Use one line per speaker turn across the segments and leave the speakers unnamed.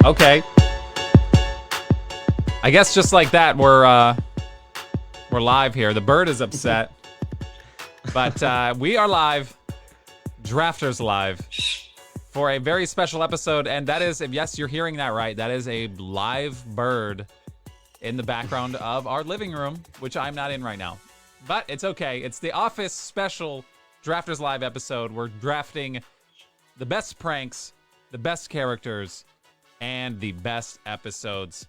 Okay. I guess just like that, we're live here. The bird is upset, but we are live. Drafters live for a very special episode, and that is, yes, you're hearing that right. That is a live bird in the background of our living room, which I'm not in right now. But it's okay. It's the Office special Drafters Live episode. We're drafting the best pranks, the best characters, and the best episodes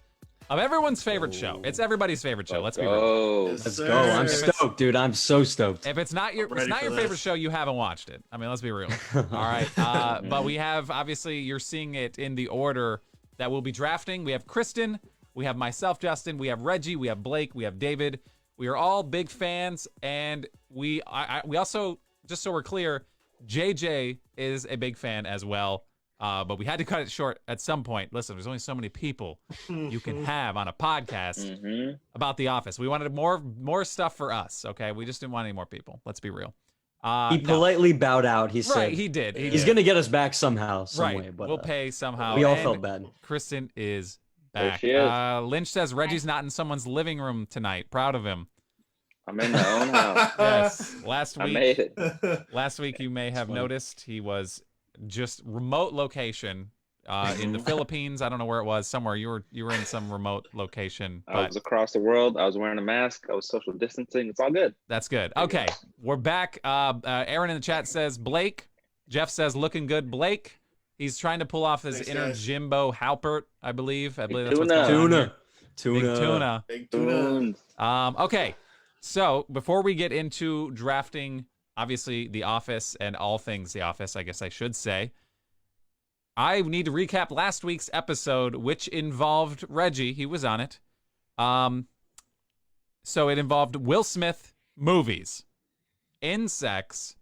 of everyone's favorite show. It's everybody's favorite show. Let's be real.
Let's go. I'm stoked, dude. I'm so stoked.
If it's not your favorite show, you haven't watched it. I mean, let's be real. All right. But we have, obviously, you're seeing it in the order that we'll be drafting. We have Kristen. We have myself, Justin. We have Reggie. We have Blake. We have David. We are all big fans. And we also, just so we're clear, JJ is a big fan as well. But we had to cut it short at some point. Listen, there's only so many people you can have on a podcast about The Office. We wanted more stuff for us, okay? We just didn't want any more people. Let's be real.
He politely bowed out. He said,
right, he did.
He's going to get us back somehow, some way. But,
we'll pay somehow.
We all felt bad.
Kristen is back.
There she is.
Lynch says Reggie's not in someone's living room tonight. Proud of him.
I'm in my own house.
Yes. Last week,
I made it.
Last week, you may have noticed he was just remote location in the Philippines. I don't know where it was. Somewhere you were in some remote location.
I was across the world. I was wearing a mask. I was social distancing. It's all good.
That's good. Okay, we're back. Aaron in the chat says Blake. Jeff says looking good. Blake. He's trying to pull off his inner Jimbo Halpert, I believe. I believe that's what's going on. Tuna.
Big tuna.
Okay, so before we get into drafting, obviously, The Office and all things The Office, I guess I should say, I need to recap last week's episode, which involved Reggie. He was on it. So it involved Will Smith movies, insects,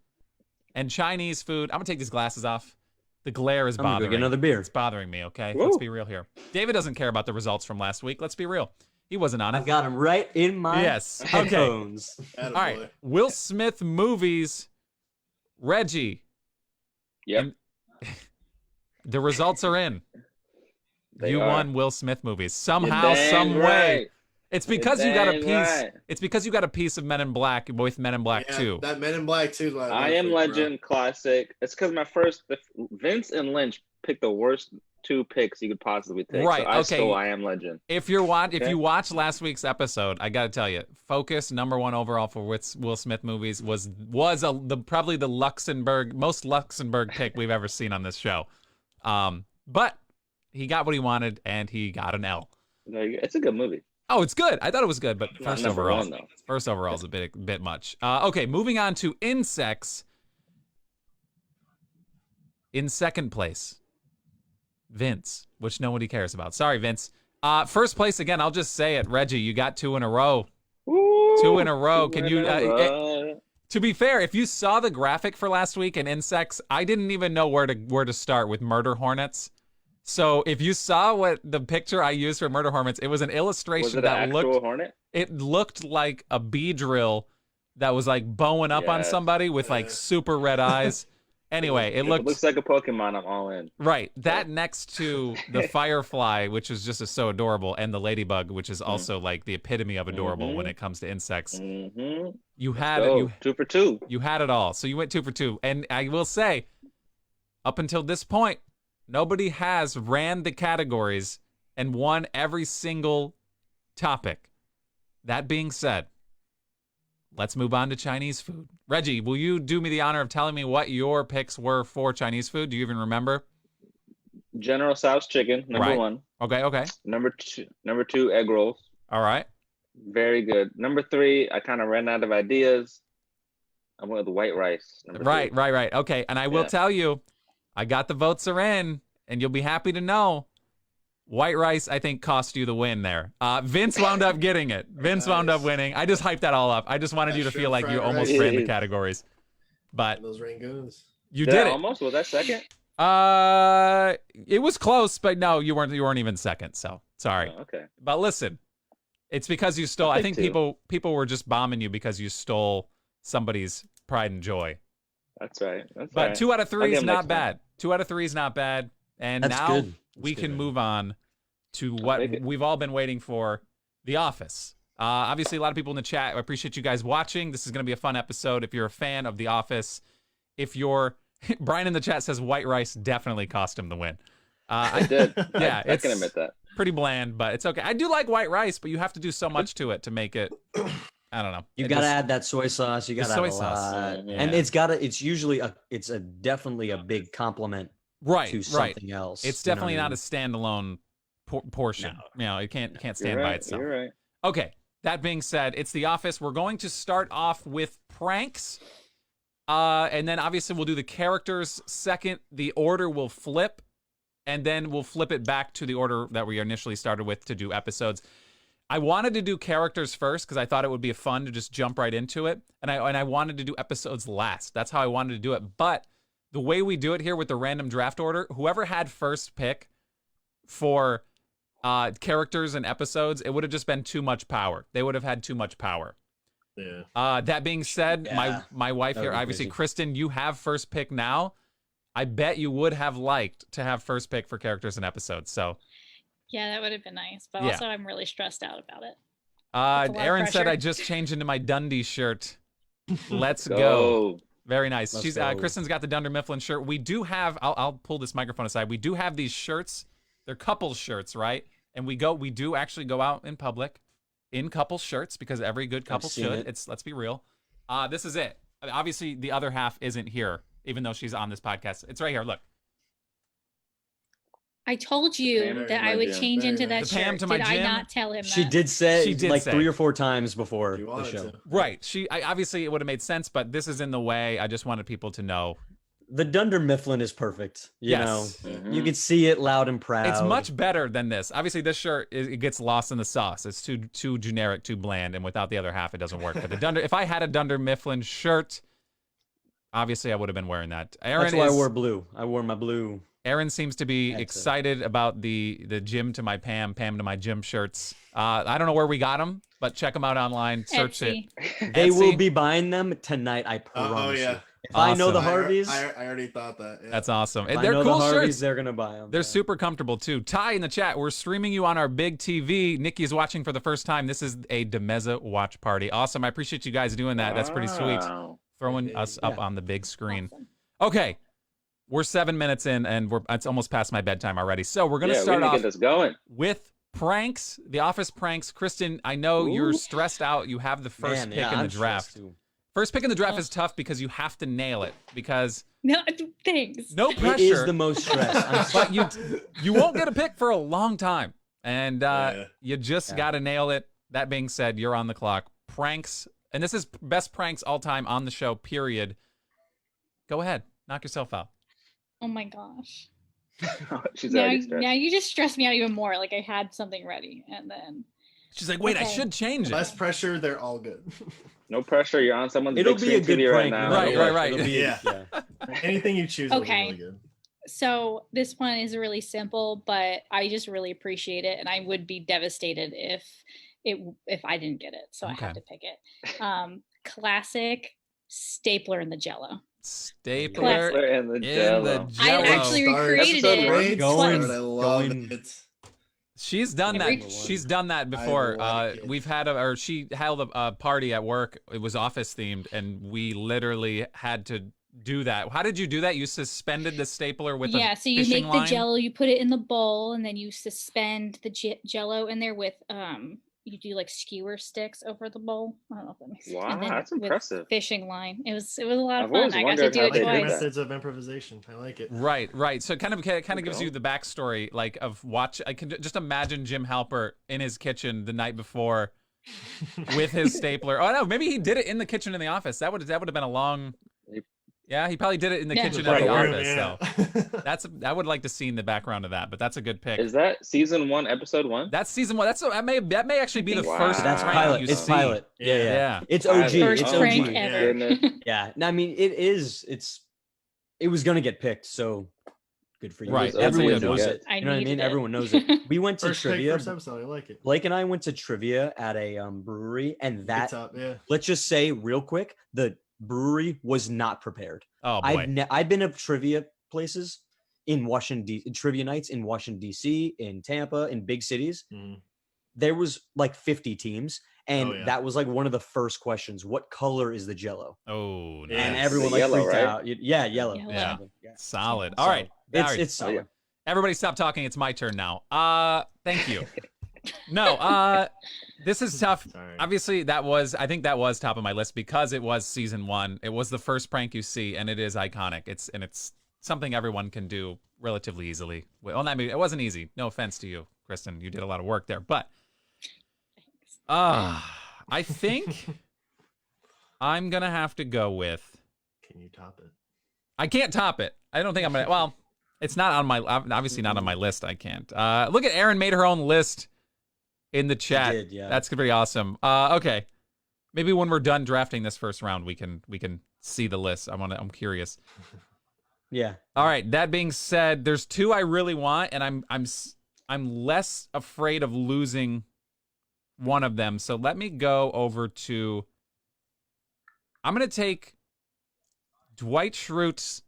and Chinese food. I'm going to take these glasses off. The glare is bothering me.
Get another beer.
It's bothering me, okay?
Woo.
Let's be real here. David doesn't care about the results from last week. Let's be real. He wasn't on it.
I got him right in my headphones.
All right. Will Smith movies. Reggie.
Yep.
The results are in.
They
won Will Smith movies. Somehow, some way. It's because you got a piece.
Right.
It's because you got a piece of Men in Black with Men in Black 2.
That Men in Black 2.
I Am Legend classic. It's because Vince and Lynch picked the worst two picks you could possibly take.
Right.
So I
okay.
stole I Am Legend.
If you watch last week's episode, I got to tell you, focus number one overall for Will Smith movies was probably the most Luxembourg pick we've ever seen on this show. But he got what he wanted, and he got an L.
It's a good movie.
Oh, it's good. I thought it was good, but
Not
first
number one, though.
overall is a bit much. Okay, moving on to insects. In second place, Vince, which nobody cares about. Sorry, Vince. First place, again, I'll just say it. Reggie, you got 2 in a row.
Woo,
2 in a row. Can you...
row.
To be fair, if you saw the graphic for last week in insects, I didn't even know where to start with murder hornets. So if you saw what the picture I used for murder hornets, it was an illustration
Was it
that
an actual hornet?
it looked like a bee drill that was like bowing up on
Yes.
somebody with like super red eyes. Anyway, it
If it looks like a Pokemon, I'm all in.
right. That next to the firefly, which is just so adorable, and the ladybug, which is also like the epitome of adorable when it comes to insects.
Mm-hmm.
You had
So,
you
2 for 2.
you had it all. So you went 2 for 2. And I will say, up until this point, nobody has ran the categories and won every single topic. That being said, let's move on to Chinese food. Reggie, will you do me the honor of telling me what your picks were for Chinese food? Do you even remember?
General Tso's chicken, number
Right.
1.
Okay.
Number 2, egg rolls.
All right.
Very good. Number 3, I kind of ran out of ideas. I went with white rice. Number 3.
Right. Okay, and I will
Yeah.
tell you, I got the votes are in, and you'll be happy to know white rice, I think, cost you the win there. Vince wound up getting it. Vince wound up winning. I just hyped that all up. I just wanted you to feel like you almost ran the categories. But
Those Rangoons.
you
Did
did
I
it.
almost? Was that second?
It was close, but no, you weren't even second, so sorry.
Oh, okay.
But listen, it's because you stole. I think
picked 2.
people were just bombing you because you stole somebody's pride and joy.
That's right. That's
But
right.
2 out of 3
I'll
is
give 'em
not
next time.
bad. 2 out of 3 is not bad. And
That's
now
good.
we can move on to what we've all been waiting for, The Office. Obviously, a lot of people in the chat. I appreciate you guys watching. This is going to be a fun episode. If you're a fan of The Office, if you're Brian in the chat says white rice definitely cost him the win.
I did.
Yeah,
I can admit that.
Pretty bland, but it's okay. I do like white rice, but you have to do so much to it to make it. I don't know.
You gotta add that soy sauce. You gotta add a lot. And it's usually definitely a big compliment to something else.
It's definitely not a standalone portion. No. It can't stand by itself.
You're right.
Okay. That being said, it's The Office. We're going to start off with pranks. And then obviously we'll do the characters second. The order will flip. And then we'll flip it back to the order that we initially started with to do episodes. I wanted to do characters first because I thought it would be fun to just jump right into it. And I wanted to do episodes last. That's how I wanted to do it. But the way we do it here with the random draft order, whoever had first pick for characters and episodes, it would have just been too much power. They would have had too much power.
Yeah.
That being said, my wife here, obviously, Kristen, you have first pick now. I bet you would have liked to have first pick for characters and episodes. So,
yeah, that would have been nice. But also, I'm really stressed out about it.
Aaron said I just changed into my Dundee shirt. Let's go. Very nice. Kristen's got the Dunder Mifflin shirt. We do have. I'll pull this microphone aside. We do have these shirts. They're couples shirts, right? And we do actually go out in public in couple shirts because every good couple should. Let's be real. This is it. Obviously, the other half isn't here, even though she's on this podcast. It's right here. Look.
I told you that I would change into that shirt. Did I not tell him that?
She did say 3 or 4 times before the show.
Right. Obviously, it would have made sense, but this is in the way. I just wanted people to know.
The Dunder Mifflin is perfect. You know, you can see it loud and proud.
It's much better than this. Obviously, this shirt it gets lost in the sauce. It's too generic, too bland, and without the other half, it doesn't work. But if I had a Dunder Mifflin shirt, obviously I would have been wearing that.
That's why I wore blue. I wore my blue.
Aaron seems to be excited about the Jim to my Pam, Pam to my Jim shirts. I don't know where we got them, but check them out online. Search
Etsy.
it.
They will be buying them tonight. I promise you. If I know the Harveys,
I already thought that. Yeah.
That's awesome.
If
they're
I know
cool
the Harveys,
shirts.
They're gonna buy them.
They're super comfortable too. Ty in the chat, we're streaming you on our big TV. Nikki is watching for the first time. This is a Demeza watch party. Awesome. I appreciate you guys doing that. That's pretty sweet. Throwing us up on the big screen.
Awesome.
Okay. We're 7 minutes in, and it's almost past my bedtime already. So we're gonna start off
get this going
with pranks, The Office pranks. Kristen, I know you're stressed out. You have the first pick in the draft. First pick in the draft is tough because you have to nail it. Because
no, thanks.
No pressure.
It is the most stress.
But you won't get a pick for a long time, and you just gotta nail it. That being said, you're on the clock. Pranks, and this is best pranks all time on the show. Period. Go ahead, knock yourself out.
Oh my gosh.
She's
now you just stressed me out even more. Like I had something ready, and then
she's like, "Wait, I should change it."
Less pressure. They're all good.
No pressure. You're on someone's
It'll
big
be a good
TV
prank.
right now.
Right.
Yeah. Anything you choose will be really good.
So this one is really simple, but I just really appreciate it, and I would be devastated if I didn't get it. So I had to pick it. Classic stapler in the Jello.
Stapler in the Jello.
I actually recreated it.
I love it.
She's done that. She's done that before. We've had she held a party at work. It was office themed, and we literally had to do that. How did you do that? You suspended the stapler with a
so you make the Jello, you put it in the bowl, and then you suspend the Jello in there with you do like skewer sticks over the bowl. I don't know if that makes sense.
Wow, that's impressive.
Fishing line. It was a lot of fun. I got to do it twice.
Methods of improvisation. I like it.
Right. So it kind of gives you the backstory, like of watch. I can just imagine Jim Halpert in his kitchen the night before with his stapler. Oh no, maybe he did it in the kitchen in the office. That would have been a long. Yeah, he probably did it in the kitchen of the office. So I would like to see in the background of that, but that's a good pick.
Is that season 1, episode 1?
That's season 1. That may actually be the first.
That's pilot. It's pilot. Yeah. It's OG.
First
it's
prank
OG.
ever.
Yeah. I mean, it is. It was gonna get picked. So good for you.
Right.
Everyone knows it. You know what I mean? Everyone knows it. We went to
first
trivia.
First episode, I like it.
Blake and I went to trivia at a brewery, and let's just say real quick, the brewery was not prepared.
Oh boy.
I've been at trivia places. in trivia nights in Washington D.C., in Tampa, in big cities. There was like 50 teams, and that was like one of the first questions. What color is the Jello?
Oh, nice.
And everyone like
yellow,
freaked
right?
out. Yeah, yellow.
Yeah. Solid.
So,
All right.
It's solid.
Everybody stop talking. It's my turn now. Thank you. No, this is tough.
Sorry.
Obviously, I think that was top of my list because it was season 1. It was the first prank you see, and it is iconic. It's something everyone can do relatively easily. Well, I mean, it wasn't easy. No offense to you, Kristen. You did a lot of work there, but I think I'm gonna have to go with.
Can you top it?
I can't top it. I don't think I'm gonna. Well, it's not on my. Obviously, not on my list. I can't. Look at Erin made her own list in the chat.
Did, yeah.
That's pretty awesome. Okay, maybe when we're done drafting this first round, we can see the list. I'm curious.
Yeah.
All right. That being said, there's 2 I really want, and I'm less afraid of losing one of them. So let me go over to. I'm gonna take Dwight Schrute's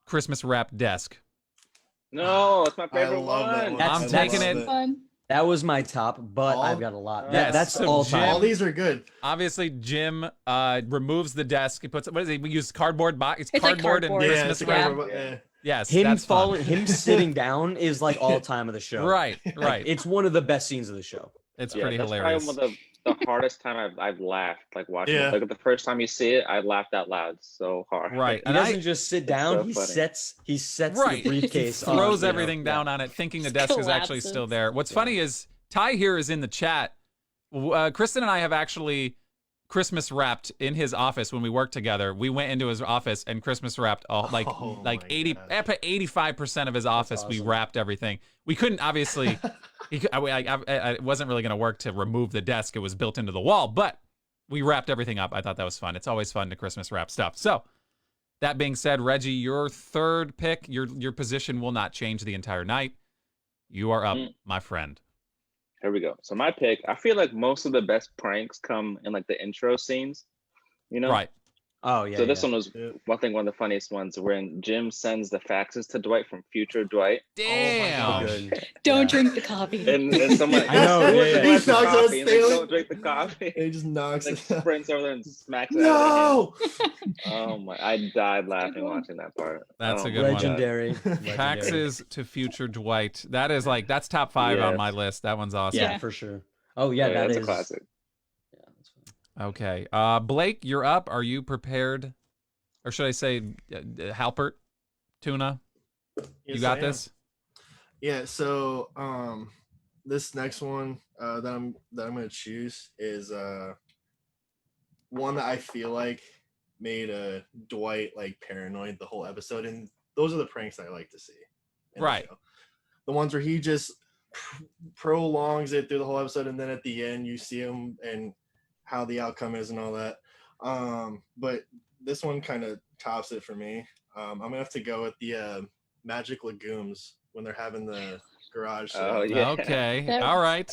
Christmas wrap desk.
No, it's my favorite
love
one.
that
I'm taking it.
Fun.
That was my top, but I've got a lot.
Yes,
That's
so
all
Jim-
time.
All these are good.
Obviously, Jim removes the desk. He puts, what is it? We use cardboard box. It's
It's like
cardboard and
cardboard.
Christmas
it's a
wrap.
cardboard, yeah.
Yes,
Him
that's fun.
him sitting down is like all time of the show.
Right.
It's one of the best scenes of the show.
It's
Yeah,
pretty
that's
hilarious.
probably one of the hardest time I've laughed like watching
Yeah.
it. Like the first time you see it, I laughed out loud so hard.
Right.
He
And
doesn't just sit down.
so
he
funny.
sets
Right.
the briefcase.
He throws
on,
everything down on it, thinking the desk is actually
Collapses.
still there. What's funny is Ty here is in the chat. Kristen and I have actually Christmas wrapped in his office when we worked together. We went into his office and Christmas wrapped all like
Oh
like
my
85% of his office. We
awesome.
wrapped everything. We couldn't obviously. It wasn't really going to work to remove the desk. It was built into the wall, but we wrapped everything up. I thought that was fun. It's always fun to Christmas wrap stuff. So, that being said, Reggie, your third pick, your position will not change the entire night. You are up, my friend.
Here we go. So my pick, I feel like most of the best pranks come in like the intro scenes, you know?
Right.
Oh yeah.
So this
yeah.
one was
Yeah.
one of the funniest ones when Jim sends the faxes to Dwight from future Dwight.
Damn.
Good.
Don't
Yeah.
drink the coffee.
And someone
I know, yeah, yeah.
He
He knocks on
coffee,
his
and like,
table.
don't drink the coffee.
He just knocks
Like
it.
sprints over there and smacks it out of
No.
him. Oh my! I died laughing watching that part.
That's
Oh
a good
my
one.
Legendary.
Taxes to future Dwight. That is that's top 5 on
Yes.
my list. That one's awesome.
Yeah,
Yeah.
for sure. Oh yeah,
God.
that
That's
is
a classic.
Yeah, that's fine.
Okay. Blake, you're up. Are you prepared? Or should I say Halpert? Tuna? You
Yes,
got
I am.
this?
Yeah. So this next one that I'm gonna choose is one that I feel like made Dwight like paranoid the whole episode, and those are the pranks I like to see. in the
Right.
show. The ones where he just prolongs it through the whole episode, and then at the end you see him and how the outcome is and all that. But this one kind of tops it for me. I'm gonna have to go with the Magic Legumes when they're having the garage sale.
Oh yeah.
Okay.
That-
All right.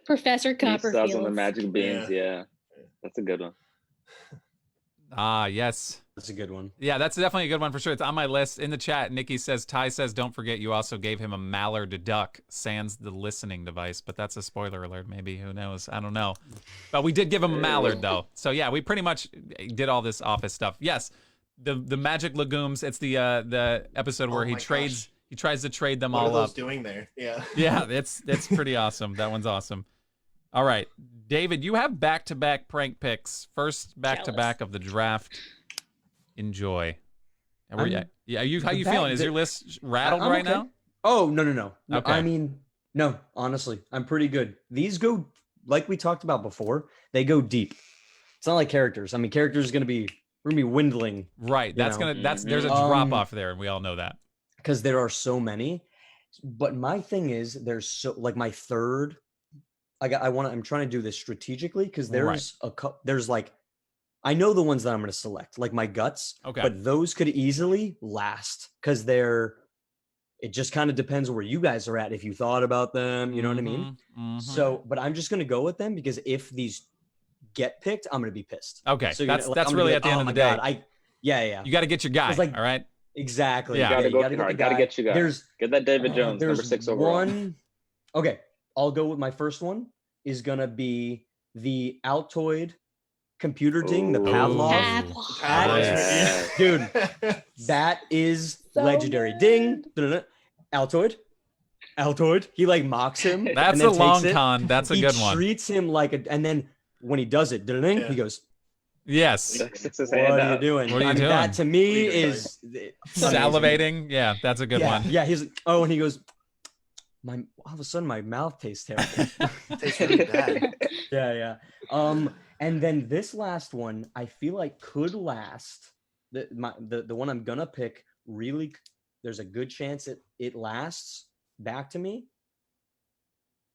Professor
He sells
Copperfield.
on the magic beans.
Yeah.
Yeah. That's a good one.
Yes.
That's a good one.
Yeah, that's definitely a good one for sure. It's on my list. In the chat, Nikki says, Ty says, don't forget you also gave him a Mallard duck, sans the listening device. But that's a spoiler alert, maybe. Who knows? I don't know. But we did give him a Mallard, though. So, yeah, we pretty much did all this office stuff. Yes, the Magic Legumes, it's the episode where
Oh
he
my
trades,
gosh.
he tries to trade them
What
all
are those
up.
doing there? Yeah.
Yeah, it's pretty awesome. That one's awesome. All right, David, you have back-to-back prank picks. First back-to-back of the draft. Enjoy. And
I'm-
yeah, how you
the
feeling?
back-
Is your list rattled
I'm
right
okay.
now?
Oh no.
Okay.
I mean, no. Honestly, I'm pretty good. These go like we talked about before. They go deep. It's not like characters. I mean, characters we're gonna be dwindling
Right. That's
know.
there's a drop off there, and we all know that.
because there are so many. But my thing is, there's so like my third. I'm trying to do this strategically because there's there's like, I know the ones that I'm going to select, like my guts.
Okay.
But those could easily last because it just kind of depends where you guys are at. If you thought about them, you know what I mean?
Mhm.
So, but I'm just going to go with them because if these get picked, I'm going to be pissed.
Okay,
So,
that's
I'm
really
gonna be
at the end
"Oh
of
my
the day.
God, yeah.
You got to get your guy.
It's like-
all right.
Exactly.
Yeah.
Gotta go
you
hard.
the
Gotta
guy.
get you guys.
There's
Get that David Jones, number
there's
6 overall.
one. Okay, I'll go with my first one. Is gonna be the Altoid computer ding, the
Ooh.
Pavlov.
Pavlov.
That is- dude, that is
So
legendary.
good.
Ding, dun-dun-dun. Altoid. He like mocks him.
That's
and then
a long
takes it.
con. That's a
He
good one.
treats him like a, and then when he does it, dun-dun-dun,
Yeah.
he goes,
Yes.
Sticks his
"What
hand
are you
out.
doing?"
What are you
I mean,
doing?
that to me
What are you
is
Salivating. Yeah, that's a good
yeah,
one.
yeah. He's like, oh, and he goes, all of a sudden my mouth tastes terrible.
Tastes really bad.
Yeah. And then this last one, I feel like could last. The one I'm gonna pick really, there's a good chance it lasts back to me,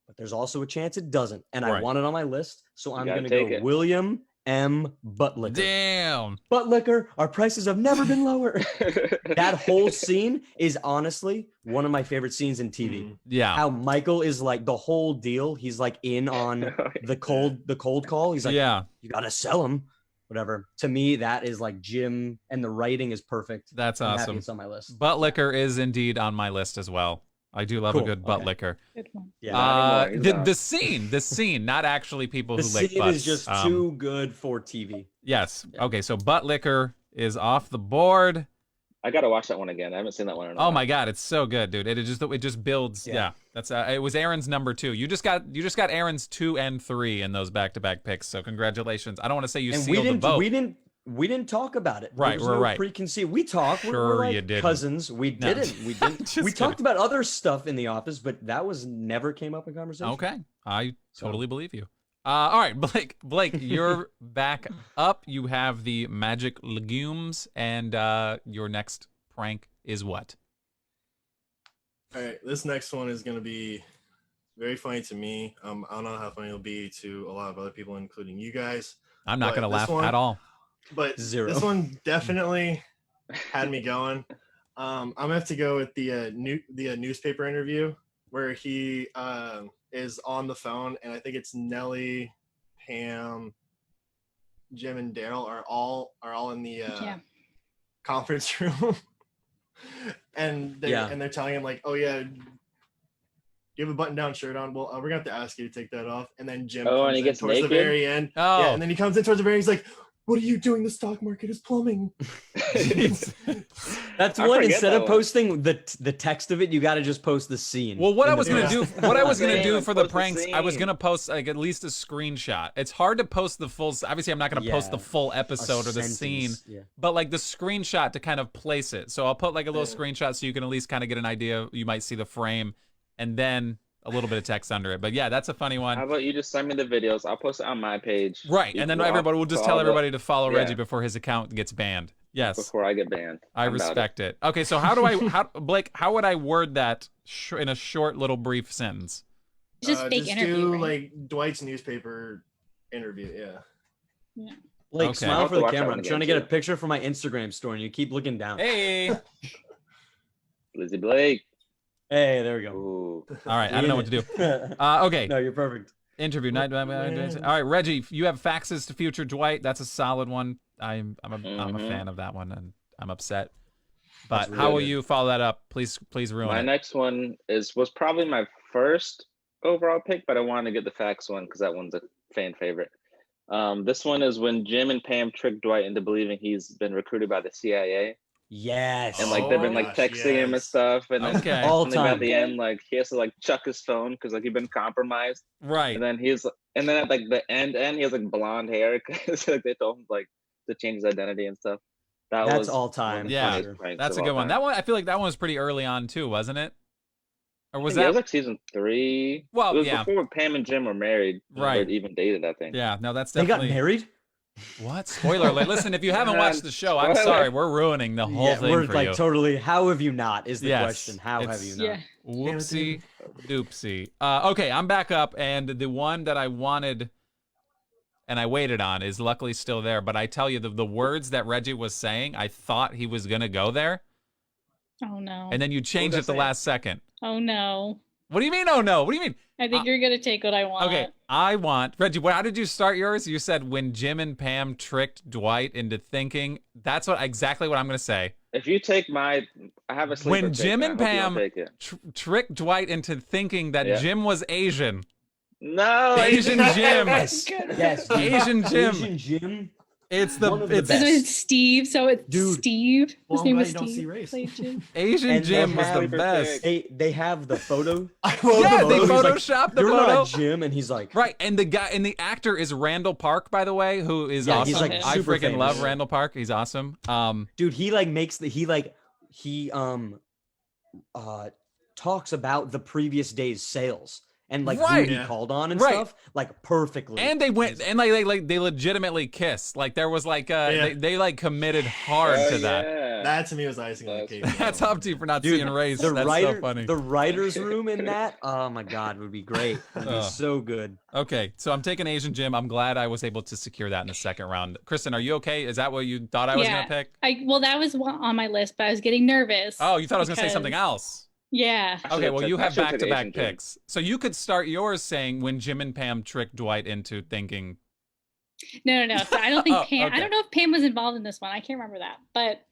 but there's also a chance it doesn't. And I
Right.
want it on my list, so I'm
gotta
gonna go
take it.
William M. Buttlicker.
Damn.
Buttlicker, our prices have never been lower. That whole scene is honestly one of my favorite scenes in TV.
Mhm.
Yeah.
How Michael is like the whole deal. He's like in on the cold call. He's like,
Yeah.
you gotta sell him, whatever. To me, that is like Jim, and the writing is perfect.
That's
I'm happy
awesome.
it's on my list.
Butt liquor is indeed on my list as well. I do love a
Cool.
good butt
Okay.
liquor.
Good one.
Yeah,
Not anymore, he's
The scene, not actually people
the
who lick
scene
butts.
is just too good for TV.
Yes.
Yeah.
Okay, so butt liquor is off the board.
I gotta watch that one again. I haven't seen that one in a
Oh
while.
my god, it's so good, dude. It just builds. Yeah.
Yeah.
That's it was Aaron's number 2. You just got Aaron's 2 and 3 in those back-to-back picks. So congratulations. I don't want to say you
And we
sealed the vote.
we didn't talk about it.
Right,
There was
we're
no
right.
preconceived. We talked.
Sure
we're like
you didn't.
cousins. We
No.
didn't. We didn't.
Just
we
kidding.
talked about other stuff in the office, but that was never came up in conversation.
Okay, I
So-
totally believe you. All right, Blake, you're back up. You have the magic legumes, and your next prank is what?
All right, this next one is gonna be very funny to me. I don't know how funny it'll be to a lot of other people, including you guys.
I'm not
But
gonna
this
laugh
one-
at all.
But
Zero.
this one definitely had me going. I'm gonna have to go with the newspaper interview where he is on the phone, and I think it's Nelly, Pam, Jim, and Daryl are all in the
Yeah.
conference room, and they're telling him like, oh yeah, you have a button-down shirt on. Well, we're gonna have to ask you to take that off. And then Jim
Oh,
comes
and he
in
gets
towards
naked?
the very end.
Oh.
Yeah, and then he comes in towards the very end. He's like, "What are you doing? The stock market is plumbing."
That's
I
one.
forget
Instead
that
of
one.
posting the text of it, you got to just post the scene.
Well, what
in
I
the
was gonna
post.
do, what I was gonna
Damn,
do for the
post the
pranks, I was
scene.
gonna post like at least a screenshot. It's hard to post the full. Obviously, I'm not gonna post the
Yeah.
full
A
episode or the scene,
sentence, yeah.
but like the screenshot to kind of place it. So I'll put like a little
Yeah.
screenshot so you can at least kind of get an idea. You might see the frame, and then a little bit of text under it. But yeah, that's a funny
How
one.
about you just send me the videos? I'll post it on my page.
Right,
You
and then
can
everybody will just tell everybody to follow
yeah.
Reggie before his account gets banned. Yes,
before I get banned.
I
I'm about
respect it. Okay, so Blake, how would I word that in a short little brief sentence?
It's just fake
just
interview.
do
right?
like Dwight's newspaper interview. Yeah.
Like
Okay.
smile
I'll have
for
to
the
watch that
camera.
one
I'm
again,
trying to get a
too.
picture for my Instagram story, and you keep looking down.
Hey, all
Lizzie Blake.
Hey, there we go.
Ooh.
right, I don't know what to do.
do.
Okay,
No, you're perfect.
interview night. All right, Reggie, you have faxes to future Dwight. That's a solid one. I'm a
Mhm.
fan of that one, and I'm upset. But
That's
how
really
will
good.
you follow that up? Please ruin
My
it.
next one was probably my first overall pick, but I wanted to get the facts one because that one's a fan favorite. This one is when Jim and Pam trick Dwight into believing he's been recruited by the CIA,
Yes.
and like they've been
Oh,
like
gosh,
texting him and
yes.
stuff, and then
Okay,
All
something at
time.
the end, like he has to like chuck his phone because like he's been compromised,
right.
and then and then at like the end, he has like blonde hair because like they told him like to change his identity and stuff. That
That's
was
all
one of
time.
the
Yeah,
funniest pranks
That's a
of
good
all
one.
time.
That one, I feel like that one was pretty early on too, wasn't it? Or was
Yeah, it
that?
was like season 3.
Well,
it was
yeah.
before Pam and Jim were married,
Right.
Or even dated, I think.
Yeah, no, that's
They got
definitely.
married.
What? Spoiler alert. Listen, if you haven't watched the show, I'm
Spoiler.
sorry. We're ruining the whole thing
we're
for
like
you.
totally. How have you not? Is the
Yes,
question. How have
it's-
you not?
Yeah.
Whoopsie doopsie. Okay, I'm back up, and the one that I wanted and I waited on is luckily still there. But I tell you, the words that Reggie was saying, I thought he was going to go there,
Oh no.
and then you changed
I
it the
say?
last second.
Oh no.
What do you mean, oh no? What do you mean?
I think you're gonna take what I want.
Okay, I want Reggie. How did you start yours? You said when Jim and Pam tricked Dwight into thinking. That's exactly what I'm going to say.
If you take I have a sleeper
When
pick,
Jim and
I hope you
Pam
don't take it.
tricked Dwight into thinking that
Yeah.
Jim was Asian.
No,
Asian Jim.
Yes, yes, dude.
Asian Jim.
Asian Jim.
It's
One of the
it's
best.
It's Steve, so it's
Dude.
Steve.
Well,
His
I'm
name
glad
was
you don't
Steve.
see race.
Played Jim.
Asian
And
Jim
they
was the
have-
best.
They have the photo.
I love
Yeah,
the
they
photos.
He's like,
photoshopped the
You're
photo.
not Jim, and he's like,
Right, and the actor is Randall Park, by the way, who is
Yeah,
awesome.
he's,
like,
I
super
freaking love
famous.
Randall Park. He's awesome.
dude, he like makes the he talks about the previous day's sales and like
Right.
who he
Yeah.
called on and
Right.
stuff like perfectly.
and they went and they legitimately kissed. Like there was like
Yeah.
they like committed hard
Oh,
to that.
yeah.
That to me was icing on the cake.
That's up to you for not
Dude,
seeing race.
the
That's
writer,
so funny.
the writers' room in that, oh my god, would be great. Would be
Ugh.
so good.
Okay, so I'm taking Asian Jim. I'm glad I was able to secure that in the second round. Kristen, are you okay? Is that what you thought I was
Yeah.
gonna pick?
Well, that was on my list, but I was getting nervous.
Oh, you thought I was gonna say something
because-
else.
Yeah.
I
Okay,
should've
well
took-
you
I
have
should've took
back-to-back
Asian Jim.
picks, so you could start yours saying when Jim and Pam tricked Dwight into thinking.
No. So I don't think
Oh,
Pam.
okay.
I don't know if Pam was involved in this one. I can't remember that. But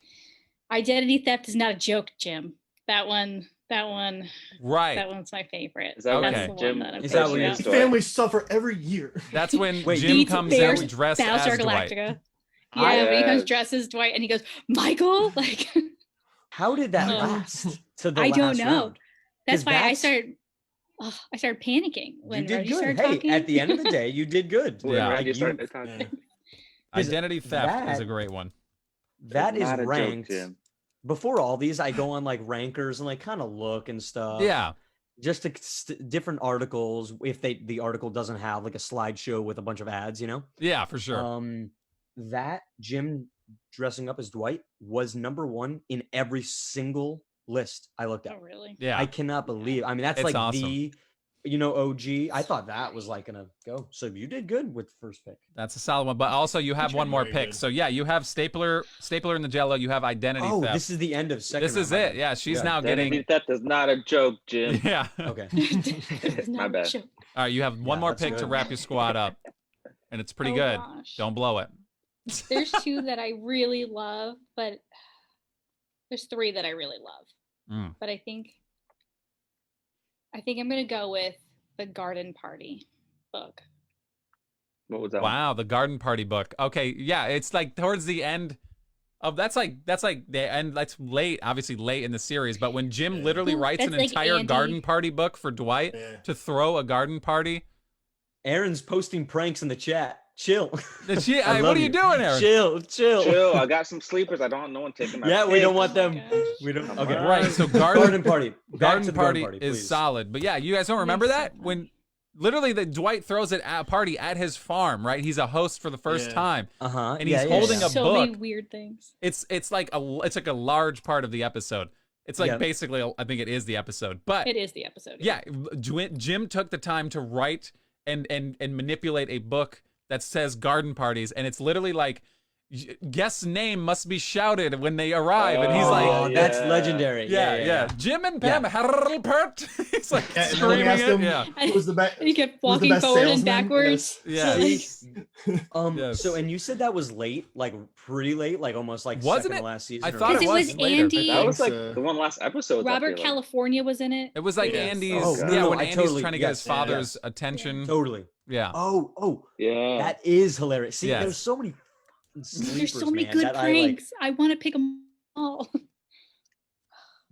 identity theft is not a joke, Jim. That one.
Right.
That one's my favorite.
Is that
Okay.
That's the
Jim?
one that I'm
Is that what
thinking
you-
of.
Story.
Families suffer every year.
That's when
Wait,
Jim
Beats
comes
Bears,
out dressed
Battlestar
as Dwight.
Galactica.
I-
Yeah, when he comes
Yes.
dressed as Dwight and he goes, Michael, like
How did that
Oh.
last to the
I
last
don't know.
round?
that's
'Cause
why I
that's-
started panicking when
You did
Reggie
good.
started
Hey,
talking.
at the end of the day, you did good.
When
Yeah.
Randy
Like,
started
you-
talking.
Yeah.
Is
Identity theft is
that-
a great one.
that is
Not a joke,
ranked.
Jim.
Before all these, I go on like rankers and like kind of look and stuff.
Yeah.
Just to different articles. If the article doesn't have like a slideshow with a bunch of ads, you know.
Yeah, for sure.
That Jim dressing up as Dwight was number one in every single list I looked
Oh,
at.
really?
Yeah.
I cannot believe. I mean, that's
It's
like
awesome.
the, OG. I thought that was like gonna go. So you did good with the first pick.
That's a solid one. But also you have
You're
one more
very
pick.
good.
So yeah, you have Stapler in the Jello, you have identity
Oh,
theft.
this is the end of second.
This is
round, my
it.
bad.
Yeah, she's
Yeah.
now
Identity
getting
theft is not a joke, Jim.
Yeah.
Okay.
It's
My
not a
bad.
joke.
All right, you have one
Yeah,
more
that's
pick to
good.
wrap your squad up. And it's pretty
Oh,
good.
gosh.
Don't blow it.
There's two that I really love, but there's three that I really love.
Mm.
But I think I'm gonna go with the Garden Party book.
What was that one?
Wow, the garden party book. Okay, yeah, it's like towards the end of that's like the end. That's late, obviously late in the series. But when Jim literally
Well,
writes an
that's like
entire
Andy.
garden party book for Dwight
Yeah.
to throw a garden party,
Aaron's posting pranks in the chat. Chill.
then she,
I
what
love
are you doing, Aaron?
Chill.
Chill. I got some sleepers. I don't want no one taking my
Yeah, we don't
picks.
want them.
gosh.
We don't.
Come
Okay.
on.
Right. So
Garden party. Back
garden
to the
party,
garden party
is
please.
solid. But yeah, you guys don't remember
Makes so
that when literally the Dwight throws it at a party at his farm. Right, he's a host for the first
Yeah.
time.
Uh-huh.
And he's holding a
So many
book.
weird things.
It's like a large part of the episode. It's like
Yeah.
basically I think it is the episode. But
It is the episode.
yeah, Jim took the time to write and manipulate a book that says garden parties, and it's literally like guest's name must be shouted when they arrive, and he's
Oh,
like,
that's
yeah.
legendary.
yeah. Jim and Pam, Harpert. He's like
Yeah, and then
screaming
we asked
it.
him
Yeah,
who's the best.
And he kept
who's the
walking
best
forward and
salesman?
backwards.
yeah.
See?
Yes.
So and you said that was late, like pretty late, like almost like
Wasn't
second
it?
to last season.
I
or
thought
Because
it
it
was
was
later.
Andy.
That was like
It's,
the one last episode. I
Robert
feel like.
California was in it.
It was like
Yes.
Andy's,
Oh,
yeah,
no,
when
I
Andy's
totally-
trying to get
yes,
his father's
yes.
attention.
Totally.
Yeah.
Oh,
Yeah.
that is hilarious. See,
Yes.
there's so many sleepers,
There's so many
man,
good
that I like.
pranks. I want to pick them all.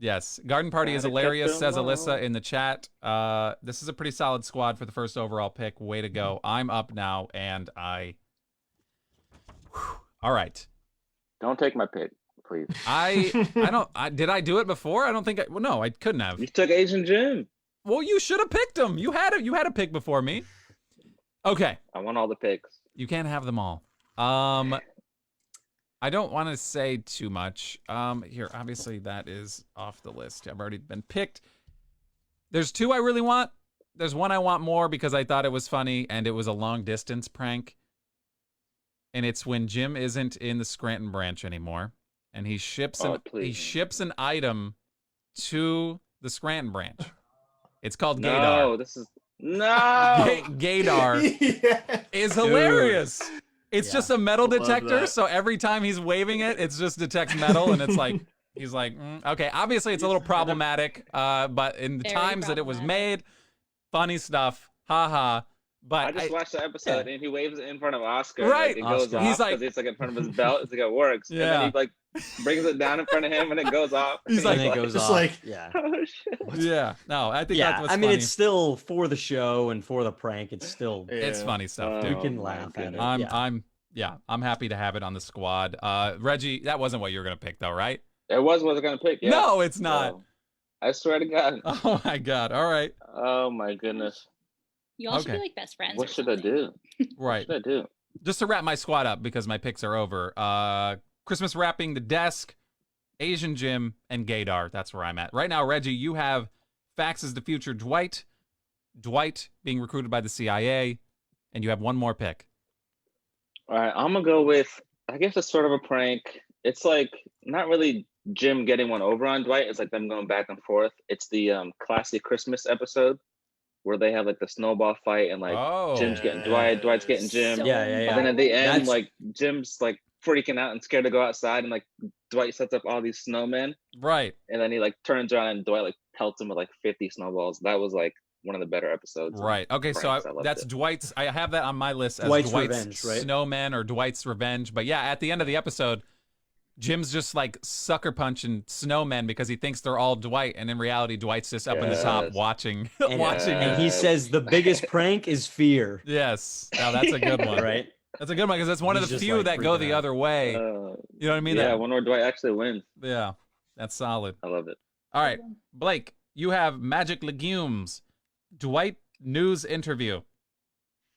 Yes, Garden Party is
Gotta cut
hilarious,
them
says
all.
Alyssa in the chat. This is a pretty solid squad for the first overall pick. Way to go. I'm up now, and all right.
Don't take my pick, please.
Did I do it before? I don't think well, no, I couldn't have.
You took Asian Jim.
Well, you should have picked him. You had a pick before me. Okay.
I want all the picks.
You can't have them all. I don't want to say too much. Here, obviously that is off the list. I've already been picked. There's two I really want. There's one I want more because I thought it was funny and it was a long distance prank. And it's when Jim isn't in the Scranton branch anymore, and he ships
Oh,
he
please.
ships an item to the Scranton branch. It's called
No,
Gaydar.
this is no.
Gaydar
Yeah.
is hilarious. It's
Yeah.
just a metal
Love
detector,
that.
so every time he's waving it, it just detects metal, and it's like He's like, okay, obviously it's a little problematic, but in the
Very
times that it was made, funny stuff, haha. But
I just watched the episode and he waves it in front of Oscar.
Right.
Like, it goes
Oscar.
off
He's like-
because it's like in front of his belt. It's like it works. And
Yeah.
then he like brings it down in front of him and it goes off.
He's
And
like-
and it goes
Just
off.
like-
yeah.
oh shit.
yeah, no, I think
Yeah.
that's what's
I mean,
funny.
it's still for the show and for the prank. It's still
It's
Yeah.
funny stuff,
you
dude.
Oh,
can
my
laugh at it.
goodness.
I'm happy to have it on the squad. Reggie, that wasn't what you were gonna pick though, right?
It was what I was gonna pick. Yeah.
No, it's not.
So, I swear to God.
Oh my god. All right.
Oh my goodness.
You all should
Okay.
be like best friends.
What
or
should I
something.
do?
Right.
What should I do?
Just to wrap my squad up because my picks are over. Christmas wrapping the desk, Asian Jim, and Gaydar. That's where I'm at. Right now, Reggie, you have Fax is the future Dwight. Dwight being recruited by the CIA, and you have one more pick.
All right, I'm gonna go with. I guess it's sort of a prank. It's like not really Jim getting one over on Dwight. It's like them going back and forth. It's the classic Christmas episode where they have like the snowball fight and like
oh,
Jim's getting Dwight, Dwight's getting Jim.
So
Yeah, yeah, yeah.
And then at the end,
That's-
like Jim's like freaking out and scared to go outside, and like Dwight sets up all these snowmen,
right.
and then he like turns around and Dwight like pelts him with like 50 snowballs. That was like one of the better episodes.
Right. Okay, so
Pranks, I loved
that's
it.
Dwight's. I have that on my list as
Dwight's
Dwight's
Revenge, right?
Snowman or Dwight's Revenge. But yeah, at the end of the episode, Jim's just like sucker punching snowmen because he thinks they're all Dwight, and in reality, Dwight's just up in the top
Yes.
watching,
And,
watching.
and
it.
he says the biggest prank is fear.
Yes. Now that's a good one.
Right?
That's a good one because that's one of
He's
the
just,
few
like,
that go
freaking
the
out.
other way. You know what I mean?
yeah,
That-
one where Dwight actually wins.
yeah. That's solid.
I love it.
All right, Blake, you have Magic Legumes, Dwight news interview.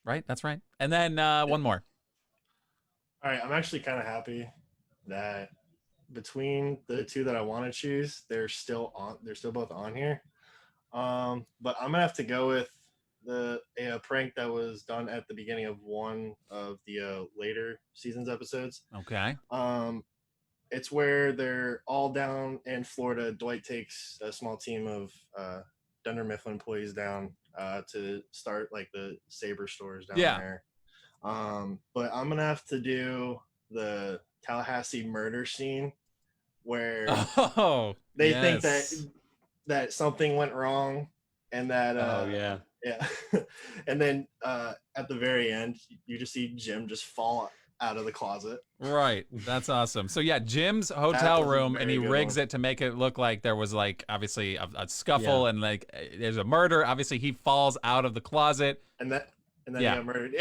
Right? That's right. And then one more.
All right, I'm actually kind of happy that between the two that I want to choose, they're still on. They're still both on here. But I'm gonna have to go with the prank that was done at the beginning of one of the later seasons episodes.
Okay.
It's where they're all down in Florida. Dwight takes a small team of Dunder Mifflin employees down to start like the Saber stores down
Yeah.
there. But I'm gonna have to do the Tallahassee murder scene where
Oh,
they think
yes.
that something went wrong and that
Oh yeah.
yeah. And then at the very end you just see Jim just fall out of the closet.
Right. That's awesome. So yeah, Jim's hotel
was a
room, and he
very good
rigs
one.
it to make it look like there was like obviously a scuffle and like there's a murder. Obviously, he falls out of the closet.
And then
Yeah.
he got murdered.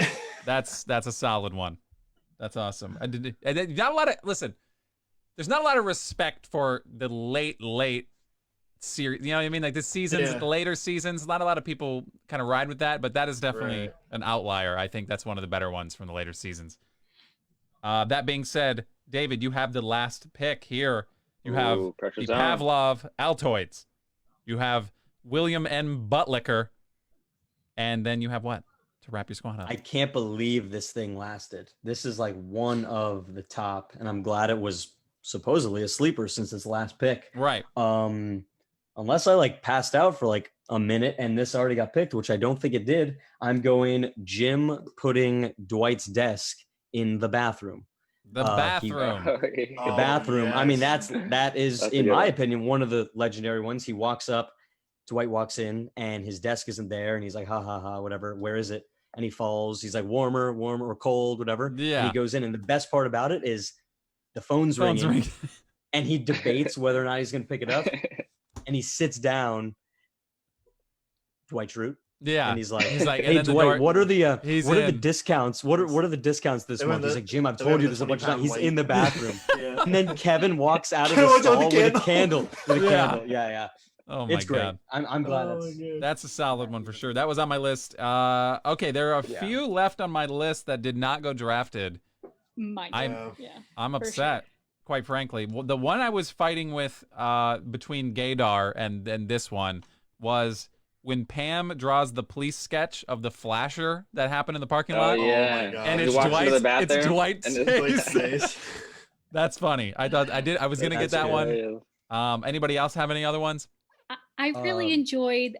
That's a solid one. That's awesome. And not a lot of listen. There's not a lot of respect for the late series. You know what I mean? Like the seasons,
Yeah.
the later seasons. Not a lot of people kind of ride with that, but that is definitely
Right.
an outlier. I think that's one of the better ones from the later seasons. That being said, David, you have the last pick here. You have
Ooh,
the
pressure's on.
Pavlov Altoids. You have William N. Buttlicker. And then you have what to wrap your squad up?
I can't believe this thing lasted. This is like one of the top, and I'm glad it was supposedly a sleeper since its last pick.
Right.
Unless I like passed out for like a minute and this already got picked, which I don't think it did. I'm going Jim putting Dwight's desk in the bathroom.
The
he-
bathroom.
The
Oh,
bathroom. I mean,
yes.
that is,
That's a
in
good
my
one.
opinion, one of the legendary ones. He walks up, Dwight walks in, and his desk isn't there, and he's like, ha ha ha, whatever. Where is it? And he falls. He's like, warmer or cold, whatever. And
Yeah.
he goes in, and the best part about it is the phone's
Phone's
ringing,
ringing.
and he debates whether or not he's going to pick it up, and he sits down. Dwight Schrute.
Yeah.
And he's like,
and
"Hey
then the
Dwight,
door-
what are the
he's
what are the
in.
discounts? What are the discounts this
They were
month?" He's
the-
like, "Jim, I've
they
told
were
you
the
this a bunch of times."
20-pound
He's in the
weight.
bathroom,
Yeah.
and then Kevin walks out of the
Kevin walks out
stall
with
with
a
a candle. With a
Yeah.
candle. Yeah.
Oh my
It's great.
god.
I'm glad
Oh,
that's.
yeah.
That's a solid one for sure. That was on my list. Okay, there are a
Yeah.
few left on my list that did not go drafted.
My
I'm-
God. Yeah.
I'm
For
upset, quite frankly. Well, the one I was fighting with between Gaydar and this one was when Pam draws the police sketch of the flasher that happened in the parking
Oh
lot.
yeah.
my God.
And
You
it's
walk into
Dwight's,
the bathroom,
it's Dwight's
and it's
Dwight's
face.
face.
That's funny. I was gonna get
That's
that
good.
one. Anybody else have any other ones?
I really
Um,
enjoyed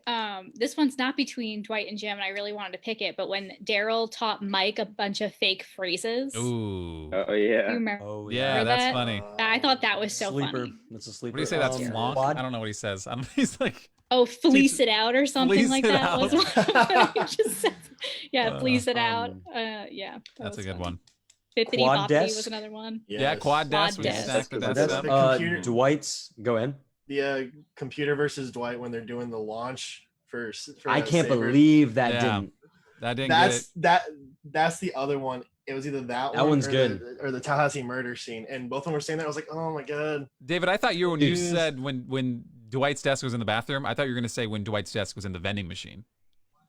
this one's not between Dwight and Jim, and I really wanted to pick it, but when Daryl taught Mike a bunch of fake phrases.
Ooh.
Oh
You
yeah.
remember
Oh
yeah,
Remember
that's
that?
funny.
that I thought that was so
sleeper.
funny.
That's a sleeper.
What do you say? That's
Yeah.
flonk?
Quad?
I don't know what he says. I don't. He's like,
Oh, fleece it out or something
Fleece
like
it
that
out.
was what he just said. Yeah, fleece it out.
Um,
Yeah, that
that's a
was
good
funny.
one.
Bippity
Quad
boppity was
desk?
another one.
Yeah, quad desk. We
desk.
stacked the
Quad
desk
desk.
up.
The computer-
Dwight's. Go ahead.
The computer versus Dwight when they're doing the launch for
I
that
can't
saber.
believe that
Yeah.
didn't.
That didn't get it.
That's the other one. It was either that
That
one
one's
or
good.
or the Tallahassee murder scene, and both of them were saying that. I was like, oh my god.
David, I thought when you
Dude.
said when Dwight's desk was in the bathroom, I thought you were going to say when Dwight's desk was in the vending machine.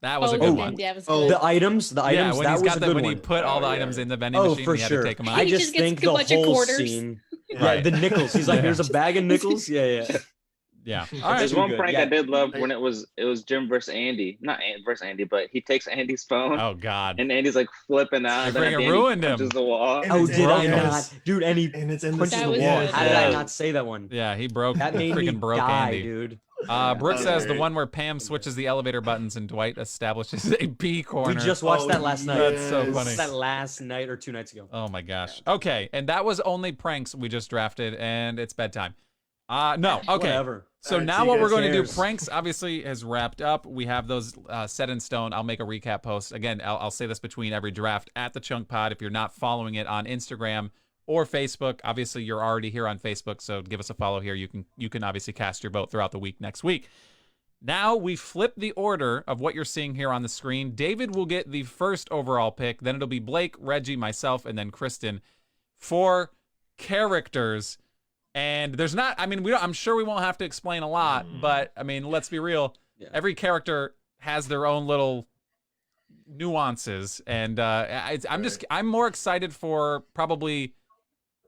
That was a good
Oh,
one.
Yeah, was
Oh,
good.
The items.
Yeah, when
that
he's
was
got
a
the
good
when
one.
he put all the
Oh, yeah.
items in the vending
Oh,
machine,
for
he had
sure.
to take them out.
I
He
just
just gets
think
a
the
bunch of
whole
quarters.
scene.
Right.
Yeah, the nickels. He's like,
Yeah.
here's a bag of nickels. Yeah, yeah.
Yeah. All
There's
right.
That's
one
good,
prank
yeah.
I did love when it was Jim versus Andy, not versus Andy, but he takes Andy's phone
Oh God.
and Andy's like flipping out.
They
and then
freaking
Andy
ruined him.
punches the wall.
And
Oh,
it's
did I
broken.
not, dude? And he
And it's in the
punches
That
the
was
wall.
good.
How did I
Yeah.
not say that one?
Yeah, he broke.
That made me
freaking broke
die,
Andy.
dude.
Brooke
Yeah.
says the
Alright.
one where Pam switches the elevator buttons and Dwight establishes a B corner.
We just watched
Oh,
that last night.
That's so
yes.
funny.
That last night or 2 nights ago.
Oh my gosh. Okay, and that was only pranks we just drafted, and it's bedtime. No. Okay.
Whatever.
So
Alright,
now
see you
what we're
guys.
going to do,
Cheers.
pranks obviously has wrapped up. We have those set in stone. I'll make a recap post. Again, I'll say this between every draft at the Chunk Pod. If you're not following it on Instagram or Facebook, obviously you're already here on Facebook, so give us a follow here. You can obviously cast your vote throughout the week next week. Now we flip the order of what you're seeing here on the screen. David will get the first overall pick. Then it'll be Blake, Reggie, myself, and then Kristen for characters. And there's not, I mean, I'm sure we won't have to explain a lot, but I mean, let's be real.
Yeah.
Every character has their own little nuances. And I'm more excited for probably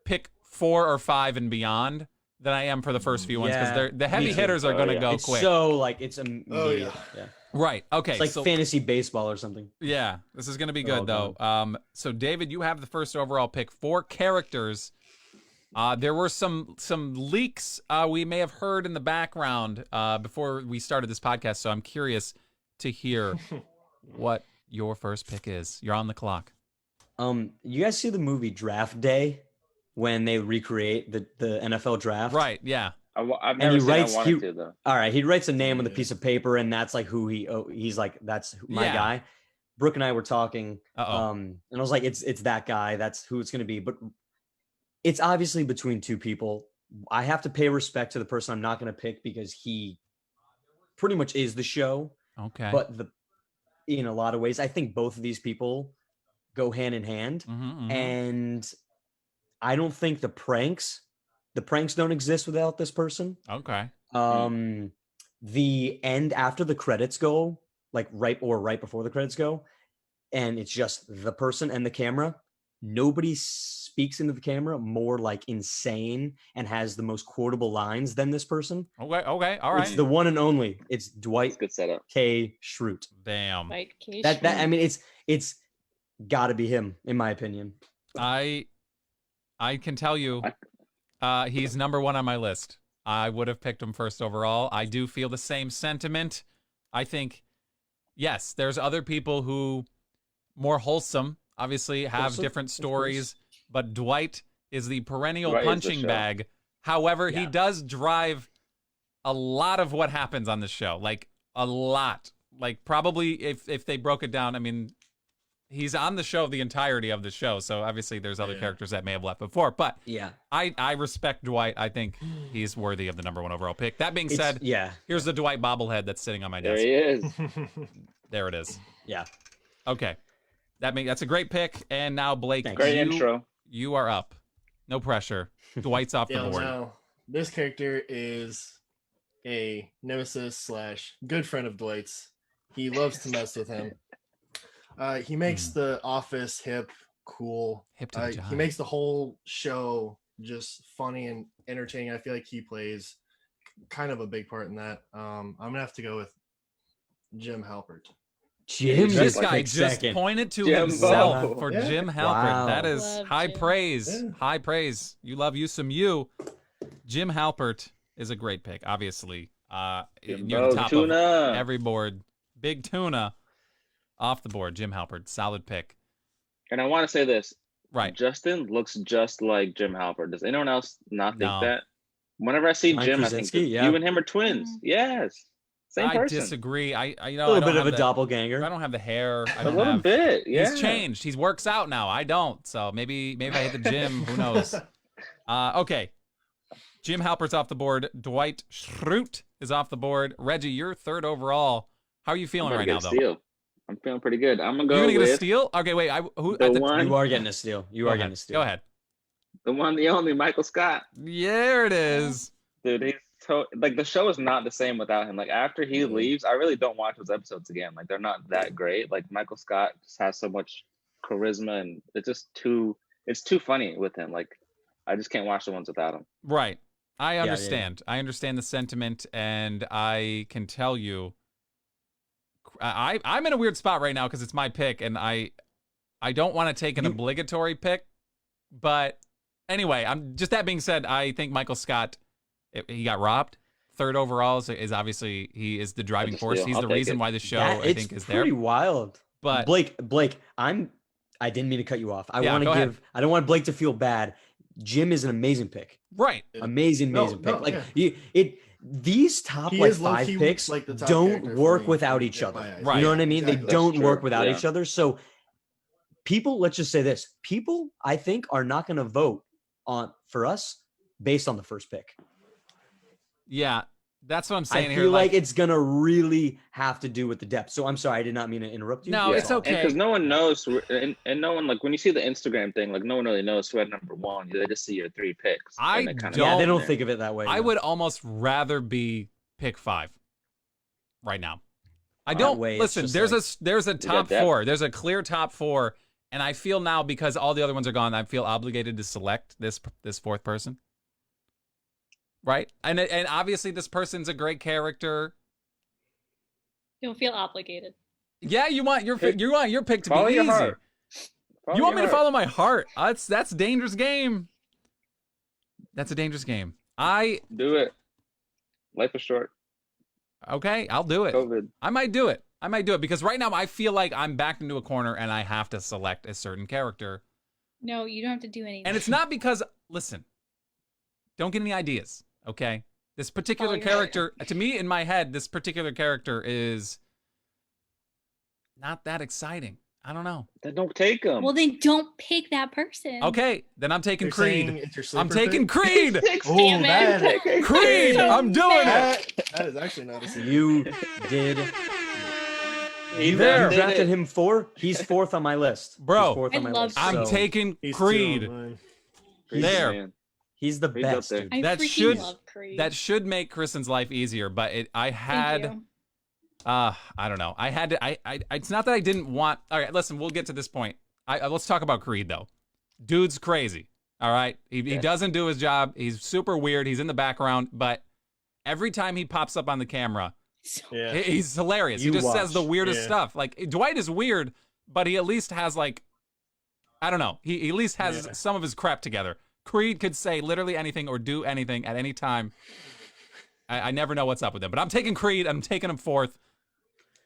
pick 4 or 5 and beyond than I am for the first few ones,
Yeah,
because the heavy
me too.
hitters are
Oh,
going to
yeah.
go
It's
quick.
so like it's immediate.
Oh, yeah.
yeah.
Right. Okay.
It's like
so,
fantasy baseball or something.
yeah, this is going to be good
Oh,
though. So David, you have the first overall pick. 4 characters. There were some leaks we may have heard in the background before we started this podcast, so I'm curious to hear what your first pick is. You're on the clock.
You guys see the movie Draft Day when they recreate the NFL draft?
Right. Yeah.
I've never
he
seen
writes-
I wanted
he-
to though.
All right, he writes a name on the
Yeah.
piece of paper, and that's like who he's like, that's my
Yeah.
guy. Brooke and I were talking,
Uh-oh.
and I was like, it's that guy. That's who it's gonna be. But it's obviously between 2 people. I have to pay respect to the person I'm not gonna pick because he pretty much is the show.
Okay.
But in a lot of ways, I think both of these people go hand in hand.
Mhm, mhm.
And I don't think the pranks don't exist without this person.
Okay.
The end after the credits go, like right before the credits go, and it's just the person and the camera. Nobody speaks into the camera more like insane and has the most quotable lines than this person.
Okay. All right.
It's the one and only. It's
It's
Dwight
a good setup.
K. Schrute.
Damn.
Like,
That I mean, it's got to be him in my opinion.
I can tell you, he's number 1 on my list. I would have picked him first overall. I do feel the same sentiment. I think, yes, there's other people who more wholesome, obviously have
Wholesome,
different
of course.
stories, but Dwight is the perennial
Dwight is the
punching
show.
bag. However, he
Yeah.
does drive a lot of what happens on the show, like a lot. Like probably if they broke it down, I mean, he's on the show the entirety of the show, so obviously there's other
Yeah.
characters that may have left before, but
Yeah.
I respect Dwight. I think he's worthy of the number 1 overall pick. That being
It's,
said,
yeah.
here's the Dwight bobblehead that's sitting on my
There
desk.
he is.
There it is.
Yeah.
Okay. That's a great pick. And now Blake,
Thanks.
Great
you,
intro.
you are up. No pressure. Dwight's off the
Yeah,
board.
now this character is a nemesis / good friend of Dwight's. He loves to mess with him. He makes the office hip, cool.
Hip to the
He
jive.
makes the whole show just funny and entertaining. I feel like he plays kind of a big part in that. I'm gonna have to go with Jim Halpert.
Jim
This
This
just
like
guy
picked
just
second.
pointed to
Jimbo.
himself for
Yeah.
Jim Halpert.
Wow.
That is
Love
high
Jim.
praise.
Yeah.
High praise. You love you some you. Jim Halpert is a great pick, obviously. Near the
Jimbo
top
Tuna.
of every board. Big Tuna off the board. Jim Halpert, solid pick.
And I want to say this:
Right.
Justin looks just like Jim Halpert. Does anyone else not think
No.
that? Whenever I see
Mike
Jim, I think
Krasinski, yeah.
you and him are twins.
Mhm.
Yes, same
I
person.
disagree. I
A
I
little
don't
bit of
have
a
the,
doppelganger.
I don't have the hair. I
A
don't
little
have.
bit. Yeah.
He's changed. He works out now. I don't. So maybe if I hit the gym, who knows? Okay. Jim Halpert's off the board. Dwight Schrute is off the board. Reggie, you're third overall. How are you
I'm
feeling
gonna
right
get
now,
a
though?
steal. I'm feeling pretty good. I'm gonna
You're
go
gonna get a
with
steal? Okay, wait. Who?
the
at
one.
You are getting a steal. You
Go
are
ahead.
getting a steal.
Go ahead.
The one, the only Michael Scott.
There it is.
Dude, he's like the show is not the same without him. Like after he
Mhm.
leaves, I really don't watch those episodes again. Like they're not that great. Like Michael Scott just has so much charisma, and it's too funny with him. Like I just can't watch the ones without him.
Right. I
yeah.
understand. I understand the sentiment, and I can tell you, I'm in a weird spot right now because it's my pick, and I don't want to take an obligatory pick, but anyway, that being said, I think Michael Scott, he got robbed. Third overall is obviously he is the driving
That's a
force.
steal.
He's
I'll
the
take
reason
it.
why the show
That-
I
it's
think is
pretty
there.
wild.
But
Blake, I didn't mean to cut you off. I
Yeah,
want
go
to
ahead.
I don't want Blake to feel bad. Jim is an amazing pick.
right,
Amazing
No,
pick.
no,
Like
yeah.
these top
He
like
is low-key,
5 picks
like, the top
don't
character for
work
me,
without
in
each
my
other.
eyes.
Right.
You know what I mean?
Exactly.
They
That's
don't
true,
work without
yeah.
each other. So people, let's just say this: people, I think, are not going to vote for us based on the first pick.
yeah, that's what I'm
I
saying
feel
here.
like it's gonna really have to do with the depth. So I'm sorry, I did not mean to interrupt you.
No,
That's
it's
all.
okay.
Because no one knows, and no one like when you see the Instagram thing, like no one really knows who had number one. They just see your 3 picks.
I
and it kinda
don't-
Yeah, they
goes
don't
there.
think of it that way.
I
no.
would almost rather be pick 5 right now. I
That
don't
way, it's
listen.
just
There's a
got
top
depth.
4. There's a clear top 4, and I feel now because all the other ones are gone, I feel obligated to select this fourth person. Right, and obviously this person's a great character.
You'll feel obligated.
Yeah, you want your
Pick-
pick to
Follow
be
your
easy.
heart. Follow
You want me
your
to
heart.
follow my heart? That's a dangerous game. That's a dangerous game.
Do it. Life is short.
Okay, I'll do it.
COVID.
I might do it. Because right now I feel like I'm backed into a corner and I have to select a certain character.
No, you don't have to do anything.
And it's not because, listen, don't get any ideas, okay? This particular
Oh, you're right.
character, to me in my head, this particular character is not that exciting. I don't know.
Then don't take them.
Well, then don't pick that person.
Okay, then I'm taking
You're
Creed.
saying it's your
I'm
sleeper
taking
pick?
Creed.
Oh,
Damn
that,
it.
Creed, I'm doing it.
that is actually not a secret.
You did. You
There.
drafted him 4. He's 4th on my list. He's
Bro,
4th
I
on my
love
list.
I'm
so
taking
He's 2 on
Creed.
mine.
Creed's
there.
the man.
He's the
Creed's up
best,
there.
dude.
I
That
freaking
should-
love Creed.
That should make Kristen's life easier, but I
Thank
had
you.
I don't know. I had to. I. It's not that I didn't want. All right, listen. We'll get to this point. Let's talk about Creed though. Dude's crazy. All right. He doesn't do his job. He's super weird. He's in the background, but every time he pops up on the camera,
So-
Yeah.
he's hilarious.
You
he just says the
watch.
weirdest
Yeah.
stuff. Like Dwight is weird, but he at least has like, I don't know. He at least has
Yeah.
some of his crap together. Creed could say literally anything or do anything at any time. I never know what's up with him, but I'm taking Creed. I'm taking him 4th.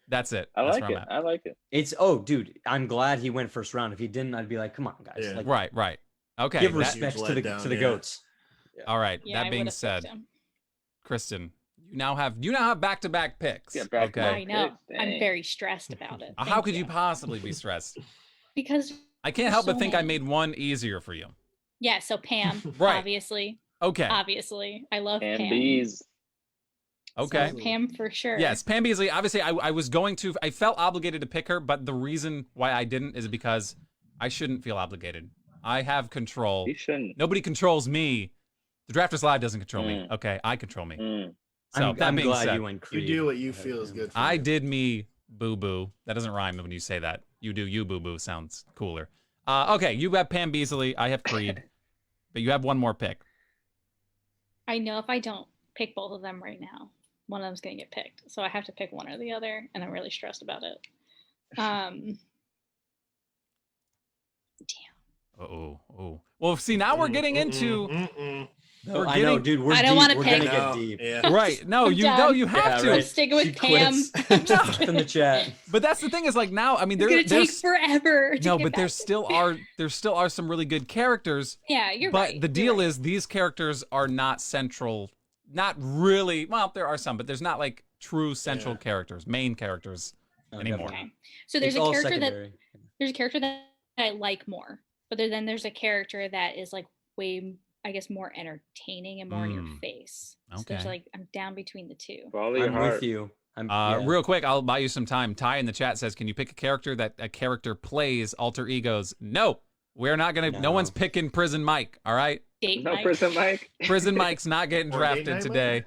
That's it.
I
That's
like
where
it.
I'm at.
I like it.
It's dude. I'm glad he went first round. If he didn't, I'd be like, come on, guys.
Yeah.
Like,
Right. Okay.
give
that-
respect
Huge
to the
letdown, yeah.
goats.
all right.
Yeah,
that
I
being
would've
said,
picked him.
Kristen, you now have back-to-back picks.
Get back to
okay.
I know.
Picks,
I'm
dang.
very stressed about it.
How
Thank
could you possibly be stressed?
Because
I can't help but
So
think I
many.
made one easier for you.
yeah, so Pam,
Right.
obviously,
Okay.
I love
And
Pam.
bees.
Okay.
So Pam for sure.
Yes, Pam Beasley. Obviously, I was going to. I felt obligated to pick her, but the reason why I didn't is because I shouldn't feel obligated. I have control.
You shouldn't.
Nobody controls me. The Drafters Live doesn't control me.
Mm.
Okay, I control me.
Mm.
So that
I'm
being
glad
said,
you went Creed.
You do what you
ahead
feel
of
is
him.
good for
I
you.
did me boo boo. That doesn't rhyme when you say that. You do you boo boo sounds cooler. Okay, you have Pam Beasley. I have Creed, but you have one more pick.
I know if I don't pick both of them right now, one of them's gonna get picked. So I have to pick one or the other, and I'm really stressed about it. Damn.
Oh. Well, see, now we're getting into
No,
We're
I know,
getting-
dude. We're
I don't
deep.
wanna
We're
pick.
gonna
No,
get deep.
Yeah.
Right. No,
I'm
you
done.
no, you have
Yeah,
to.
right.
Sticking with
She
Pam.
quits. In the chat.
But that's the thing is like now, I mean,
It's gonna take
there's
forever. To
no,
get
but
back
there still are some really good characters.
Yeah, you're
but
right.
the
you're
deal
right.
is these characters are not central, not really. Well, there are some, but there's not like true central
Yeah.
characters, main characters
No,
anymore.
definitely.
Okay. So there's
It's
a
all
character
secondary.
that I like more, but then there's a character that is like way, I guess, more entertaining and more in your face. So there's
Okay.
like I'm down between the two.
Follow your
I'm
heart.
with you. Yeah.
Real quick, I'll buy you some time. Ty in the chat says, "Can you pick a character that a character plays alter egos?" No, we're not gonna. No,
No.
one's picking Prison Mike. All right,
Date
No
night.
Prison Mike.
Prison Mike's not getting
Or Date
drafted
Night
today.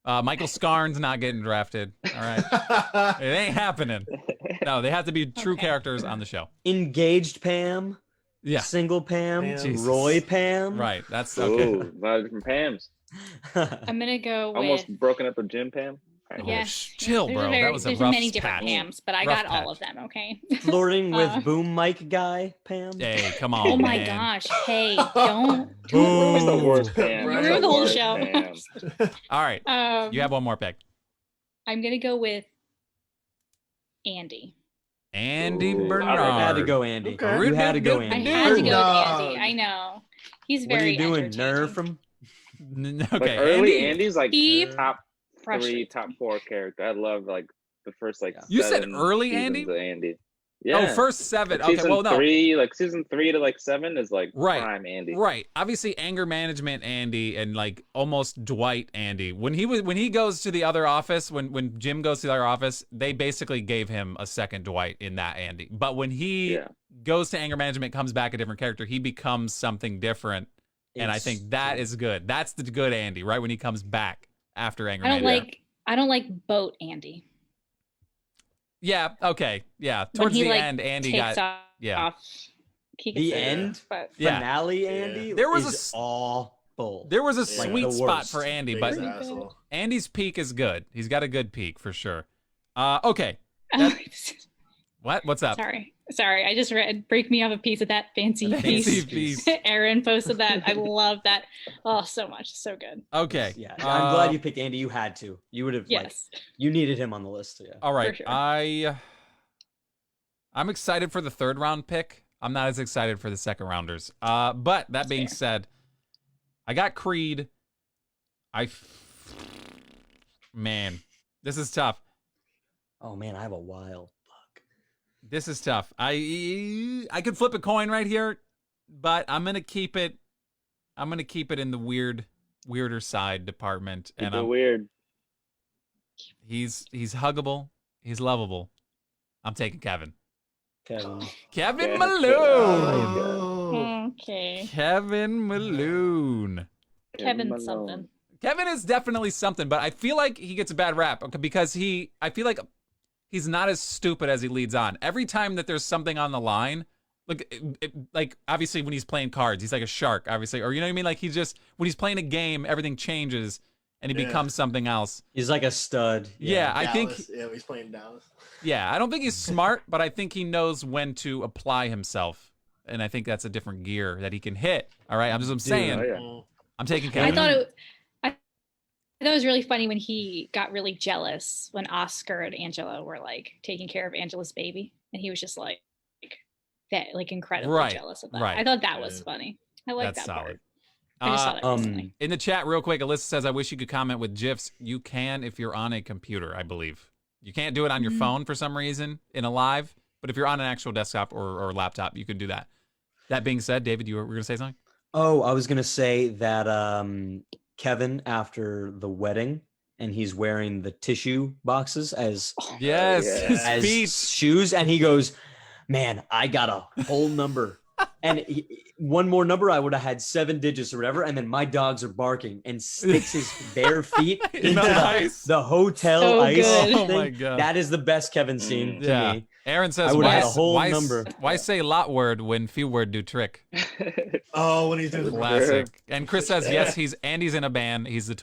Yeah.
Michael Scarn's not getting drafted. All right, it ain't happening. No, they have to be true
Okay.
characters on the show.
Engaged Pam.
Yeah,
Single Pam.
Pam.
Jesus.
Roy Pam.
right. That's okay.
Ooh, a lot of different Pams.
I'm gonna go with
Almost broken up with Jim Pam. All right.
Oh,
yes.
chill,
There's
bro.
very-
That was a
there's
rough
many different
patch.
Pams, but I
Rough
got all
patch.
of them. Okay.
Flirting with
Uh,
Boom Mike guy Pam.
Hey, come on.
Oh my
man.
gosh! Hey, don't.
Boo.
Who's the worst
Right.
Pam?
You
Who's
ruined the whole
worst
show.
Pam?
All right, you have one more pick.
I'm gonna go with Andy.
Andy
Ooh,
Bernard.
You had to go Andy.
Okay.
You had to go
I
Andy.
had to go with
Dog.
Andy. I know. He's
What are
very
you doing?
entertaining.
Nerve from?
Okay,
Like early
Andy.
Andy's like
He
top three,
frustrates
top
me.
4 character. I love like the first like.
You said
7
early
seasons
Andy?
of Andy. Yeah.
Oh, first 7.
Like,
Okay,
season
well, no.
3, like season 3 to like 7 is like
Right.
prime Andy.
Right. Obviously, anger management Andy and like almost Dwight Andy. When he goes to the other office, when Jim goes to the other office, they basically gave him a second Dwight in that Andy. But when he
Yeah.
goes to anger management, comes back a different character, he becomes something different. And I
It's-
think that is good. That's the good Andy, right? When he comes back after anger
I don't
management.
I don't like boat Andy.
Yeah. Okay. Yeah.
When
Towards
he
the
like
end, Andy
takes
got. yeah.
off. He
The
gets it,
end?
but
Yeah.
Finale
Yeah.
Andy.
There was a
is
s-
awful.
There was a
Yeah.
sweet
The
spot
worst.
for Andy,
Biggest
but
asshole.
Andy's peak is good. He's got a good peak for sure. Okay. What's up?
Sorry. I just read "Break Me Off a Piece of That Fancy
Fancy
Piece."
piece.
Aaron posted that. I love that. Oh, so much. So good.
Okay.
Yeah, I'm glad
Uh,
you picked Andy. You had to. You would have. Like,
Yes.
you needed him on the list. Yeah.
All right.
sure.
I'm excited for the 3rd round pick. I'm not as excited for the 2nd rounders. But that being
fair.
said, I got Creed. Man, this is tough.
Oh man, I have a wild fuck.
This is tough. I could flip a coin right here, but I'm gonna keep it. I'm gonna keep it in the weirder side department.
Keep
And
it weird.
he's huggable. He's lovable. I'm taking Kevin.
Kevin.
Kevin
Okay.
Malone.
Oh.
Okay.
Kevin Malone.
Kevin
Malone.
something.
Kevin is definitely something, but I feel like he gets a bad rap because I feel like he's not as stupid as he leads on. Every time that there's something on the line, like obviously when he's playing cards, he's like a shark, obviously, or you know what I mean? Like when he's playing a game, everything changes and he
Yeah.
becomes something else.
He's like a stud.
Yeah, I think,
Dallas. Yeah, he's playing Dallas.
yeah, I don't think he's smart, but I think he knows when to apply himself. And I think that's a different gear that he can hit. All right, I'm saying,
Oh, yeah.
Mm.
I'm taking
I
Kevin.
thought it was really funny when he got really jealous when Oscar and Angela were like taking care of Angela's baby, and he was just like that, like incredibly
Right,
jealous of that.
right.
I thought that was
Yeah.
funny. I like
That's
that
solid.
part. I just saw that
Um,
recently.
In the chat, real quick, Alyssa says, I wish you could comment with GIFs. You can if you're on a computer, I believe. You can't do it on your
Mhm.
phone for some reason in a live, but if you're on an actual desktop or laptop, you can do that. That being said, David, you were going to say something?
Oh, I was gonna say that Kevin after the wedding, and he's wearing the tissue boxes as
Yes,
yeah.
his
as
feet.
shoes, and he goes, "Man, I got a whole number." And one more number, I would have had 7 digits or whatever. And then my dogs are barking and sticks his bare feet
In
into
the ice.
the hotel
So
ice
good.
Oh
thing.
my God.
That is the best Kevin scene to
Yeah.
me.
Aaron says,
I would've
why,
had a whole
why,
number.
why say lot word when few word do trick?
Oh, when he's doing the
Classic. And Chris says, yes, Andy's in a band. He's the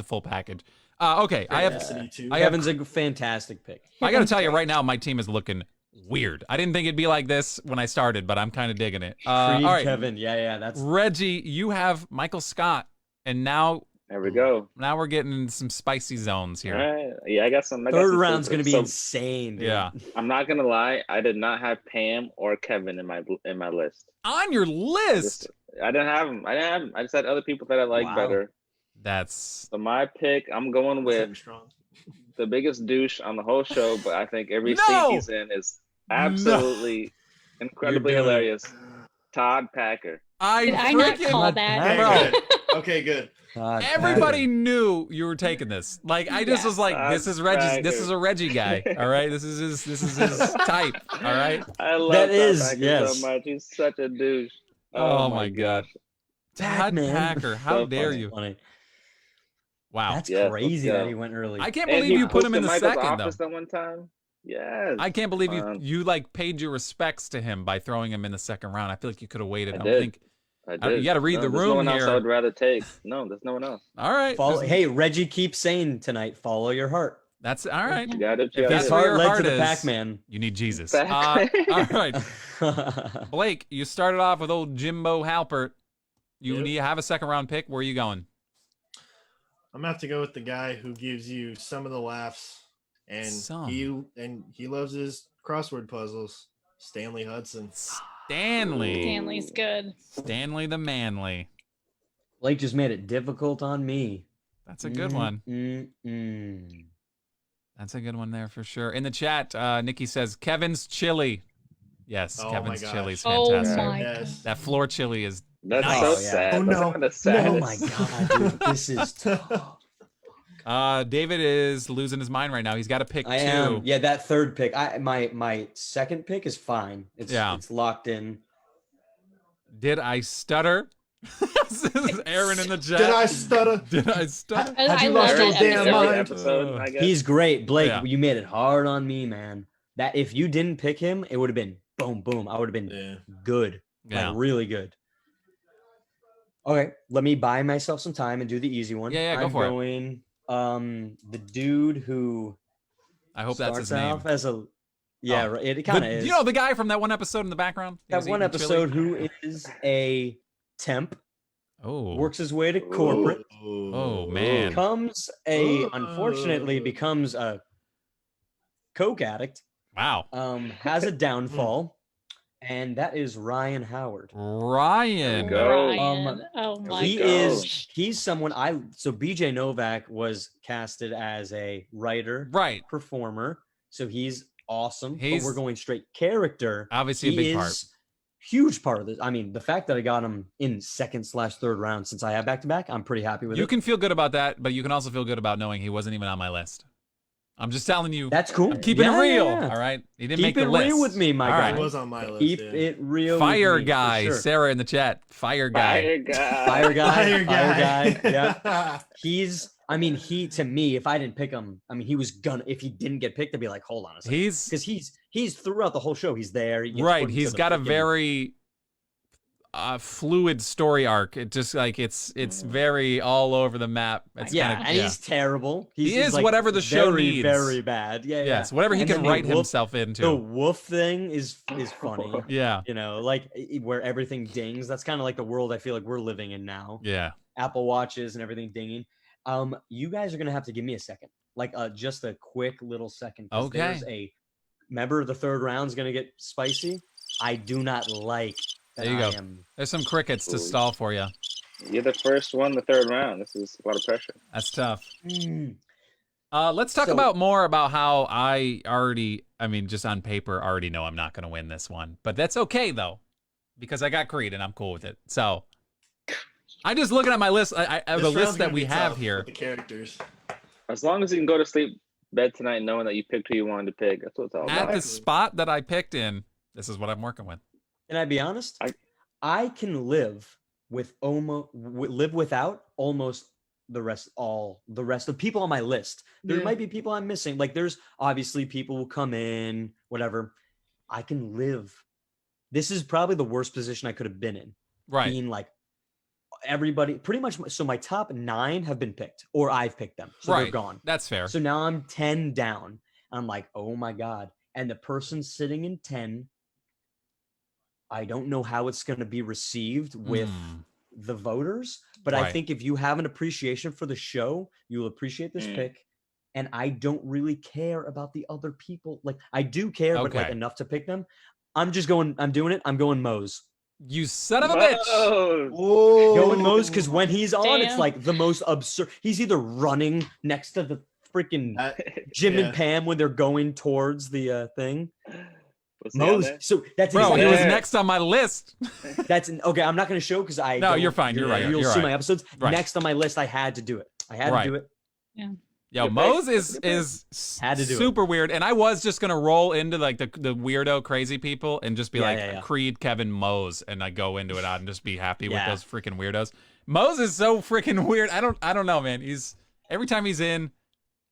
full package. Okay, I have
City too.
I have-
Kevin's a fantastic pick.
I got to tell you right now, my team is looking weird. I didn't think it'd be like this when I started, but I'm kind of digging it. All
Creed
right,
Kevin. Yeah, that's
Reggie, you have Michael Scott And now
There we go.
we're getting into some spicy zones
All
here.
right. Yeah, I got some.
Third round's gonna be
so,
insane, dude.
Yeah.
I'm not gonna lie. I did not have Pam or Kevin in my list.
On your list.
I didn't have them. I just had other people that I like
Wow.
better.
That's
So my pick, I'm going with
strong.
the biggest douche on the whole show, but I think every
No!
scene he's in is absolutely incredibly
You're doing it.
hilarious. Todd Packer.
Did I not
freaking-
call
God,
that?
Okay,
Bro.
good. Okay, good.
God,
Everybody
Packer.
knew you were taking this. Like I just
Yeah.
was like, this is Reggie. This
Packer.
is a Reggie guy. All right, this is his type. All right.
I love
That
Todd
is,
Packer
yes.
so much. He's such a douche.
Oh, my gosh. Todd
Pac-Man.
Packer, how
So
dare
funny.
you?
Funny.
Wow.
That's
Yes, let's
crazy
go.
that he went early.
I can't
And
believe
he
you put him in
hosted
the
Michael's
second though.
Office that one time. Yes.
I can't believe
Um,
you like paid your respects to him by throwing him in the second round. I feel like you could have waited.
I
don't
did.
think.
I
you
did.
gotta read the
There's no
room
one else
here.
I would rather take. No, there's no one else.
All right.
Hey, Reggie keeps saying tonight, follow your heart.
That's all right.
You gotta
If
check
that's
His
where
it.
your
heart led
heart
to the
is-
Pac-Man.
You need Jesus.
Pac-Man.
All right. Blake, you started off with old Jimbo Halpert. You
Yep.
need to have a second round pick. Where are you going?
I'm gonna have to go with the guy who gives you some of the laughs, and
Some.
he loves his crossword puzzles. Stanley Hudson.
Stanley.
Stanley's good.
Stanley the Manly.
Blake just made it difficult on me.
That's a good one.
Mm-mm.
That's a good one there for sure. In the chat, Nikki says Kevin's chili. Yes,
Oh my
Kevin's
gosh.
chili is
Oh
fantastic.
my
Yes.
That floor chili is
That's
Nice.
so
Oh, yeah.
sad.
Oh,
That's
no.
kind of sad.
Oh my god, dude, this is tough.
David is losing his mind right now. He's got to pick
I
two.
am. Yeah, that third pick. My second pick is fine. It's
Yeah.
it's locked in.
Did I stutter? This is Aaron in the chat.
Did I stutter?
Did I stutter?
I,
Had you
I
lost
love
your
that
damn
episode.
mind?
Every episode, I guess.
He's great, Blake.
Yeah.
You made it hard on me, man. That if you didn't pick him, it would have been boom, boom. I would have been
Yeah.
good,
Yeah.
like really good. Okay, let me buy myself some time and do the easy one.
Yeah, go
I'm
for it.
going, the dude who
I hope that's his
starts
name.
off as a yeah,
Oh.
right, it kind of is.
You know the guy from that one episode in the background? He
that
was
one
eating chili?
episode who is a temp,
Oh.
works his way to corporate,
Oh, man.
becomes unfortunately becomes a coke addict,
Wow.
has a downfall, and that is Ryan Howard.
Ryan.
Go.
Ryan. Oh my
He
go.
is he's someone so BJ Novak was casted as a writer
Right.
performer, so he's awesome.
He's-
but we're going straight character.
Obviously a
He
big
is
part.
huge part of this. I mean, the fact that I got him in second/third round since I have back to back, I'm pretty happy with
You
it.
can feel good about that, but you can also feel good about knowing he wasn't even on my list. I'm just telling you.
That's cool.
I'm keeping
Yeah,
it real.
yeah, yeah.
All right. He didn't
Keep
make the
it
list.
real with me, my
All
guy.
right.
It was on my list.
Keep
yeah.
it real. with
Fire
me, for
guy.
sure.
Sarah in the chat. Fire guy.
Fire guy.
Fire guy.
Fire
Fire guy. Yeah.
guy.
He's. I mean, he to me, if I didn't pick him, I mean, he was gonna. If he didn't get picked, I'd be like, hold on a second,
He's
because he's throughout the whole show. He's there. He gets
right.
put into
He's
the
got a
freaking-
very fluid story arc. It just like it's very all over the map. It's
yeah,
kinda,
and he's terrible.
He
He's
is
like
whatever the show
very,
needs.
Very bad. Yeah.
yes,
yeah.
whatever he
And
can
then the
write
wolf-
himself
The
into.
wolf thing is funny.
Yeah.
You know, like where everything dings. That's kind of like the world I feel like we're living in now.
Yeah.
Apple Watches and everything dinging. You guys are gonna have to give me a second, like just a quick little second. 'cause
Okay.
There's a member of the third round is gonna get spicy. I do not like that.
There you
I
go.
am.
There's some crickets to
Ooh.
stall for you.
You're the first one, the third round. This is a lot of pressure.
That's tough.
Mm.
Let's talk
So-
about more about how I mean, just on paper, already know I'm not going to win this one. But that's okay, though, because I got Creed and I'm cool with it. So I'm just looking at my list. The
This round's
list that
gonna
we
be
have
tough
here.
with the characters.
As long as you can go to sleep bed tonight knowing that you picked who you wanted to pick, that's what it's all
At
about.
the spot that I picked in, this is what I'm working with.
Can I be honest? I can live with live without almost the rest of people on my list. There
Yeah.
might be people I'm missing. Like there's obviously people who come in, whatever. I can live. This is probably the worst position I could have been in.
Right.
Being like everybody pretty much. So my top 9 have been picked or I've picked them. So they're
Right.
gone.
That's fair.
So now I'm 10 down. I'm like, oh my God. And the person sitting in 10, I don't know how it's going to be received with
Mm.
the voters, but I
Right.
think if you have an appreciation for the show, you'll appreciate this pick. And I don't really care about the other people. Like I do care, but like
Okay.
enough to pick them. I'm doing it. I'm going Mose.
You son of a bitch.
Whoa.
Oh,
Going Mose because when he's on, it's
Damn.
like the most absurd. He's either running next to the freaking Jim
yeah.
and Pam when they're going towards the thing.
Was he on
Mose.
there?
So that's
Bro, he
exactly,
was
Yeah.
next on my list.
that's okay. I'm not going to show because I.
No,
don't-
you're fine. You're right.
You'll
You're
see
right.
my episodes
Right.
next on my list. I had to do it. I had
Right.
to do it.
Yo,
Good
Mose
pick.
is
Good pick.
Had to do it.
super weird, and I was just gonna roll into like the weirdo crazy people and just be
Yeah,
like
yeah, yeah.
Creed, Kevin, Mose, and I go into it and just be happy with
Yeah.
those freaking weirdos. Mose is so freaking weird. I don't know, man. He's every time he's in.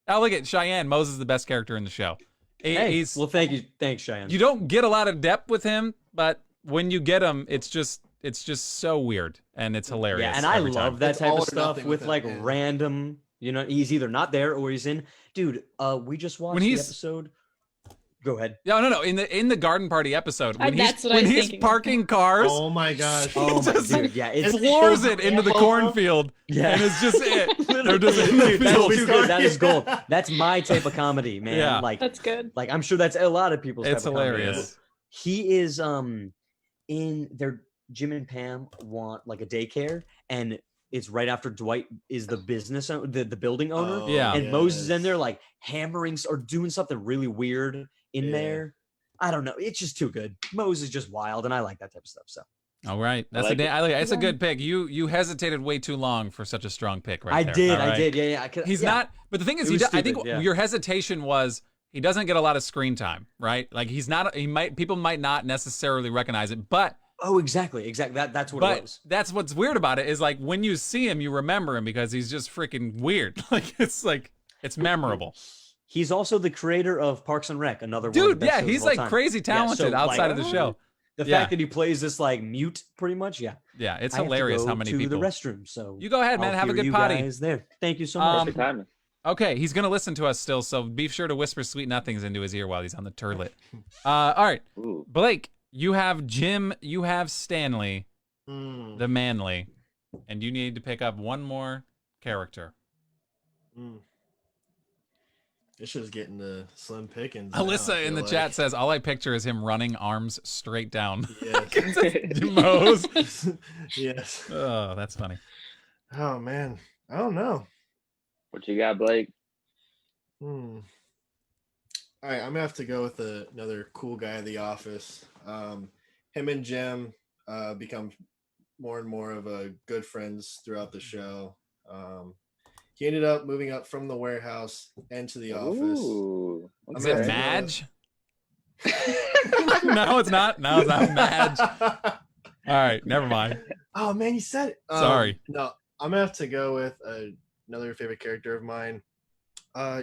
Oh, look at Cheyenne. Mose is the best character in the show.
Hey,
He's
well, thank you, thanks, Cheyenne.
you don't get a lot of depth with him, but when you get him, it's just so weird and it's hilarious.
Yeah, and I
every time.
love that
It's
type
all
of
or
stuff
nothing
with
with
like
him, yeah.
random. You know, he's either not there or he's in. Dude, we just watched the
he's-
episode. Go ahead.
No. In the garden party episode, when
That's what I
when
was
he's
thinking.
parking cars,
Oh my gosh.
Oh my
just
dude, yeah, it's
floors it into the cornfield,
yeah.
and it's just it. They're just in the
Dude, that's
field.
too good. That is gold. That's my type of comedy, man.
Yeah.
Like
good.
I'm sure that's a lot of people's.
It's
type of comedy.
hilarious.
He is in their Jim and Pam want like a daycare, and it's right after Dwight is the business the building owner.
Oh,
Yeah.
And Moses is in
yes.
there like hammering or doing something really weird in
Yeah.
there. I don't know. It's just too good. Moses is just wild, and I like that type of stuff. So
All right, that's
like it.
it's a good pick. You hesitated way too long for such a strong pick, right
I
there.
did.
All
I
right.
did. Yeah. I could,
He's
yeah.
not, but the thing is,
It was
I think
stupid, yeah.
your hesitation was he doesn't get a lot of screen time, right? Like he's not. People might not necessarily recognize it, but
Oh, exactly. That's what it
but
was.
that's what's weird about it is like when you see him, you remember him because he's just freaking weird. Like it's memorable.
He's also the creator of Parks and Rec, another one.
Dude,
of the best
yeah,
shows
he's
of all
like
time.
crazy talented
so,
outside
like,
of the show.
The
Yeah.
fact that he plays this like mute, pretty much, yeah.
Yeah, it's
I have to
hilarious
go
how many
to
people.
the restroom. So
You go ahead, man.
I'll
Have a
hear
good
you
potty.
guys there. Thank you so much.
Good timing.
Okay, he's gonna listen to us still, so be sure to whisper sweet nothings into his ear while he's on the turlet. All right,
Ooh.
Blake, you have Jim, you have Stanley,
Mm,
the manly, and you need to pick up one more character.
mm. This is getting the slim pickings. now, I
Alyssa in
feel
the
like.
chat says, "All I picture is him running arms straight down."
Yes.
Mose.
Yes.
Oh, that's funny.
Oh man. I don't know.
What you got, Blake?
Hmm. All right, I'm gonna have to go with another cool guy in the office. Him and Jim become more and more of a good friends throughout the show. He ended up moving up from the warehouse into the office.
Ooh.
Is
Okay.
it Madge? No, it's not. No, it's not Madge. All right, never mind.
Oh man, you said it.
Sorry.
No, I'm gonna have to go with another favorite character of mine.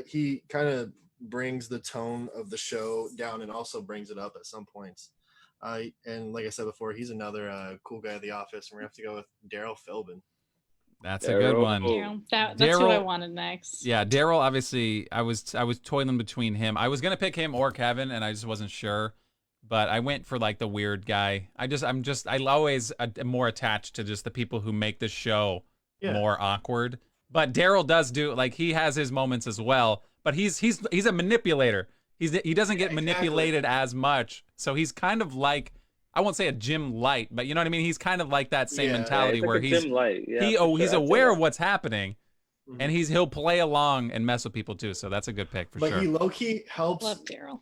He kind of brings the tone of the show down and also brings it up at some points. And like I said before, he's another cool guy at the office. And we're gonna have to go with Daryl Philbin.
That's a good one.
Daryl. That's what I
Daryl-
wanted next.
Yeah, Daryl. Obviously, I was toiling between him. I was gonna pick him or Kevin, and I just wasn't sure. But I went for like the weird guy. I always am more attached to just the people who make the show
Yeah.
more awkward. But Daryl does do like he has his moments as well. But he's a manipulator. He doesn't get
Exactly.
manipulated as much. So he's kind of like, I won't say a Jim Light, but you know what I mean. He's kind of like that same
Yeah,
mentality
It's like
where
a
he's
Tim Light. Yeah,
he's
for sure. I'd say
aware
that.
of what's happening,
Mhm.
and he'll play along and mess with people too. So that's a good pick for
But
sure.
he low key
Love
helps
Daryl.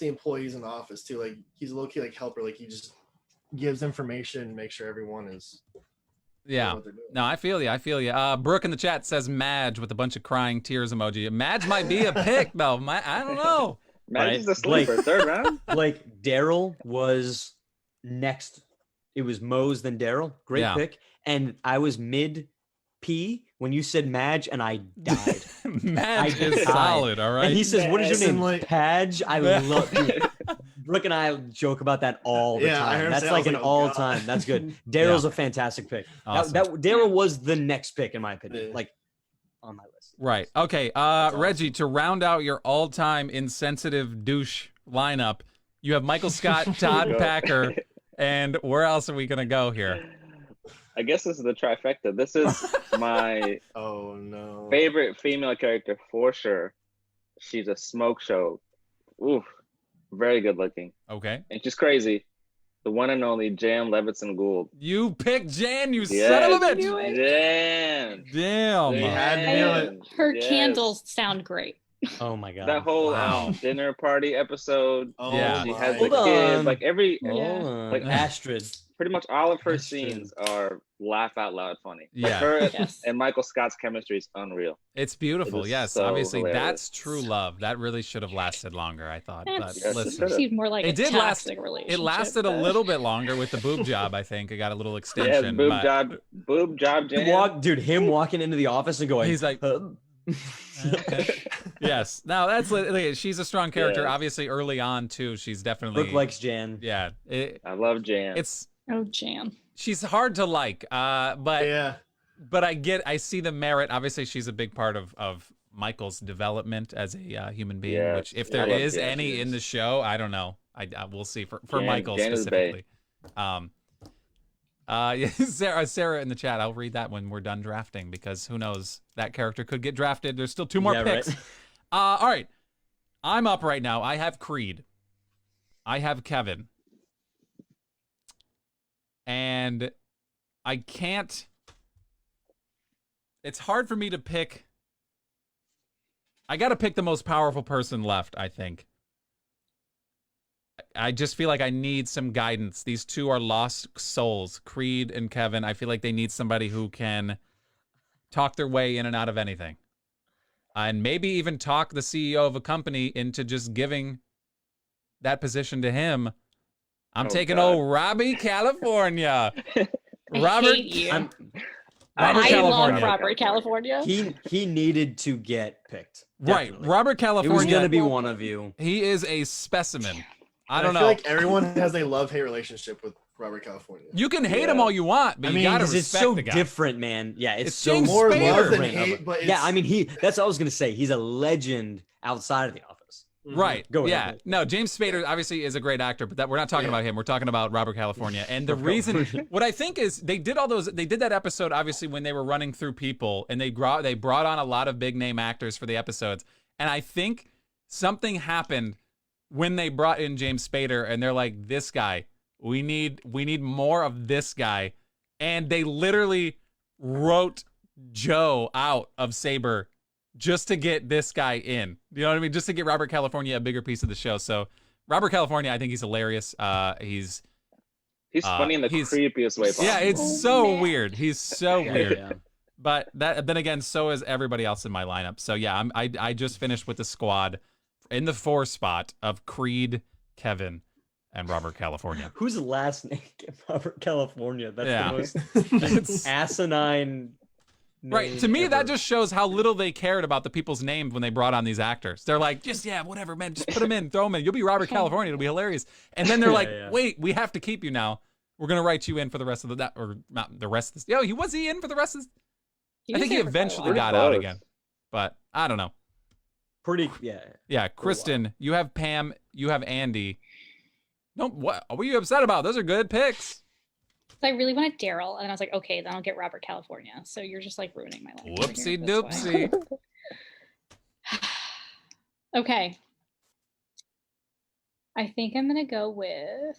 the employees in the office too. Like he's low key like helper. Like he just gives information and makes sure everyone is doing
Yeah.
what they're doing.
No, I feel you. I feel you. Brooke in the chat says Madge with a bunch of crying tears emoji. Madge might be a pick though. I don't know.
Madge's
Right.
a sleeper. Third round.
Like Daryl was next. It was Mose, then Daryl. Great
Yeah.
pick. And I was mid P when you said Madge, and I died.
Madge
I
is
died.
solid. All right.
And he says, "What is your
Madge.
name?"
Like-
Padge. I love. Dude, Brooke and I joke about that all the
Yeah, I
time.
heard him
That's
say, I
like
was
an
like, oh,
all
God.
time. That's good. Daryl's a fantastic pick.
Awesome.
That Daryl was the next pick in my opinion.
Yeah.
Like on my list.
Right. Okay.
awesome.
Reggie, to round out your all-time insensitive douche lineup, you have Michael Scott, Todd
Go.
Packer, and where else are we gonna go here?
I guess this is the trifecta. This is my
Oh no.
favorite female character for sure. She's a smoke show. Oof, very good looking,
Okay.
and she's crazy. The one and only Jan Levinson Gould.
You picked Jan, you
Yes,
son of a bitch.
knew it.
Jan.
Damn.
You had to do it.
Her
Yes.
candles sound great.
Oh my god.
That whole
Wow.
Dinner party episode.
Oh
Yeah.
She
my
has the
Hold
God.
kids.
on.
Like every,
Hold
Yeah.
on.
Like-
Astrid.
pretty much all of her
That's true.
scenes are laugh out loud funny. Like
Yeah.
her
Yes.
and Michael Scott's chemistry is unreal.
It's beautiful.
It is
Yes,
so
obviously
hilarious.
that's true love. That really should have lasted longer, I thought. But
That's
Yes, it
listen,
should've.
seemed more like
It
a
did last-
toxic relationship.
it lasted a
but-
little bit longer with the boob job. I think it got a little
Yeah,
extension.
boob
but
job, Jan.
Dude, him walking into the office and going,
He's like, okay. Yes. Now that's like, she's a strong character.
Yes.
Obviously, early on too, she's definitely
look likes Jan.
Yeah.
I love Jan.
It's
Oh, Jan.
she's hard to like. But
Yeah.
but I see the merit. Obviously, she's a big part of Michael's development as a human being.
Yes,
Which, if
I
there
love
is
Jan,
any
she
in
is.
the show, I don't know. I we'll see for
Jan-
Michael
Jan is bae.
specifically. Yeah, Sarah in the chat. I'll read that when we're done drafting because who knows, that character could get drafted. There's still 2 more
Yeah,
picks.
right.
All right, I'm up right now. I have Creed. I have Kevin. And I can't. It's hard for me to pick. I got to pick the most powerful person left, I think. I just feel like I need some guidance. These two are lost souls, Creed and Kevin. I feel like they need somebody who can talk their way in and out of anything. And maybe even talk the CEO of a company into just giving that position to him. I'm
Oh,
taking
God.
old Robbie California.
I
Robert,
hate you.
I'm-
Robert
I
California.
love Robert California.
he needed to get picked.
Right,
Definitely.
Robert
It was
California.
gonna be one of you.
He is a specimen. I
And
don't
I
know.
feel like everyone has a love-hate relationship with Robert California.
You can hate him
Yeah.
all you want, but
I
you
mean,
gotta
'cause it's
respect
so
the guy.
different, man. Yeah, it's
It's
so
James
More
Spader.
love than
different of
hate,
a-
but it's,
yeah, I mean, that's what I was gonna say. He's a legend outside of the office.
Right.
Go ahead,
yeah.
Nick.
No, James Spader obviously is a great actor, but that we're not talking about him. We're talking about Robert California. And the reason, what I think is, they did that episode obviously when they were running through people, and they brought on a lot of big name actors for the episodes. And I think something happened when they brought in James Spader, and they're like, this guy, we need more of this guy. And they literally wrote Joe out of Saber just to get this guy in. You know what I mean? Just to get Robert California a bigger piece of the show. So Robert California, I think he's hilarious.
He's funny in the
he's-
creepiest way possible.
Yeah, it's
Oh,
so
man.
weird. He's so
Yeah,
weird.
yeah.
But then again, so is everybody else in my lineup. So yeah, I just finished with the squad in the 4 spot of Creed, Kevin, and Robert California.
Whose last name? Robert California. That's
Yeah.
the most
It's-
asinine.
Right.
name
To me, that
ever.
just shows how little they cared about the people's names when they brought on these actors. They're like, just, yeah, whatever, man. Just put them in, throw them in. You'll be Robert California. It'll be hilarious. And then they're
Yeah,
like,
yeah.
wait, we have to keep you now. We're going to write you in for the rest of or not the rest of this. Yo, was he in for the rest of this? I
was
think he
there for quite a
eventually
while.
got out
Close.
again. But I don't know.
pretty. Yeah.
Yeah, Kristen, you have Pam, you have Andy. No, what are you upset about? Those are good picks.
So I really wanted Daryl, and I was like, okay, then I'll get Robert California. So you're just like ruining my life. over here
Whoopsie
this way.
doopsie.
Okay. I think I'm gonna go with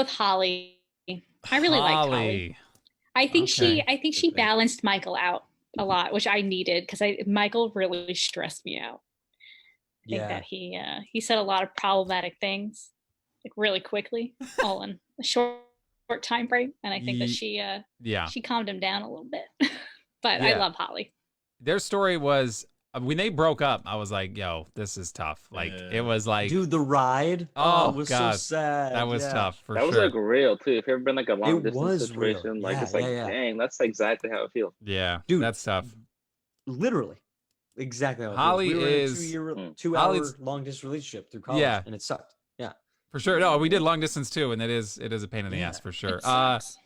Holly. I really liked Holly. I think
Okay.
I think she
Good pick.
balanced Michael out a lot, which I needed because Michael really stressed me out. I think
Yeah.
that he said a lot of problematic things, like really quickly, all in a short time frame, and I think that
Yeah.
she calmed him down a little bit. But
Yeah.
I love Holly.
Their story was when they broke up, I was like, yo, this is tough. Like
Yeah.
it was like
Dude, the ride.
Oh,
it was
God.
so sad.
that was
yeah.
tough for
That was
sure.
like real too. If you've ever been like a long
It
distance
was real.
situation, like
Yeah,
it's like,
yeah, yeah.
dang, that's exactly how it feels.
Yeah,
Dude.
that's tough.
Literally. Exactly. How it
Holly
feels. We were in a
is-
2-year,
Mm.
2-hour
Holly's-
long distance relationship through college.
Yeah.
And it sucked. Yeah.
For sure. No, we did long distance too, and it is a pain in the
Yeah.
ass for sure.
It sucks.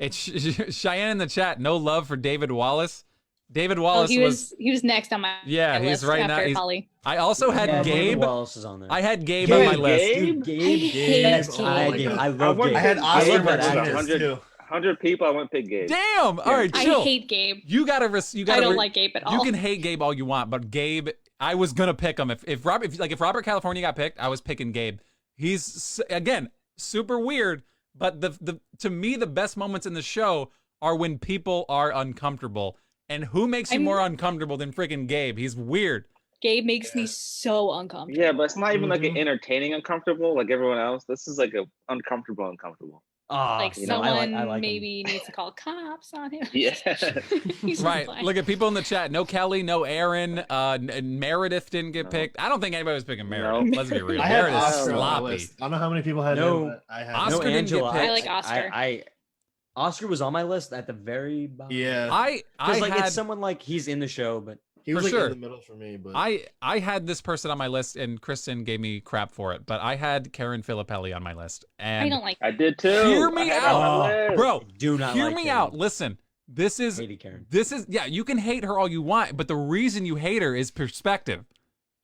It's Cheyenne in the chat. No love for David Wallace. David
Oh,
Wallace
he was right now.
Yeah, he's right now-
after
he's-
Holly.
I also had
Yeah, David
Gabe.
Wallace is on there.
I had Gabe
Gabe,
on my list.
Gabe?
Dude, Gabe.
I hate
yes,
Gabe.
I,
Oh
Gabe.
my
I
I
love
wonder-
Gabe.
I had
I
Oscar
love
Gabe,
that
that
actor.
actor.
Martinez too.
100 people, I wouldn't pick Gabe.
Damn. All right,
I
chill.
hate Gabe.
You gotta. You gotta.
I don't like Gabe at all.
You can hate Gabe all you want, but Gabe, I was gonna pick him if Robert California got picked, I was picking Gabe. He's again super weird, but the to me the best moments in the show are when people are uncomfortable. And who makes you more uncomfortable than freaking Gabe? He's weird.
Gabe makes me so uncomfortable.
Yeah, but it's not even like an entertaining uncomfortable like everyone else. This is like a uncomfortable.
Like
you know,
someone
I like
maybe needs to call cops on him.
Yeah.
He's
Right.
fine.
Look at people in the chat. No Kelly, no Aaron. And Meredith didn't get picked. I don't think anybody was picking Meredith.
No.
Let's be real.
I had
Meredith's
Oscar on my
sloppy.
list. I don't know how many people had
No.
him, but I had
Oscar
no,
didn't get
Angela.
picked.
I like Oscar.
Oscar was on my list at the very bottom.
Yeah,
I
Because like
had
it's someone like he's in the show, but
he was
for
like
sure.
in the middle for me. But
I had this person on my list, and Kristen gave me crap for it. But I had Karen Filippelli on my list, and
I don't like
I did too.
Hear me
I had
out.
it on my list.
bro.
do not
Hear
like
me
Karen.
out. Listen, this is
Hated Karen.
yeah. You can hate her all you want, but the reason you hate her is perspective.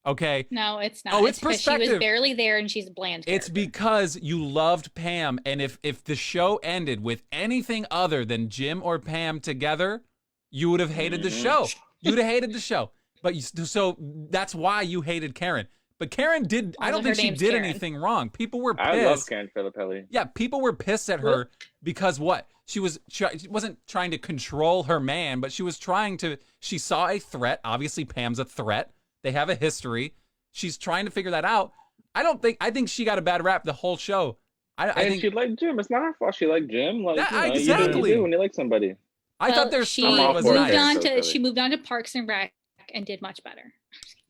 Okay.
No, it's not.
Oh, it's
because she
perspective.
was barely there and she's a bland.
It's
character.
because you loved Pam, and if the show ended with anything other than Jim or Pam together, you would have hated the show. You'd have hated the show. But so that's why you hated Karen. But Karen did. I don't
Also, her
think she
name's
did
Karen.
anything wrong. People were pissed.
I love Karen Filippelli.
Yeah, people were pissed at her because what? She wasn't trying to control her man, but she was trying to. She saw a threat. Obviously, Pam's a threat. They have a history. She's trying to figure that out. I think she got a bad rap the whole show. I
And
think
she liked Jim. It's not her fault she liked Jim. Like,
Yeah,
you know,
exactly.
You do what you do when you like somebody.
I
Well,
thought their
she
story was
moved
nice.
on
So
to
silly.
she moved on to Parks and Rec and did much better.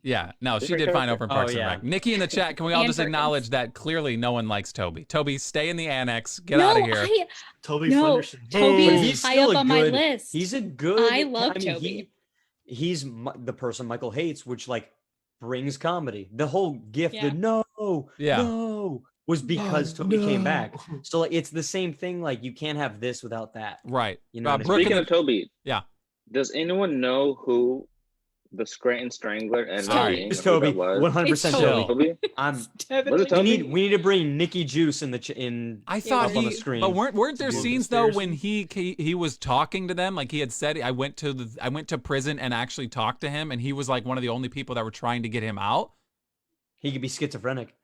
Yeah, no, she
Different
did fine
character.
over in Parks
Oh,
and
yeah.
Rec. Nikki in the chat, can we all
And
just
Perkins.
acknowledge that clearly no one likes Toby? Toby, stay in the annex. Get
no,
out of here.
Toby
No,
Flenderson.
Toby
But
is
he's
high
still
up
a
on my
good-
list.
He's a good.
I love Toby.
He's the person Michael hates, which like brings comedy. The whole gift,
Yeah.
the no,
Yeah.
no, was because
Oh,
Toby came
no.
back. So like, it's the same thing. Like you can't have this without that.
Right.
You know what I mean?
Brooke in
Speaking
the-
of Toby,
Yeah.
Does anyone know who the Scranton Strangler and
Sorry.
Nadia
It's
who
Toby.
that was?
100%
It's
Toby.
Toby?
I'm.
Was it
We
Toby?
need to bring Nikki Juice in the in.
I thought
up on
he,
the screen.
but weren't there
Little
scenes though when
conspiracy.
he was talking to them, like he had said, I went to prison and actually talked to him, and he was like one of the only people that were trying to get him out.
He could be schizophrenic.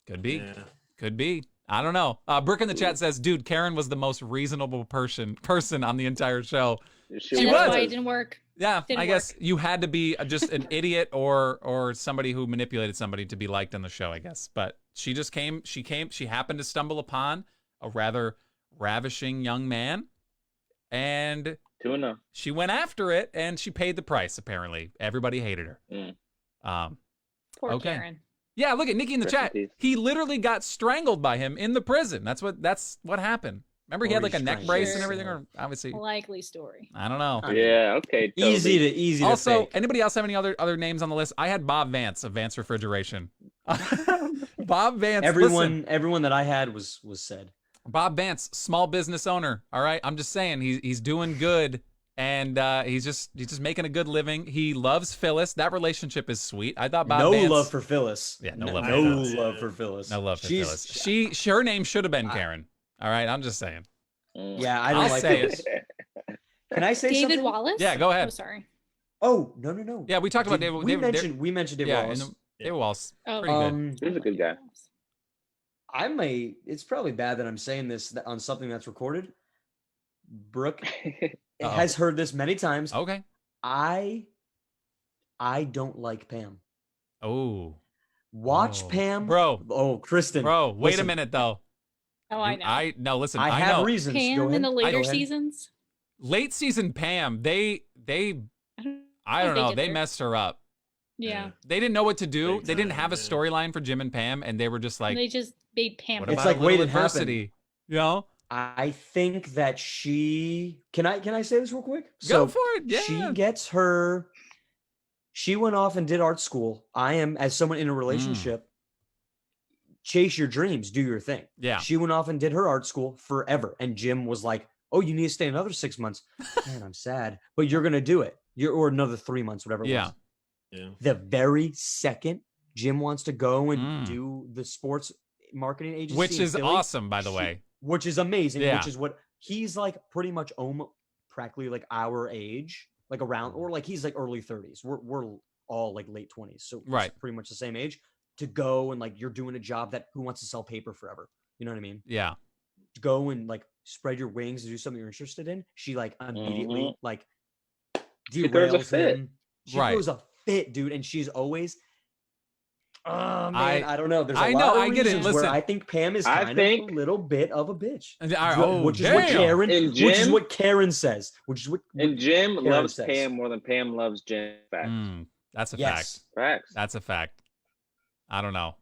Could be,
Yeah.
could be. I don't know. Brooke in the chat says, "Dude, Karen was the most reasonable person on the entire show."
She
and
was.
that's why it didn't work.
Yeah,
Didn't
I guess
work.
you had to be just an idiot or somebody who manipulated somebody to be liked on the show, I guess. But she just came. She happened to stumble upon a rather ravishing young man, and
2-0.
she went after it, and she paid the price. Apparently, everybody hated her.
Mm.
Poor
Okay.
Karen.
Yeah, look at Nikki in the
Rest in
chat.
peace.
He literally got strangled by him in the prison. That's what happened. Remember, he
Or
had like
he
a neck
strangled
brace and
Sure.
everything. Or obviously,
Likely story.
I don't know.
I mean,
Yeah, okay. Toby.
Easy to
Also,
fake.
anybody else have any other names on the list? I had Bob Vance of Vance Refrigeration. Bob Vance. listen,
everyone that I had was said.
Bob Vance, small business owner. All right, I'm just saying he's doing good, and he's just making a good living. He loves Phyllis. That relationship is sweet. I thought Bob
No
Vance.
love for Phyllis.
Yeah, no love for
No
Phyllis.
love for Phyllis.
No love for
She's-
Phyllis. Her name should have been Karen. All right, I'm just saying.
Mm.
Yeah, I
I'll
don't like
say
Phyllis.
it.
Can I say
David
something?
Wallace?
Yeah, go ahead.
Oh, sorry.
Oh no.
Yeah, we talked about David.
We mentioned David
yeah,
Wallace.
David Wallace.
Oh,
Pretty good.
He's a good guy.
It's probably bad that I'm saying this on something that's recorded. Brooke
Uh-oh.
has heard this many times.
Okay.
I don't like Pam.
Oh,
Watch
Oh.
Pam.
Bro.
Oh, Kristen.
bro. Wait a
listen.
minute though.
Oh, I know.
No, listen.
I
I
have
know.
reasons. Go
Pam
ahead.
in the
Go
later
ahead.
seasons.
Late season Pam. They. I don't know.
did
They
there.
messed her up.
Yeah.
They didn't know what to do.
Big
They didn't
time,
have a
yeah.
storyline for Jim and Pam, and they were just like,
they just made Pam.
"What
It's
about
like,
a little
wait, it happened.
adversity?" You know?
I think that she can I say this real quick?
Go for it. Yeah.
She went off and did art school. I am, as someone in a relationship, chase your dreams, do your thing.
Yeah.
She went off and did her art school forever. And Jim was like, oh, you need to stay another 6 months. Man, I'm sad. But you're gonna do it. Or another 3 months, whatever it
Yeah.
was.
Yeah.
The very second Jim wants to go and
Mm.
do the sports marketing agency.
Which
in
is
Philly,
awesome, by the way.
which is amazing,
Yeah.
which is what he's like pretty much practically like our age, like around, or like he's like early 30s. We're all like late 20s, so
Right.
pretty much the same age. To go and like you're doing a job that who wants to sell paper forever? You know what I mean?
Yeah.
To go and like spread your wings and do something you're interested in. She like immediately like
She throws a
derails
fit.
him. She
Right.
throws a fit, dude, and she's always. Oh man, I don't know. There's a
I
lot
know,
of
I get it.
reasons where
Listen,
I think Pam is
I
kind
think-
of a little bit of a bitch.
Oh,
Which is what
damn.
Karen.
And
Which is
Jim-
what Karen says. Which is what.
And Jim
Karen
loves
says.
Pam more than Pam loves Jim. Facts.
That's a fact.
Yes.
Facts.
That's a fact. I don't know.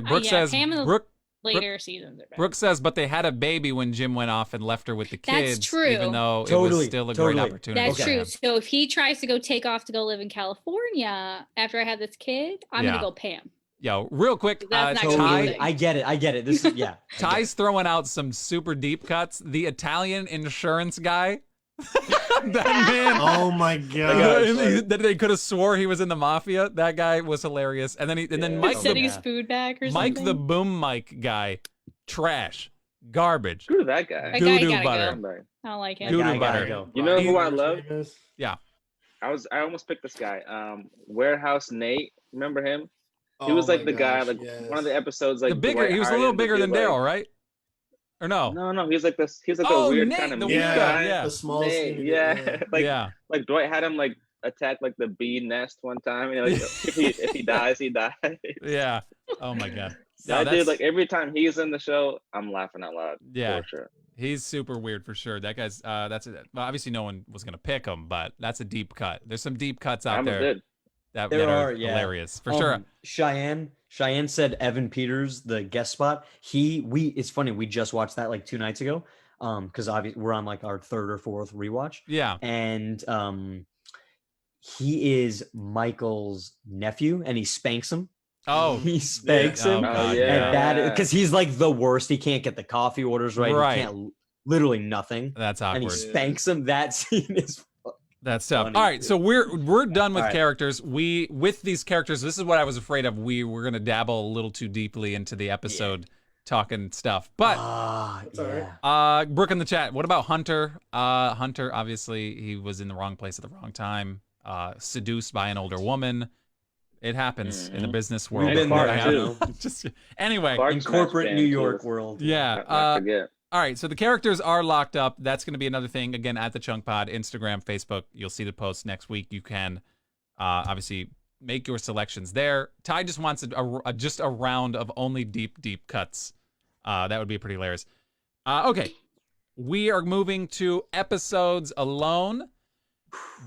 Brooke
yeah,
says
Pam is-
Brooke
Later seasons are better.
Brooke says, but they had a baby when Jim went off and left her with the kids.
That's true.
Even though it was
Totally,
still a
totally.
great opportunity.
That's
for
true.
him.
So if he tries to go take off to go live in California after I have this kid, I'm
Yeah.
gonna go Pam.
Yo, real quick,
That's not gonna be
Ty,
a
Totally. I get it. I get it. This is yeah. I get
Ty's throwing out some super deep cuts. The Italian insurance guy. that man.
Oh my
God.
that they could have swore he was in the mafia. That guy was hilarious. And then then
Yeah.
Mike
Sending
the
his food back or
Mike
something.
the boom mic guy, trash, garbage.
Screw that guy.
That guy
Doo-doo
gotta
butter.
go. I don't like
it.
him.
Doo-doo
That guy
butter.
gotta go.
You know who I
Ryan,
love? I almost picked this guy. Warehouse Nate. Remember him? He was like the guy, like one of the episodes, like
The bigger,
Dwight
he was a
hired
little
him to
bigger
be,
than
like-
Daryl, right? Or no?
No, he's like this. He's like
Oh,
a weird
Nate,
kind of
the
mean
weird
guy.
guy, yeah.
The small
Nate,
skinny
yeah.
guy.
like
yeah.
like Dwight had him like attack like the bee nest one time, and like if he dies, he dies.
Yeah. Oh my god.
That
that's-
dude, like every time he's in the show, I'm laughing out loud.
Yeah.
for sure.
He's super weird for sure. That guy's well, obviously no one was gonna pick him, but that's a deep cut. There's some deep cuts out
I'm
there
good.
that,
There
that are
are, yeah.
hilarious for sure.
Cheyenne said Evan Peters, the guest spot. It's funny, we just watched that like 2 nights ago. Because obviously we're on like our 3rd or 4th rewatch.
Yeah.
And he is Michael's nephew and he spanks him.
Oh,
He spanks
oh,
him.
God,
yeah.
And that because he's like the worst. He can't get the coffee orders right.
Right.
He can't literally nothing.
that's
And he
awkward.
spanks him. That scene is
That's tough.
funny,
All right,
dude.
so we're done with
All right.
characters. With these characters, this is what I was afraid of. We were gonna dabble a little too deeply into the episode, talking stuff. But
all
all
right.
Brooke in the chat, what about Hunter? Hunter, obviously, he was in the wrong place at the wrong time. Seduced by an older woman. It happens in the business world.
We've been
Clark,
there.
I
too.
know. Just anyway.
Clark
In
Smash
corporate
Band,
New
too.
York world.
Yeah.
Not forget.
All right, so the characters are locked up. That's going to be another thing. Again, at the Chunk Pod, Instagram, Facebook. You'll see the post next week. You can obviously make your selections there. Ty just wants just a round of only deep cuts. That would be pretty hilarious. Okay, we are moving to episodes alone.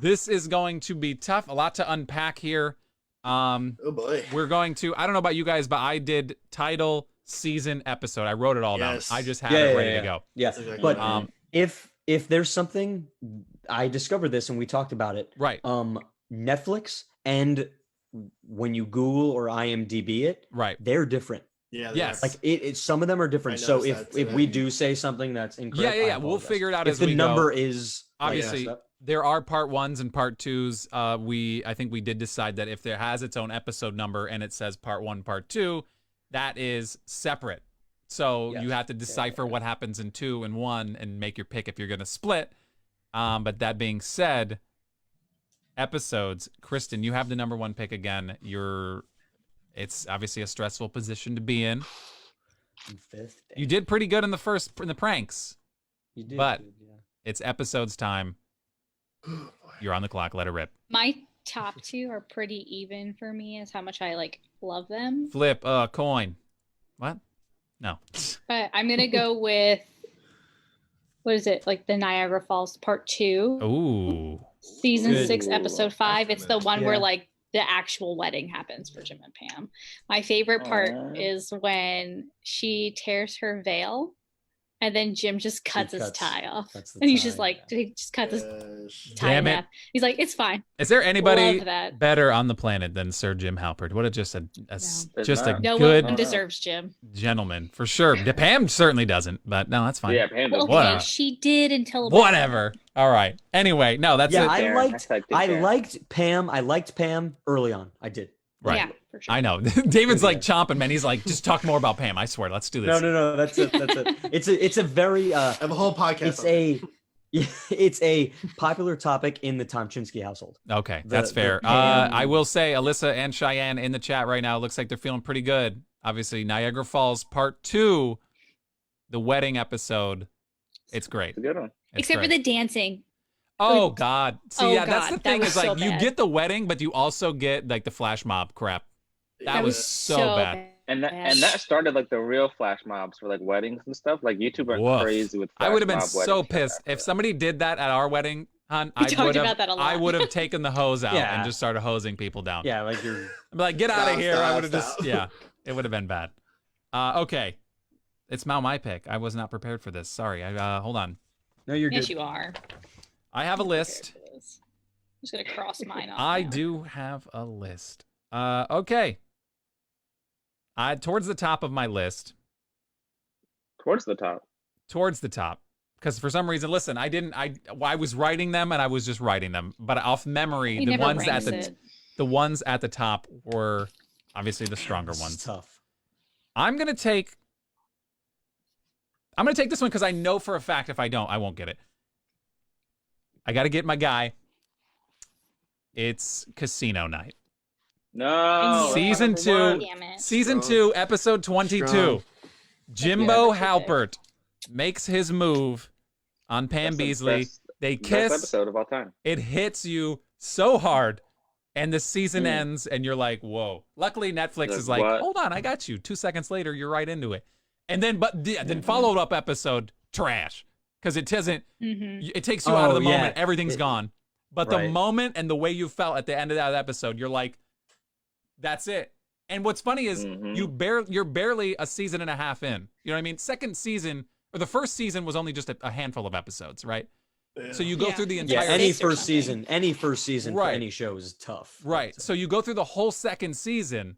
This is going to be tough. A lot to unpack here.
Oh boy.
We're going to, I don't know about you guys, but I did title, season, episode. I wrote it all
Yes.
down. I just had it ready to go.
Yeah.
That's exactly
But
what I mean.
if there's something, I discovered this and we talked about it.
Right.
Netflix and when you Google or IMDb it,
Right.
they're different.
Yeah.
Yes.
Like some of them are different.
I
So
noticed
if
that
if we
today.
do say something that's incorrect,
Yeah.
I
We'll
apologize.
figure it out
if
as
the
we
number
go.
is like,
Obviously,
messed up.
there are part 1s and part 2s. I think we did decide that if there has its own episode number and it says part 1, part 2, that is separate. So you
Yes.
have to decipher what happens in 2 and 1 and make your pick if you're going to split. But that being said, episodes, Kristen, you have the number 1 pick again. It's obviously a stressful position to be in.
Fifth.
You did pretty good in the pranks.
You did,
but-
dude, yeah.
It's episodes time. You're on the clock. Let it rip.
My top 2 are pretty even for me as how much I like love them.
Flip a coin. What? No.
But I'm gonna go with what is it? Like the Niagara Falls Part 2,
Ooh.
season
Good.
6, episode 5. It's the one where
Yeah.
like the actual wedding happens for Jim and Pam. My favorite part
Aw.
is when she tears her veil and then Jim just cuts his
cuts-
tie off.
cuts the
And he's
tie,
just like,
yeah.
he just cuts his
Yes.
tie in
Damn it.
half. He's like, it's fine.
Is there anybody
Love that.
better on the planet than Sir Jim Halpert? What a just a
There's
just a
not.
No
good
one deserves Jim.
gentleman for sure. Pam certainly doesn't, but no, that's fine.
Yeah, Pam
Well,
does.
okay,
Whatever.
she did until about-
Whatever. All right. Anyway, no, that's
Yeah,
it.
I
Karen.
liked
Hashtag take
I
Karen.
liked Pam. I liked Pam early on. I did.
Right.
Yeah. for sure.
I know. David's like chomping, man. He's like, just talk more about Pam. I swear. Let's do this.
No. That's it. It's a very
I have a whole podcast.
It's a popular topic in the Tom Chinsky household.
Okay, that's fair.
Pam-
I will say, Alyssa and Cheyenne in the chat right now, looks like they're feeling pretty good. Obviously, Niagara Falls Part 2, the wedding episode. It's great.
It's a good one.
It's
Except for
great.
the dancing.
Oh, God. See,
Oh,
yeah, that's the
God, that
thing
was
is like,
so
you
bad.
get the wedding, but you also get like the flash mob crap. That was so bad.
And that started like the real flash mobs for like weddings and stuff. Like YouTube went
Woof.
crazy with.
I would have been
flash mob
so
weddings
pissed
after
if
that.
somebody did that at our wedding, hon.
We talked about that a
I
lot.
would have taken the hose out
Yeah.
and just started hosing people down.
Yeah, like you're.
I'd be like, get out of
Stop,
here. I
stop,
would have just,
stop.
yeah, it would have been bad. Okay. It's now my pick. I was not prepared for this. Sorry. Hold on.
No, you're
Yes,
good.
you are.
I have a list.
I'm just gonna cross mine off.
I
now.
do have a list. Okay. Towards the top of my list.
Towards the top.
Towards the top. Because for some reason, listen, I was writing them and I was just writing them. But off memory,
He
the
never
ones
ranks
at
it.
the ones at the top were obviously the stronger
This is
ones.
tough.
I'm gonna take this one because I know for a fact if I don't, I won't get it. I gotta get my guy. It's Casino Night.
No.
Season
number
2.
one.
Damn it.
Season
Strong.
2, episode 22.
Strong.
Jimbo
Yeah.
Halpert makes his move on Pam
That's the
Beasley.
best-
They
Best
kiss.
episode of all time.
It hits you so hard, and the season
Mm.
ends, and you're like, "Whoa!" Luckily, Netflix
Like,
is like,
what?
"Hold on, I got you." 2 seconds later, you're right into it, and then followed up episode trash because it doesn't.
Mhm.
It takes you out of the
Oh, yeah.
moment. Everything's gone. But the
Right.
moment and the way you felt at the end of that episode, you're like, "That's it." And what's funny is
Mhm.
you're barely a season and a half in. You know what I mean? Second season or the first season was only just a handful of episodes, right? So you go
Yeah.
through the
Yeah,
entire
any
Space or
first
something.
season, for
Right.
any show is tough.
Right. So you go through the whole second season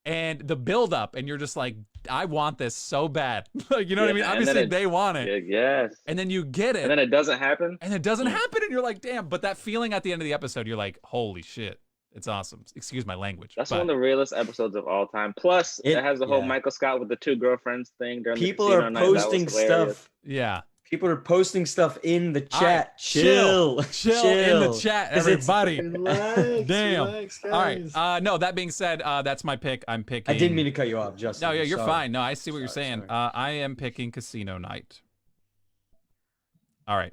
and the build up, and you're just like, I want this so bad. Like, you know what I mean?
Yeah, and
Obviously,
then
they want it.
Yes.
And then you get it.
And then it doesn't happen.
And it doesn't
Mm.
happen. And you're like, damn. But that feeling at the end of the episode, you're like, holy shit. It's awesome. Excuse my language.
That's
but
one of the realest episodes of all time. Plus, it has the whole
yeah.
Michael Scott with the 2 girlfriends thing during
People
the
are
casino night. That was
posting
hilarious.
stuff.
yeah.
People are posting stuff in the
All right,
chat. Chill.
Chill in the chat,
'Cause it's-
everybody.
Relax,
Damn.
relax,
All
guys.
right. No, that being said, that's my pick. I'm picking.
I didn't mean to cut you off, Justin.
No, yeah, you're
Sorry.
fine. No, I see what you're
Sorry,
saying.
sorry.
I am picking Casino Night. All right.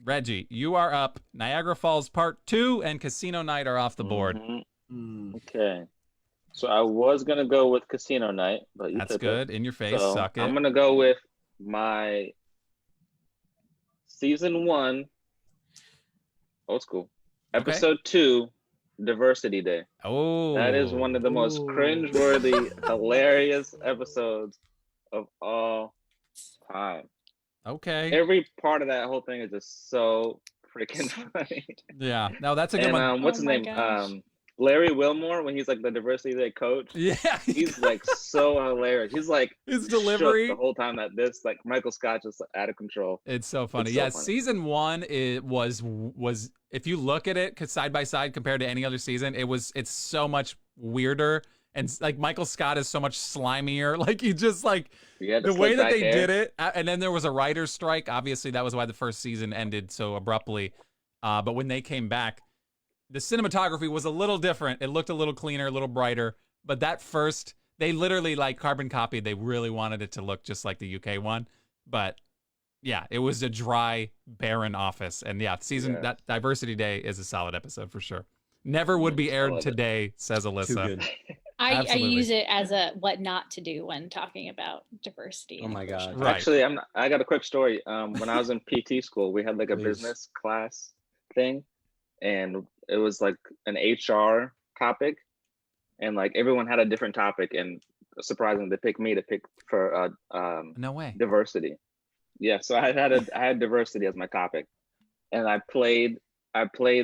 Reggie, you are up. Niagara Falls Part 2 and Casino Night are off the board.
Mhm.
Hmm.
Okay. So I was gonna go with Casino Night, but you
That's
took it.
good. In your face.
So
Suck it.
I'm gonna go with my season 1, old school,
Okay.
episode 2, Diversity Day.
Oh.
That is one of the most
Ooh.
cringeworthy, hilarious episodes of all time.
Okay.
Every part of that whole thing is just so freaking funny.
Yeah. No, that's a good
And
one.
what's
Oh
his
my
name?
gosh.
Larry Wilmore, when he's like the Diversity Day coach.
Yeah.
He's like so hilarious. He's like
His
shook
delivery.
the whole time that this like Michael Scott just out of control.
It's so funny.
It's so
Yeah,
funny.
season 1 it was if you look at it side by side compared to any other season, it's so much weirder and like Michael Scott is so much slimier. Like he just like
Yeah,
the way that they did it, and then there was a writer's strike. Obviously, that was why the first season ended so abruptly. But when they came back, the cinematography was a little different. It looked a little cleaner, a little brighter. But that first, they literally like carbon copied. They really wanted it to look just like the UK one. But yeah, it was a dry, barren office. And yeah, that Diversity Day is a solid episode for sure. Never would be
I
aired
love it.
today, says
Too
Alyssa.
good.
I
Absolutely.
use it as a what not to do when talking about diversity.
Oh
and
my
inclusion.
God.
Right.
Actually, I got a quick story. When I was in PT school, we had like a
Please.
business class thing, and it was like an HR topic, and like everyone had a different topic, and surprisingly, they picked me to pick for
No way.
diversity. Yeah, so I had diversity as my topic, and I played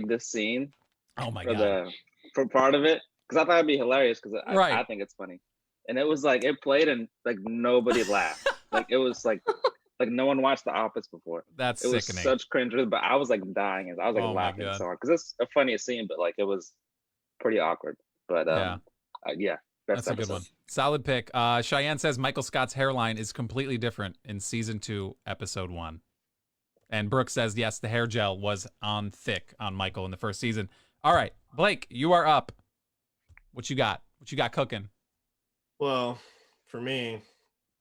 this scene
Oh my
for
God.
for part of it because I thought it'd be hilarious because
Right.
I think it's funny, and it was like it played and like nobody laughed. Like it was like no one watched The Office before.
That's
It was
sickening.
such cringe, but I was like dying. I was like
Oh my
laughing
God.
so hard because it's a funny scene, but like it was pretty awkward. But
Yeah.
Yeah, best
That's a
episode.
good one. Solid pick. Cheyenne says Michael Scott's hairline is completely different in season 2, episode 1. And Brooke says, yes, the hair gel was on thick on Michael in the first season. All right, Blake, you are up. What you got? What you got cooking?
Well, for me,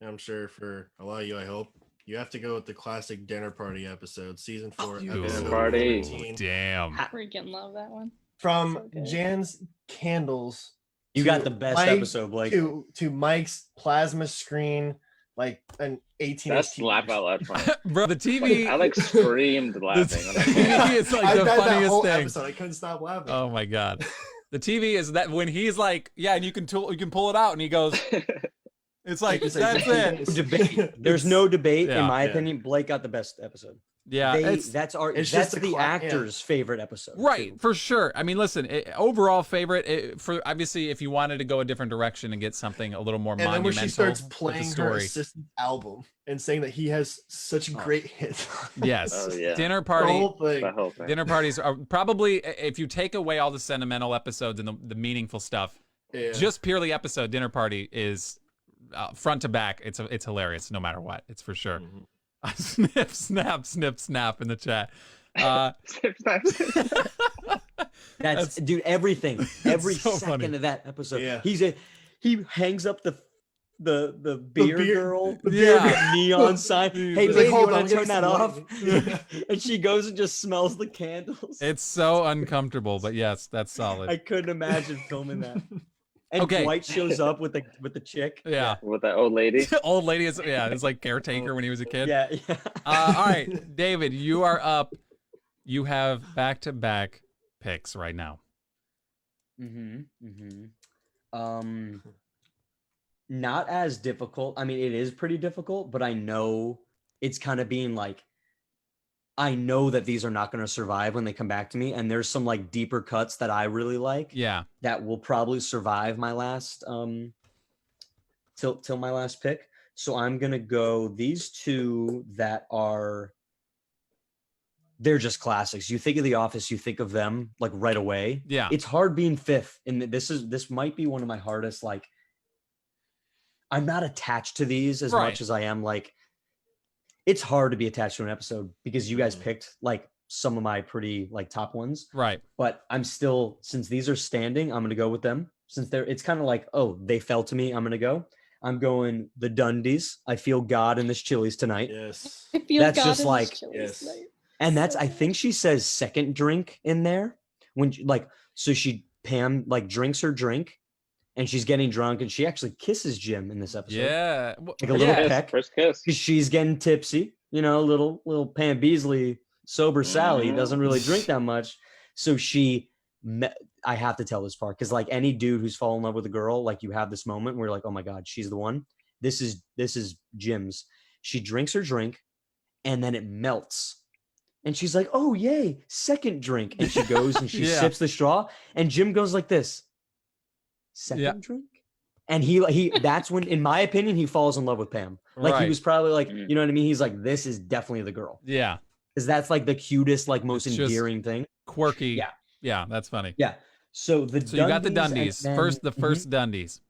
I'm sure for a lot of you, I hope, you have to go with the classic dinner party episode, season 4, episode
Party.
14.
Damn.
Freaking love that one.
From
So good.
Jan's candles.
You
to
got the best
Mike-
episode, Blake.
To Mike's plasma screen, like an 18.
That's laugh out loud funny.
Bro, the TV.
I like screamed
the
laughing. when I saw
TV
that.
is like
I
the
died that
funniest
whole
thing.
episode. I couldn't stop laughing.
Oh my god. The TV is that when he's like, yeah, and you can pull it out, and he goes, it's like
It's
that's
like-
it.
Debate. There's no debate,
Yeah.
in my
Yeah.
opinion. Blake got the best episode.
Yeah, it's
That's
it's
that's
just a
the
cla- yeah.
actor's favorite episode.
right
too.
for sure. I mean, listen, overall favorite for obviously if you wanted to go a different direction and get something a little more
And then when
monumental
she starts
with the
playing her
story.
assistant's album and saying that he has such great hits.
Yes,
Oh, yeah.
dinner
The
party.
whole thing.
That whole thing.
Dinner parties are probably, if you take away all the sentimental episodes and the meaningful stuff,
Yeah.
just purely episode dinner party is front to back. It's hilarious no matter what. It's for sure.
Mhm.
Snip, snap, snip, snap in the chat.
That's dude. Everything. Every
so
second
funny.
of that episode.
Yeah.
He hangs up the beer girl.
the
beer
the
girl.
neon sign.
He's
Hey,
like,
baby,
"Hold
you
on,
want to turn
give me
that
some
off?
light."
And she goes and just smells the candles.
It's so uncomfortable, but yes, that's solid.
I couldn't imagine filming that. And
Okay.
Dwight shows up with the chick.
Yeah.
With that old lady.
Old lady is it's like caretaker when he was a kid.
Yeah.
All right, David, you are up. You have back-to-back picks right now.
Not as difficult. I mean, it is pretty difficult, but I know it's kind of being like, I know that these are not going to survive when they come back to me, and there's some like deeper cuts that I really like
Yeah.
that will probably survive my last till my last pick. So I'm gonna go these two that are, they're just classics. You think of The Office, you think of them like right away.
Yeah.
It's hard being fifth, and this might be one of my hardest. Like, I'm not attached to these as
Right.
much as I am like. It's hard to be attached to an episode because you guys picked like some of my pretty like top ones,
Right.
but I'm still, since these are standing, I'm gonna go with them. Since it's kind of like, oh, they fell to me, I'm gonna go. I'm going the Dundies. I feel God in this Chili's tonight.
Yes.
I feel
That's
God
just
in this
like-
Chili's
Yes.
tonight.
And that's,
So
I
good.
think she says second drink in there when like, so Pam like drinks her drink and she's getting drunk and she actually kisses Jim in this episode.
Yeah.
Like a little
yeah.
peck.
First kiss.
Because she's getting tipsy, little Pam Beasley, sober Sally doesn't really drink that much. So I have to tell this part because like any dude who's fallen in love with a girl, like you have this moment where you're like, oh my God, she's the one. This is Jim's. She drinks her drink and then it melts. And she's like, oh, yay, second drink. And she goes and she
Yeah.
sips the straw. And Jim goes like this, second
Yeah.
drink? And he that's when, in my opinion, he falls in love with Pam. Like
Right.
he was probably like,
Mhm.
you know what I mean? He's like, this is definitely the girl.
Yeah.
Because that's like the cutest, like most
It's just-
endearing thing.
Quirky.
Yeah.
Yeah, that's funny.
Yeah. So
So you got the
and
Dundies.
then-
The
Mhm.
first Dundies.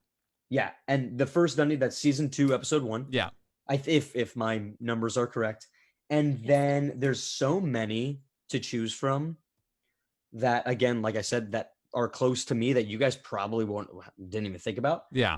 Yeah. And the first Dundee, that's season 2, episode 1.
Yeah.
If my numbers are correct. And then there's so many to choose from that, again, like I said, that are close to me that you guys probably didn't even think about.
Yeah.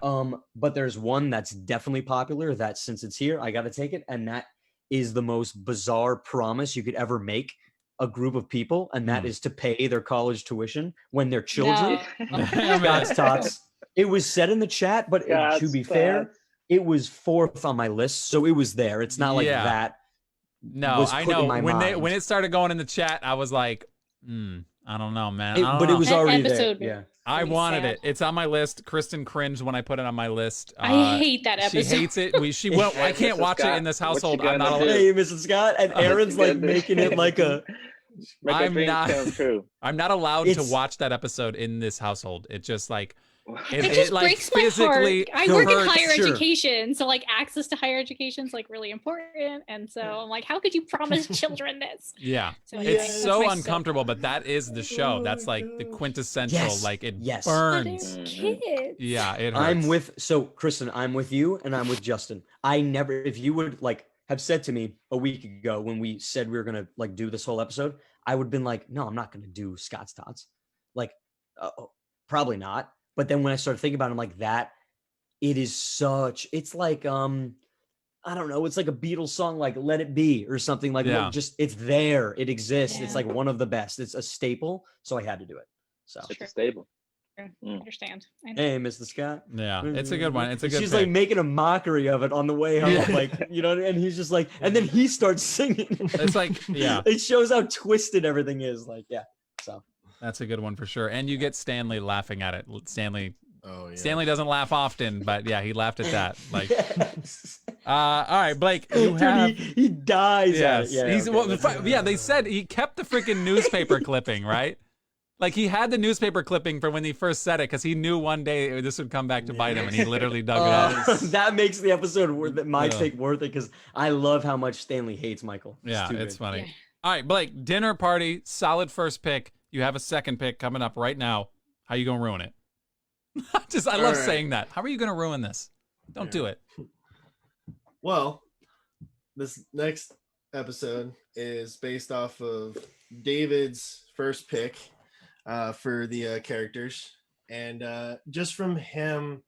But there's one that's definitely popular that since it's here, I got to take it. And that is the most bizarre promise you could ever make a group of people. And that is to pay their college tuition when they're children.
No.
God's tots. It was said in the chat, but to be fair, it was 4th on my list. So it was there. It's not like
Yeah.
that.
No,
was
I
put in
know.
my
When
mind.
it started going in the chat, I was like, I don't know, man. I don't
But
know.
it was
That
already there.
episode
Yeah.
I
pretty
wanted
sad.
it. It's on my list. Kristen cringed when I put it on my list.
I hate that
She
episode.
hates it. She won't. I can't
Mrs.
watch it
Scott,
in this
what you
household. I'm
gonna
not
do?
allowed.
Hey, Mrs. Scott. And Aaron's like making it like a.
Make
I'm
our dreams
not-
come true.
I'm not allowed to
It's-
watch that episode in this household. It's just like
It just
like
breaks my heart.
physically
I work in
hurts.
higher
Sure.
education, so like access to higher education is like really important. And so I'm like, how could you promise children this?
Yeah.
So
It's
anyway, that's
so
my
uncomfortable,
soapbox.
but that is the show.
Oh
That's
my
like the
God.
quintessential.
Yes.
Like it
Yes.
But
burns.
they're
Mhm.
kids.
Yeah, it hurts.
I'm with so Kristen, I'm with you and I'm with Justin. I never if you would like have said to me a week ago when we said we were gonna like do this whole episode, I would have been like, no, I'm not gonna do Scott's Tots. Like probably not. But then when I started thinking about it, I'm like that it is such it's like I don't know, it's like a Beatles song like Let It Be or something like
Yeah.
just it's there, it exists. It's
Yeah.
like one of the best. It's a staple, so I had to do it. So
It's
Sure.
a staple.
I
Mm.
understand.
hey, Mr. Scott.
Yeah, it's a good one. It's a good
She's
pick.
like making a mockery of it on the way home,
Yeah.
like you know, and he's just like, and then he starts singing.
It's like, yeah.
It shows how twisted everything is. Like, yeah. So
That's a good one for sure. And you get Stanley laughing at it. Stanley
Oh yeah.
Stanley doesn't laugh often, but yeah, he laughed at that. Like,
yes.
all right, Blake, you
Dude,
have.
he dies.
Yes,
At it. Yeah,
he's
okay,
well,
that's-
yeah. They said he kept the freaking newspaper clipping, right? Like he had the newspaper clipping from when he first said it because he knew one day this would come back to bite him, and he literally dug it up.
that makes the episode worth it. My
Yeah.
take worth it because I love how much Stanley hates Michael.
Yeah,
too
it's
good.
funny.
Yeah.
All right, Blake, dinner party, solid first pick. You have a second pick coming up right now. How you gonna ruin it? I love
All right.
saying that. How are you gonna ruin this? Don't
Yeah.
do it.
Well, this next episode is based off of David's first pick for the characters, and just from him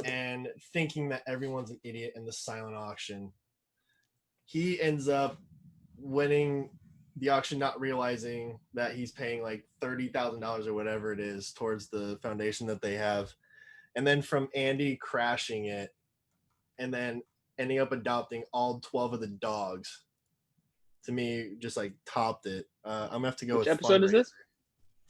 and thinking that everyone's an idiot in the silent auction, he ends up winning the auction, not realizing that he's paying like $30,000 or whatever it is towards the foundation that they have, and then from Andy crashing it, and then ending up adopting all 12 of the dogs. To me, just like topped it. I'm gonna have to go
Which
with
episode is this?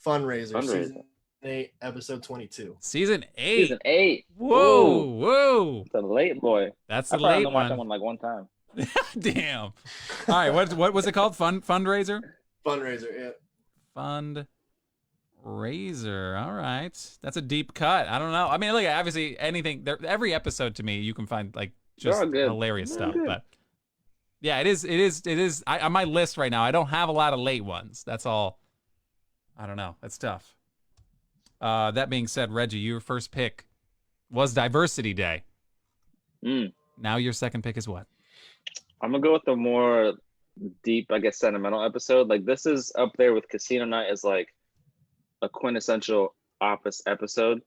Fundraiser,
Fundraiser.
season 8, episode 22.
Season 8.
Season 8.
Whoa,
Ooh,
whoa.
the late boy.
That's
I
the
probably
late
only watched that
one.
one like one time.
Damn. All right, what was it called? Fundraiser?
Fundraiser, yeah.
Fundraiser. All right. That's a deep cut. I don't know. I mean, look, obviously anything every episode to me you can find like
They're
just
all good.
hilarious
They're all
stuff,
good.
but yeah, it is on my list right now. I don't have a lot of late ones. That's all. I don't know. That's tough. That being said, Reggie, your first pick was Diversity Day.
Mm.
Now your second pick is what?
I'm gonna go with the more deep, I guess, sentimental episode. Like this is up there with Casino Night as like a quintessential Office episode.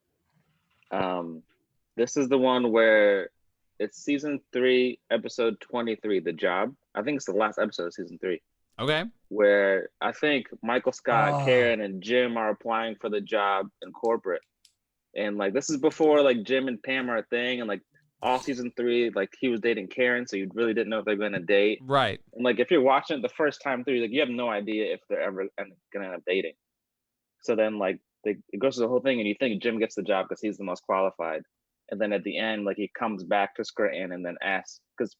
This is the one where it's season 3, episode 23, The Job. I think it's the last episode of season 3,
Okay.
where I think Michael Scott,
Oh.
Karen, and Jim are applying for the job in corporate. And like this is before like Jim and Pam are a thing, and like all season 3, like he was dating Karen, so you really didn't know if they're going to date.
Right.
And like if you're watching it the first time through, like you have no idea if they're ever gonna end up dating. So then like it goes through the whole thing, and you think Jim gets the job because he's the most qualified. And then at the end, like he comes back to Scranton and then asks, because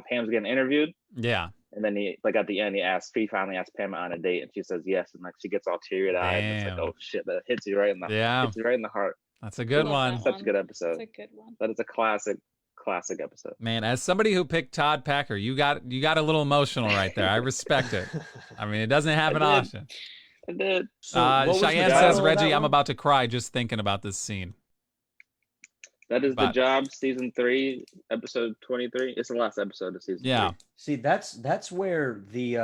Pam's getting interviewed,
Yeah.
and then he like at the end he finally asks Pam on a date, and she says yes, and like she gets all teary eyed. And it's like,
Damn.
oh shit, that hits you right in the
Yeah.
hits you right in the heart.
That's a good
Love
one.
that
Such a good episode.
That's a good one.
That is a classic episode.
Man, as somebody who picked Todd Packer, you got a little emotional right there. I respect it. I mean, it doesn't happen
did.
often.
I did.
So what was the
Cheyenne
title
says,
of
Reggie,
that
I'm
one?
about to cry just thinking about this scene.
That is
But-
The Job, season 3, episode 23. It's the last episode of season
Yeah.
3.
See, that's where the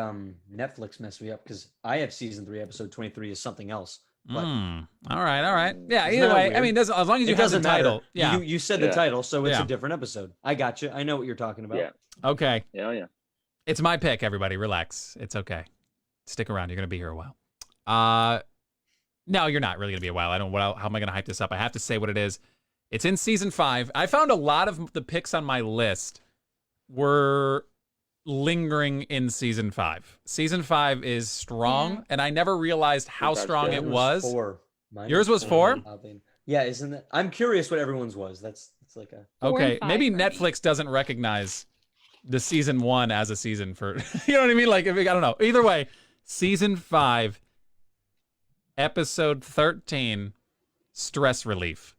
Netflix messed me up because I have season 3, episode 23 is something else. But
All right. Yeah,
Isn't
either
that
way, I
weird?
mean, as long as you
it
have the
doesn't matter.
title. Yeah.
You said the
Yeah.
title, so it's
Yeah.
a different episode. I got you. I know what you're talking about.
Yeah.
Okay.
Yeah.
It's my pick, everybody. Relax. It's okay. Stick around. You're going to be here a while. No, you're not really going to be a while. How am I going to hype this up? I have to say what it is. It's in season 5. I found a lot of the picks on my list were lingering in season 5. Season 5 is strong,
Yeah.
and I never realized how
That's
strong
good.
it
Mine
was.
4. Mine
Yours was 4?
oddly. Yeah, isn't that? I'm curious what everyone's was. It's like a
4 and
Okay,
5
maybe
for me.
Netflix doesn't recognize the season 1 as a season for, you know what I mean? Like, I don't know. Either way, season 5, episode 13, stress relief.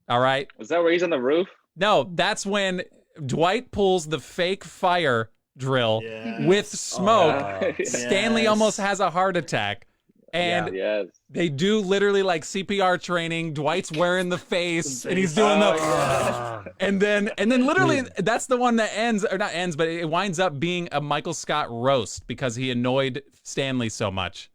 All right.
Is that where he's on the roof?
No, that's when Dwight pulls the fake fire drill
Yeah.
with smoke.
Oh,
Stanley
yes.
almost has a heart attack. And
Yes.
they do literally like CPR training. Dwight's wearing the face and he's doing the
yeah.
and then literally that's the one that ends, or not ends, but it winds up being a Michael Scott roast because he annoyed Stanley so much.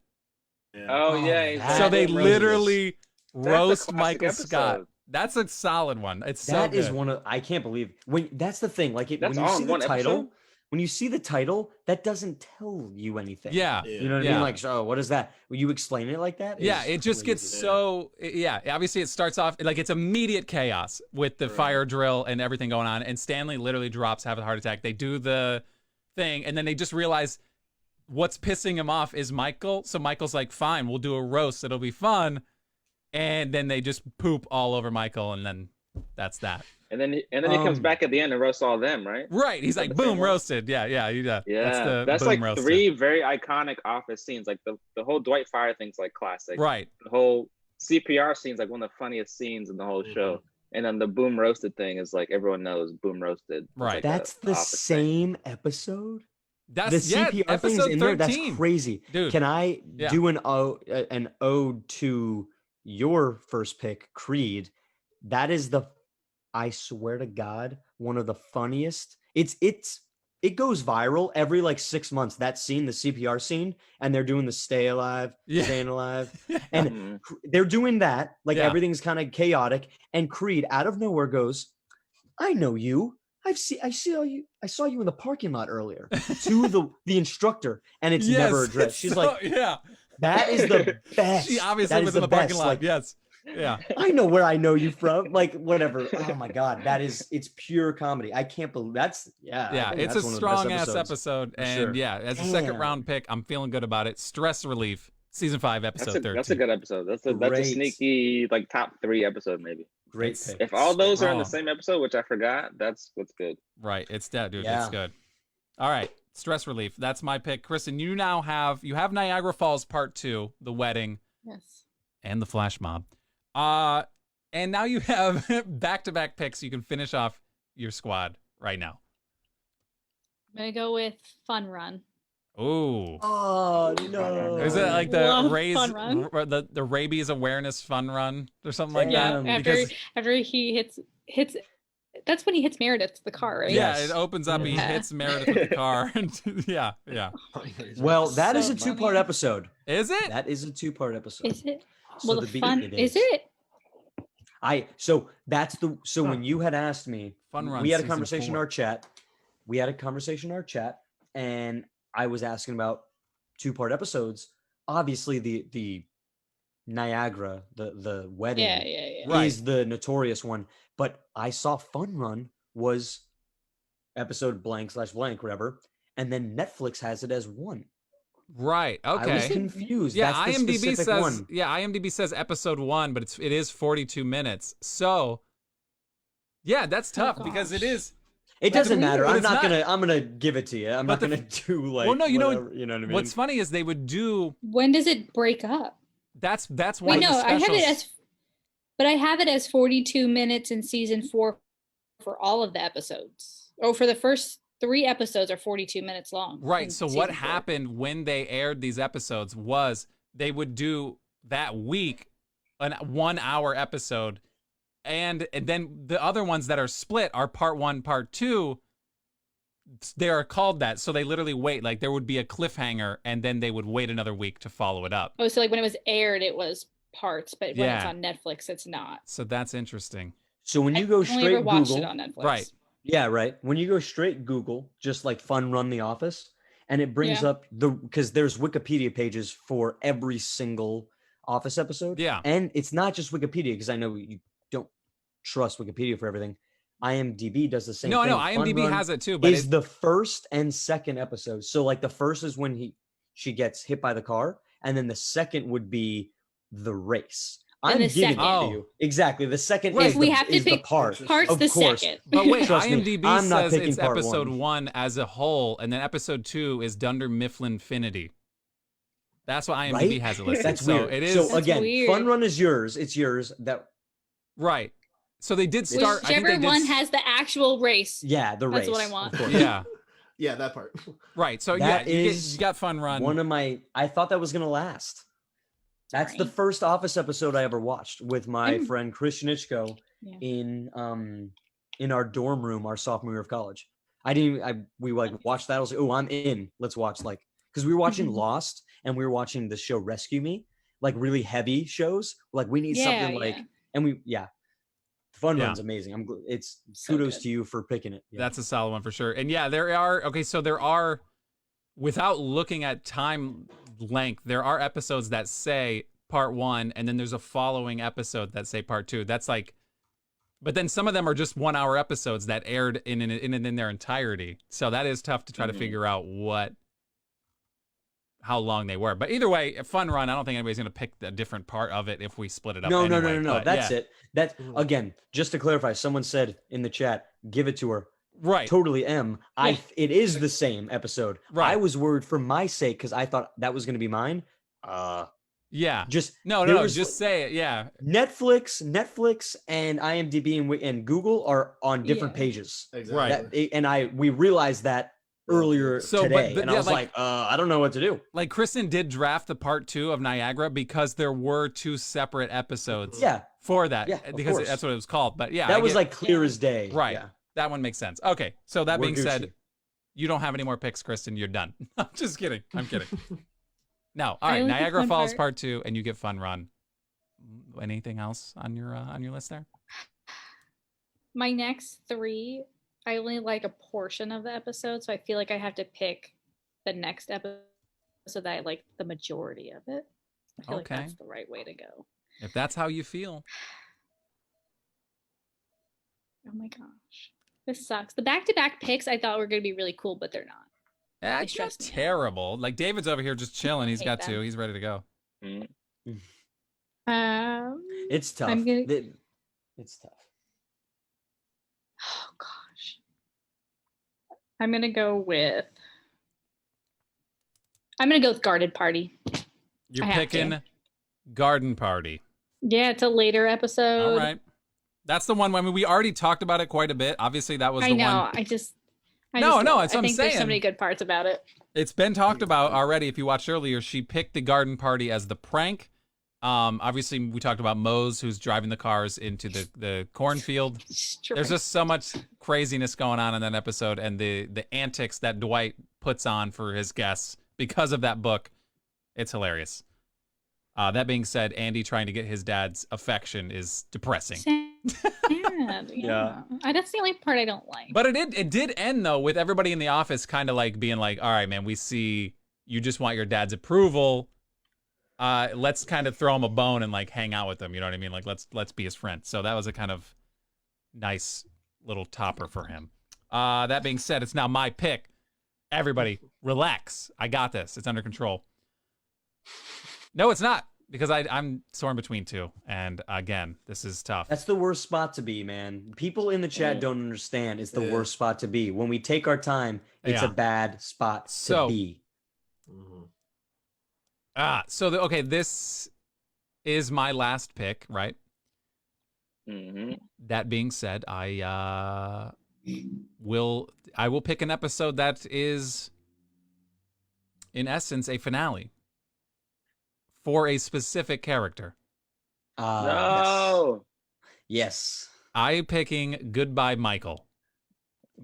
Yeah.
Oh,
Oh,
yeah. he's
that
So
like,
they
is-
literally
That's a
roast
classic
Michael
episode.
Scott. That's a solid one. It's so
That
good.
is one of I can't believe when that's the thing. Like
That's
when you
all
see
in
the
one
title,
episode?
when you see the title, that doesn't tell you anything.
Yeah.
Yeah.
You know what I
Yeah.
mean? Like, so what is that? Will you explain it like that?
Yeah,
It's
it just gets
crazy.
so yeah. Obviously, it starts off like it's immediate chaos with the
Right.
fire drill and everything going on, and Stanley literally drops, have a heart attack. They do the thing, and then they just realize what's pissing him off is Michael. So Michael's like, "Fine, we'll do a roast. It'll be fun," and then they just poop all over Michael, and then that's that.
And then he comes back at the end and roasts all of them, right?
Right? He's like,
the same
"Boom,
one?
roasted." Yeah.
Yeah, that's
boom
like
roasted.
3 very iconic Office scenes. Like the whole Dwight Fire thing's like classic.
Right.
The whole CPR scene's like one of the funniest scenes in the whole show. And then the Boom Roasted thing is like everyone knows Boom Roasted. It's
Right.
like
That's
a
the
Office thing.
same episode.
That's
The CPR thing's
episode
in there.
13.
That's crazy.
Dude.
Can I
Yeah.
do an ode to your first pick, Creed? That is I swear to God, one of the funniest. It goes viral every like 6 months. That scene, the CPR scene, and they're doing the stay alive,
Yeah.
staying alive, and
Mhm.
they're doing that. Like
Yeah.
everything's kind of chaotic, and Creed out of nowhere goes, "I know you. I saw you in the parking lot earlier." To the instructor, and it's never
Yes,
addressed.
it's
She's
so-
like,
yeah.
"That is the best."
She obviously
That
was
is
in the parking
best.
lot.
Like,
Yes. Yeah.
I know where I know you from. Like whatever. Oh my god, it's pure comedy. I can't believe that's I
Yeah,
think
it's a
that's one of the best
strong ass
episodes.
episode,
for
and
sure.
yeah, as a second
Damn.
round pick, I'm feeling good about it. Stress Relief, season 5, episode 13.
That's a good episode. That's a
Great.
sneaky like top 3 episode maybe.
Great
It's-
pick.
If all those are in the
Strong.
same episode, which I forgot, that's what's good.
Right, it's that, dude. It's
Yeah.
good. All right, Stress Relief. That's my pick, Kristen. You now have Niagara Falls Part 2, the wedding,
Yes.
and the flash mob. And now you have back-to-back picks. You can finish off your squad right now.
I'm gonna go with Fun Run.
Ooh.
Oh no.
Is it like the
Love
raise
Fun
the rabies awareness fun run or something like
Yeah,
that?
after
Because-
after he hits. That's when he hits Meredith the car, right?
Yeah,
Yes.
it opens up. He
Yeah.
hits Meredith with the car. Yeah.
Well, that is a
So
2-part
funny.
episode.
Is it?
That is a 2-part episode.
Is it?
So
Well, the
be-
fun
it
is it?
So when you had asked me,
Fun Run
we had a
season
conversation in
4.
our chat. We had a conversation in our chat, and I was asking about 2-part episodes. Obviously, the Niagara, the wedding,
Yeah.
Right.
is the notorious one. But I saw Fun Run was episode blank/blank, whatever, and then Netflix has it as one.
Right.
I was
Okay.
confused.
Yeah,
That's the
IMDb
specific
says
one.
IMDb says episode 1, but it is 42 minutes. So yeah, that's tough because it
gosh.
is.
It
That's
doesn't
weird,
matter.
but
I'm
it's
not
not-
gonna. I'm gonna give it to you. I'm
But
not
the
gonna do like.
Well, no, you know
whatever, you know what I mean.
What's funny is they would do
When does it break up?
that's one
Wait,
of
no,
the
I have
specials.
it as, but I have it as 42 minutes in season 4 for all of the episodes. Oh, for the first 3 episodes are 42 minutes long.
Right.
in
So what
season 4.
happened when they aired these episodes was they would do that week an 1-hour episode, and then the other ones that are split are part 1, part 2. They are called that, so they literally wait. Like there would be a cliffhanger, and then they would wait another week to follow it up.
Oh, so like when it was aired, it was parts, but when it's
Yeah.
on Netflix, it's not.
So that's interesting.
So when you go
I've only ever
straight
watched
Google,
it on Netflix.
Right.
yeah, right. When you go straight Google, just like Fun Run The Office, and it brings
Yeah.
up because there's Wikipedia pages for every single Office episode.
Yeah.
And it's not just Wikipedia because I know you don't trust Wikipedia for everything. IMDb does the same
No,
thing.
no,
Fun
IMDb
Run
has it too, but
is the first and second episode. So like the first is when she gets hit by the car, and then the second would be the race.
And
I'm
the
giving it
second-
to
Oh.
you. Exactly. The second
Right.
is
If we
the,
have to
is the
pick
part.
Parts
Of
the
course.
second.
But wait,
Trust me,
IMDb
I'm not
says
picking
it's
part
episode
one.
1 as a whole, and then episode 2 is Dunder Mifflinfinity. That's what IMDb
Right?
has it listed.
That's
so
weird.
it is
So
That's
again,
weird.
Fun Run is yours. It's yours. That
right. So they did start. I think
Whichever
they did.
one has the actual race.
Yeah, the race.
That's what I want.
of course.
Yeah.
Yeah, that part.
Right. So
That
yeah,
is
you got Fun Run.
One of my. I thought that was gonna last. That's the
Sorry.
first Office episode I ever watched with my
I'm-
friend Christian Ichko
Yeah.
in our dorm room our sophomore year of college. We like watched that. I was like, oh, I'm in. Let's watch because we were watching
Mhm.
Lost and we were watching the show Rescue Me, like really heavy shows. Like we need
Yeah,
something like,
yeah.
and Fun
Yeah.
Run's amazing. It's
So
kudos
good.
to you for picking it. Yeah.
That's a solid one for sure. And yeah, there are, without looking at time length, there are episodes that say part 1, and then there's a following episode that say part 2. That's like, but then some of them are just 1 hour episodes that aired in their entirety. So that is tough to try to
Mhm.
figure out how long they were. But either way, a Fun Run, I don't think anybody's going to pick a different part of it if we split it up.
No.
anyway, but
That's
yeah.
it. That's
Mhm.
again, just to clarify, someone said in the chat, give it to her.
Right.
Totally am.
Yeah.
It is the same episode.
Right.
I was worried for my sake because I thought that was gonna be mine.
Yeah.
Just
No,
there
no,
was-
just say it. Yeah.
Netflix and IMDb and Google are on different
Yeah.
pages.
Exactly.
We realized that earlier
So, but-
today,
but
and I
yeah,
was
like-
like, I don't know what to do.
Like Kristen did draft the part 2 of Niagara because there were 2 separate episodes
Yeah,
for that.
Yeah, of
because
course.
that's what it was called. But yeah,
that
I
was
get-
like clear
Yeah.
as day.
right.
Yeah.
That one makes sense. Okay. So that
We're
being said,
Gucci.
you don't have any more picks, Kristen. You're done. I'm just kidding. I'm kidding. No. All
I
right.
only picked
Niagara
one
Falls
part.
part 2, and you get Fun Run. Anything else on your list there?
My next 3, I only like a portion of the episode, so I feel like I have to pick the next episode that I like the majority of it. I feel like
Okay.
that's the right way to go.
If that's how you feel.
Oh my gosh. This sucks. The back-to-back picks I thought were going to be really cool, but they're not.
Yeah,
They
it's
stress
not
me out.
terrible. Like David's over here just chilling. He's
hate
got
them.
2. He's ready to go.
Mhm.
It's tough.
I'm gonna-
It's tough.
Oh gosh. I'm going to go with Garden Party.
You're
I have to.
picking Garden Party.
Yeah, it's a later episode.
All right. That's the one. I mean, we already talked about it quite a bit. Obviously, that was
I
the
know.
one.
I just
No,
love
it's
it.
what
I
I'm
think there's so
saying.
many good parts about it.
It's been talked about already. If you watched earlier, she picked the Garden Party as the prank. Obviously, we talked about Mose, who's driving the cars into the cornfield. There's just so much craziness going on in that episode, and the antics that Dwight puts on for his guests because of that book. It's hilarious. That being said, Andy trying to get his dad's affection is depressing.
Sad. Yeah. That's the only part I don't like.
But it did end though with everybody in the office kind of like being like, all right, man, we see you just want your dad's approval. Let's kind of throw him a bone and like hang out with him. You know what I mean? Like let's be his friend. So that was a kind of nice little topper for him. That being said, it's now my pick. Everybody, relax. I got this. It's under control. No, it's not, because I'm torn between 2. And again, this is tough.
That's the worst spot to be, man. People in the chat don't understand. It's the
Yeah.
worst spot to be. When we take our time, it's
Yeah.
a bad spot
So-
to be.
Mhm.
Okay, this is my last pick, right?
Mhm.
That being said, I will pick an episode that is, in essence, a finale for a specific character.
No.
Yes.
I'm picking Goodbye Michael.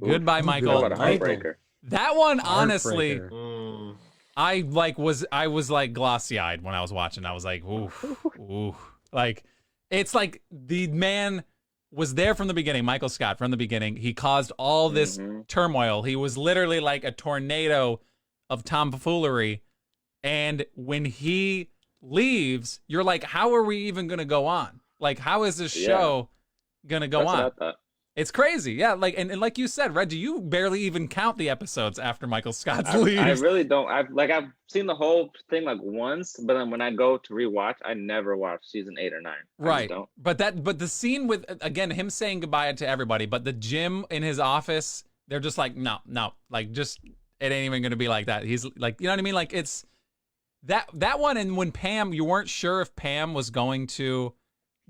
Ooh,
Goodbye
Talk
Michael.
about a
Michael.
heartbreaker.
That one, honestly,
Heartbreaker.
Mm.
I was like glossy eyed when I was watching. I was like, ooh, ooh. Like, it's like the man was there from the beginning, Michael Scott from the beginning. He caused all this
Mhm.
turmoil. He was literally like a tornado of tomfoolery. And when he leaves, you're like, how are we even going to go on? Like, how is this
Yeah.
show going to go
That's
on?
what I thought.
It's crazy. Yeah. Like, and like you said, Reggie, you barely even count the episodes after Michael Scott
I
leaves.
really don't. I've seen the whole thing like once, but then when I go to rewatch, I never watch season 8 or 9. I just
Right.
don't.
But the scene with, again, him saying goodbye to everybody, but the Jim in his office, they're just like, no, like, just, it ain't even gonna be like that. He's like, you know what I mean? Like, it's that one. And when Pam, you weren't sure if Pam was going to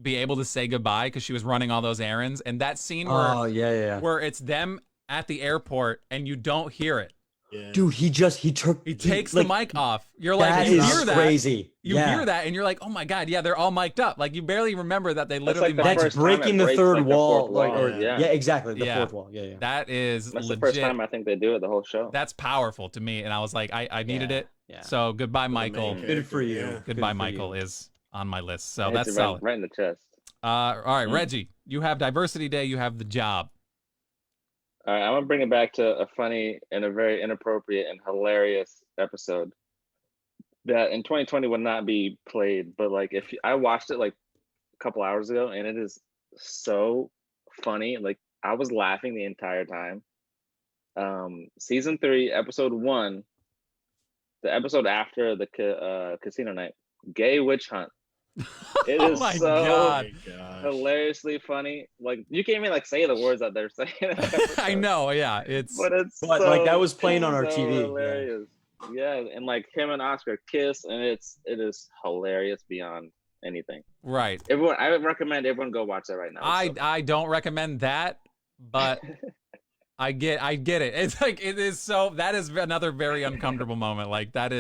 be able to say goodbye because she was running all those errands. And that scene
Oh yeah.
where it's them at the airport and you don't hear it.
Yeah.
Dude, he
takes the mic off. You're like,
that
you
is
hear that.
crazy.
You hear that and you're like, oh my God, yeah, they're all mic'd up. Like you barely remember that they literally
the
mic'd
That's
first time it
breaking the
breaks,
third
like, the
wall.
fourth wall.
Yeah, exactly. The fourth wall. Yeah.
That is
That's
legit.
the first time I think they do it the whole show.
That's powerful to me. And I was like, I needed it.
Yeah.
So goodbye, Michael.
Good for you.
Yeah.
Good
Goodbye,
for
Michael
you.
is on my list. So
Hits
that's
you
solid.
right in the chest.
All right, Reggie, you have Diversity Day. You have The Job.
All right, I'm gonna bring it back to a funny and a very inappropriate and hilarious episode that in 2020 would not be played. But like, if I watched it like a couple hours ago, and it is so funny. Like I was laughing the entire time. Season 3, episode 1, the episode after the casino night, Gay Witch Hunt. It is
my
so
God.
hilariously funny. Like you can't even like say the words that they're saying.
I know, yeah.
But like that was playing on our
so
TV.
Hilarious. Yeah, and like him and Oscar kiss, and it is hilarious beyond anything.
Right.
Everyone, I would recommend everyone go watch that right now.
I don't recommend that, but I get it. It's like it is so that is another very uncomfortable moment. Like that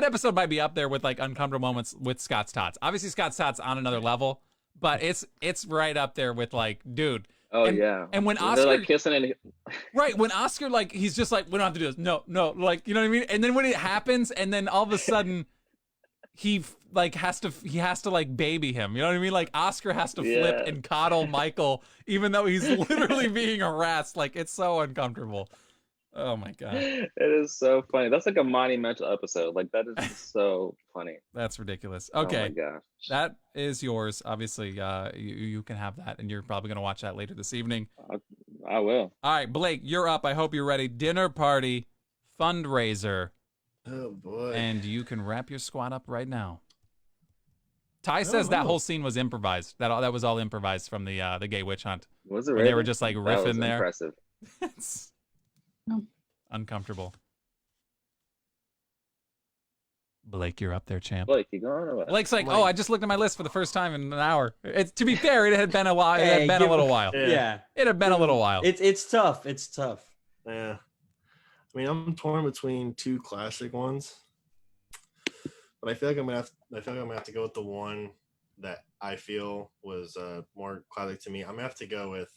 episode might be up there with like uncomfortable moments with Scott's Tots. Obviously Scott's Tots on another level, but it's right up there with like, dude.
Oh
and,
yeah.
And when
they're
Oscar
like kissing and
right, when Oscar like he's just like, we don't have to do this. No, like you know what I mean? And then when it happens, and then all of a sudden he has to like baby him. You know what I mean? Like Oscar has to flip and coddle Michael, even though he's literally being harassed. Like it's so uncomfortable. Oh my God.
It is so funny. That's like a monumental episode. Like that is just so funny.
That's ridiculous. Okay.
Oh my gosh.
That is yours. Obviously, you can have that, and you're probably going to watch that later this evening.
I will.
All right, Blake, you're up. I hope you're ready. Dinner party fundraiser.
Oh boy.
And you can wrap your squad up right now. Ty says that whole scene was improvised. That was all improvised from the Gay Witch Hunt.
Was it
When
really?
they were just like
That
riffing
was
there.
Impressive.
It's uncomfortable. Blake, you're up there, champ.
Blake, you going or what?
Blake's like,
Blake.
oh, I just looked at my list for the first time in an hour. To be fair, it had been a while. It
Hey,
had been a
give
little
him-
while.
Yeah.
It had been a little while.
It's tough. It's tough.
Yeah. I mean, I'm torn between two classic ones, but I feel like I'm gonna have to go with the one that I feel was more classic to me. I'm gonna have to go with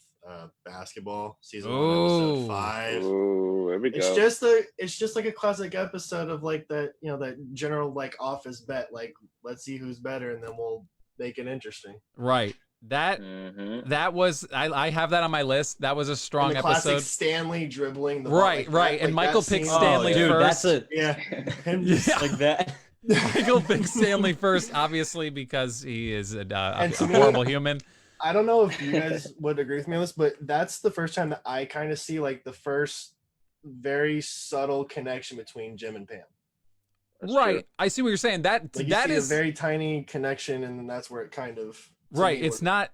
Basketball season 1,
Ooh.
episode 5.
Ooh, here we go.
It's just like a classic episode of like that, you know, that general like office bet, like let's see who's better and then we'll make it interesting.
Right. That was I have that on my list. That was a strong
And the classic
episode.
Stanley dribbling the ball,
Right,
like
right.
that,
And
like
Michael
that
picks
scene-
Stanley
dude,
first.
that's it.
Yeah. Him just
Yeah.
Like that.
Michael picks Stanley first, obviously because he is a
to me-
horrible human.
I don't know if you guys would agree with me on this, but that's the first time that I kind of see like the first very subtle connection between Jim and Pam.
That's
Right.
true.
I see what you're saying.
Like you
that
see
is
a very tiny connection, and then that's where it kind of to
right.
me
It's
was-
not.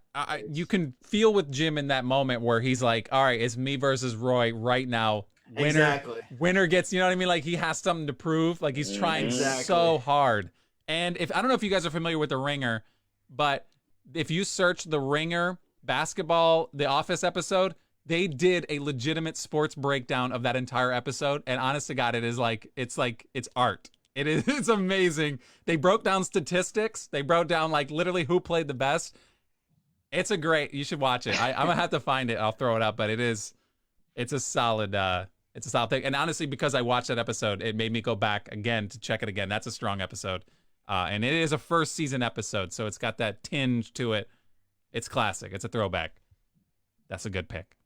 You can feel with Jim in that moment where he's like, "All right, it's me versus Roy right now. Winner,
Exactly.
winner gets." You know what I mean? Like he has something to prove. Like he's trying
Exactly.
so hard. And if I don't know if you guys are familiar with The Ringer, but if you search The Ringer basketball, The Office episode, they did a legitimate sports breakdown of that entire episode. And honest to God, it's art. It is. It's amazing. They broke down statistics. They broke down like literally who played the best. It's a great. You should watch it. I'm gonna have to find it. I'll throw it up. But it's a solid. It's a solid thing. And honestly, because I watched that episode, it made me go back again to check it again. That's a strong episode. And it is a first season episode, so it's got that tinge to it. It's classic. It's a throwback. That's a good pick.